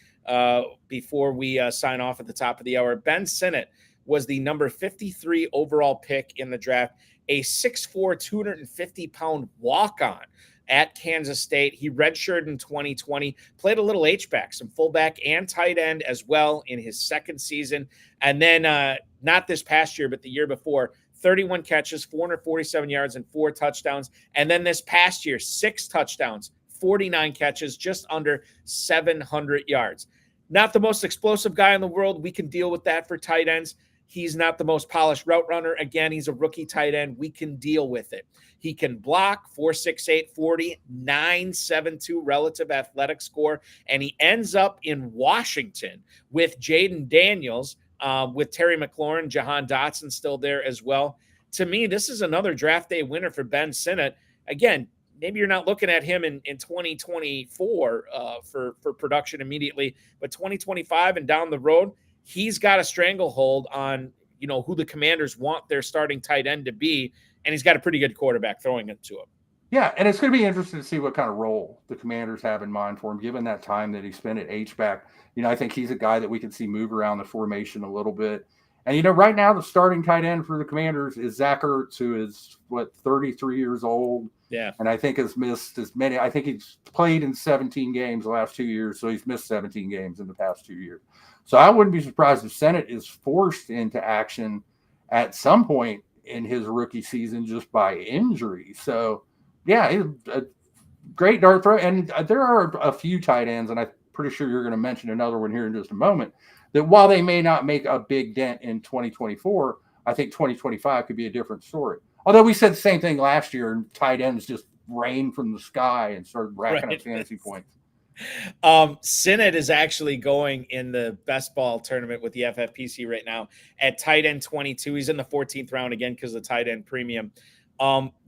before we sign off at the top of the hour. Ben Sinnott was the number 53 overall pick in the draft, a 6'4", 250-pound walk-on at Kansas State. He redshirted in 2020, played a little H-back, some fullback and tight end as well in his second season. And then not this past year, but the year before, 31 catches, 447 yards, and 4 touchdowns. And then this past year, 6 touchdowns, 49 catches, just under 700 yards. Not the most explosive guy in the world. We can deal with that for tight ends. He's not the most polished route runner. Again, he's a rookie tight end. We can deal with it. He can block, 4.68 40, 9.72 relative athletic score, and he ends up in Washington with Jaden Daniels, with Terry McLaurin, Jahan Dotson still there as well. To me, this is another draft day winner for Ben Sinnott. Again, maybe you're not looking at him in 2024 for production immediately, but 2025 and down the road, he's got a stranglehold on, who the Commanders want their starting tight end to be, and he's got a pretty good quarterback throwing it to him. Yeah, and it's going to be interesting to see what kind of role the Commanders have in mind for him, given that time that he spent at H-back. I think he's a guy that we can see move around the formation a little bit. And, right now the starting tight end for the Commanders is Zack, who is, 33 years old. Yeah. And I think has missed as many. I think he's played in 17 games the last 2 years, so he's missed 17 games in the past 2 years. So I wouldn't be surprised if Sinnott is forced into action at some point in his rookie season just by injury. So, yeah, he's a great dart throw. And there are a few tight ends, and I'm pretty sure you're going to mention another one here in just a moment, that while they may not make a big dent in 2024, I think 2025 could be a different story. Although we said the same thing last year, and tight ends just rained from the sky and started racking up fantasy points. Sinnott is actually going in the best ball tournament with the FFPC right now at tight end 22. He's in the 14th round again because of the tight end premium.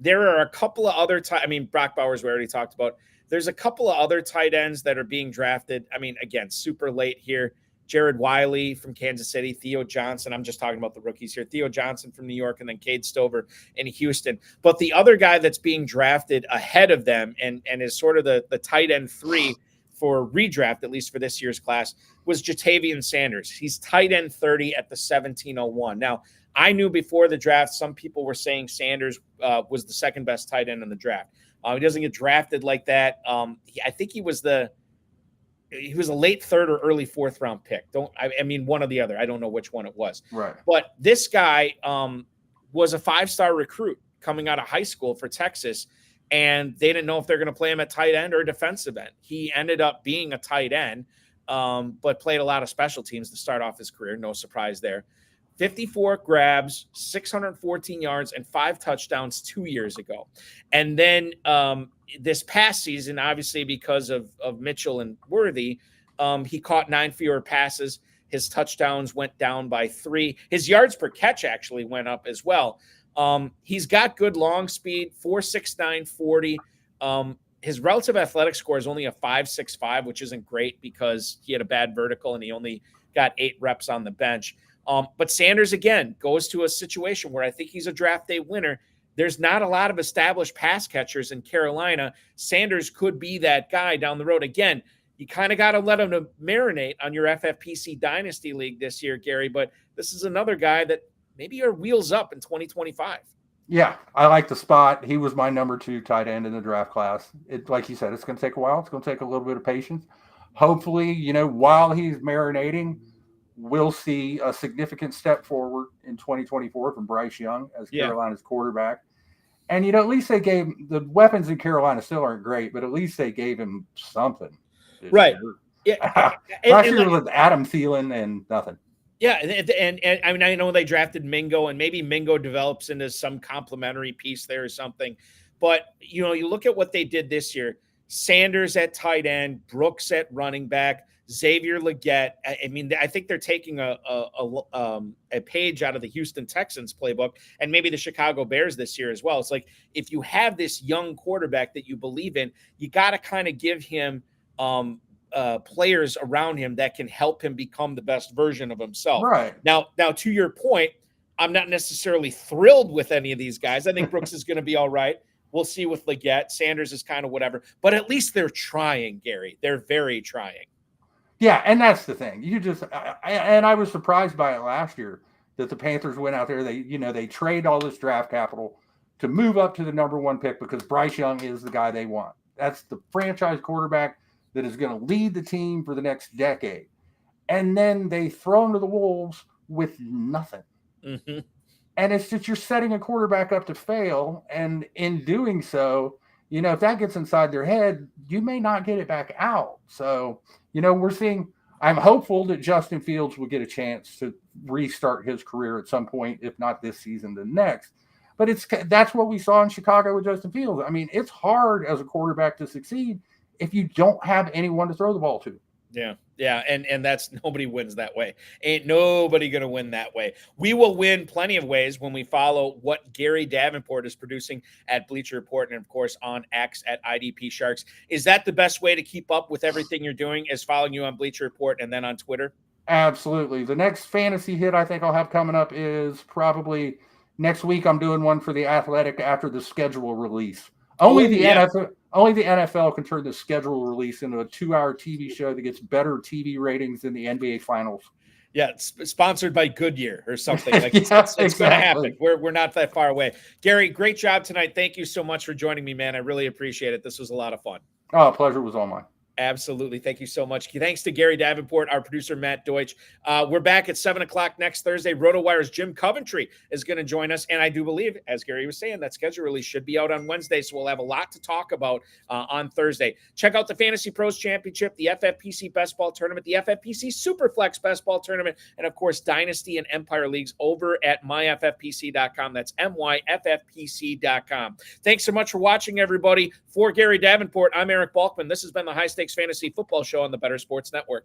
There are a couple of other Brock Bowers we already talked about. There's a couple of other tight ends that are being drafted. Again, super late here. Jared Wiley from Kansas City, Theo Johnson. I'm just talking about the rookies here. Theo Johnson from New York, and then Cade Stover in Houston. But the other guy that's being drafted ahead of them and is sort of the tight end 3 for redraft, at least for this year's class, was Jatavian Sanders. He's tight end 30 at the 1701. Now, I knew before the draft, some people were saying Sanders was the second best tight end in the draft. He doesn't get drafted like that. I think he was a late 3rd or early 4th round pick. One or the other. I don't know which one it was. Right. But this guy was a 5-star recruit coming out of high school for Texas, and they didn't know if they're going to play him at tight end or defensive end. He ended up being a tight end, but played a lot of special teams to start off his career. No surprise there. 54 grabs, 614 yards, and 5 touchdowns 2 years ago. And then this past season, obviously because of Mitchell and Worthy, he caught 9 fewer passes. His touchdowns went down by 3. His yards per catch actually went up as well. He's got good long speed, 4.69 40. His relative athletic score is only a 5.65, which isn't great because he had a bad vertical and he only got 8 reps on the bench. But Sanders, again, goes to a situation where I think he's a draft day winner. There's not a lot of established pass catchers in Carolina. Sanders could be that guy down the road. Again, you kind of got to let him to marinate on your FFPC Dynasty League this year, Gary. But this is another guy that maybe are wheels up in 2025. Yeah, I like the spot. He was my number 2 tight end in the draft class. Like you said, it's going to take a while. It's going to take a little bit of patience. Hopefully, while he's marinating, we'll see a significant step forward in 2024 from Bryce Young as Carolina's quarterback. And, at least they gave the weapons in Carolina still aren't great, but at least they gave him something. Right. Yeah. Last year was Adam Thielen and nothing. Yeah. And I know they drafted Mingo, and maybe Mingo develops into some complementary piece there or something. But, you look at what they did this year. Sanders at tight end, Brooks at running back, Xavier Legette. I think they're taking a page out of the Houston Texans playbook and maybe the Chicago Bears this year as well. It's like, if you have this young quarterback that you believe in, you got to kind of give him players around him that can help him become the best version of himself. Right. Now, to your point, I'm not necessarily thrilled with any of these guys. I think Brooks is going to be all right. We'll see with Leggett. Sanders is kind of whatever, but at least they're trying, Gary. They're very trying. Yeah, and that's the thing. I was surprised by it last year that the Panthers went out there. They trade all this draft capital to move up to the number 1 pick because Bryce Young is the guy they want. That's the franchise quarterback that is going to lead the team for the next decade. And then they throw him to the Wolves with nothing. Mm-hmm. And it's just you're setting a quarterback up to fail. And in doing so, if that gets inside their head, you may not get it back out. So, I'm hopeful that Justin Fields will get a chance to restart his career at some point, if not this season, the next. But that's what we saw in Chicago with Justin Fields. I mean, it's hard as a quarterback to succeed if you don't have anyone to throw the ball to. Yeah. And that's nobody wins that way. Ain't nobody going to win that way. We will win plenty of ways when we follow what Gary Davenport is producing at Bleacher Report and, of course, on X at IDP Sharks. Is that the best way to keep up with everything you're doing, is following you on Bleacher Report and then on Twitter? Absolutely. The next fantasy hit I think I'll have coming up is probably next week. I'm doing one for the Athletic after the schedule release. Only the NFL can turn the schedule release into a 2-hour TV show that gets better TV ratings than the NBA Finals. Yeah, it's sponsored by Goodyear or something. Like Yeah, it's going to happen. We're not that far away. Gary, great job tonight. Thank you so much for joining me, man. I really appreciate it. This was a lot of fun. Oh, pleasure was all mine. Absolutely. Thank you so much. Thanks to Gary Davenport, our producer, Matt Deutsch. We're back at 7 o'clock next Thursday. RotoWire's Jim Coventry is going to join us. And I do believe, as Gary was saying, that schedule release should be out on Wednesday. So we'll have a lot to talk about on Thursday. Check out the Fantasy Pros Championship, the FFPC Best Ball Tournament, the FFPC Superflex Best Ball Tournament, and, of course, Dynasty and Empire Leagues over at myffpc.com. That's myffpc.com. Thanks so much for watching, everybody. For Gary Davenport, I'm Eric Balkman. This has been the High Stakes Fantasy Football Show on the Better Sports Network.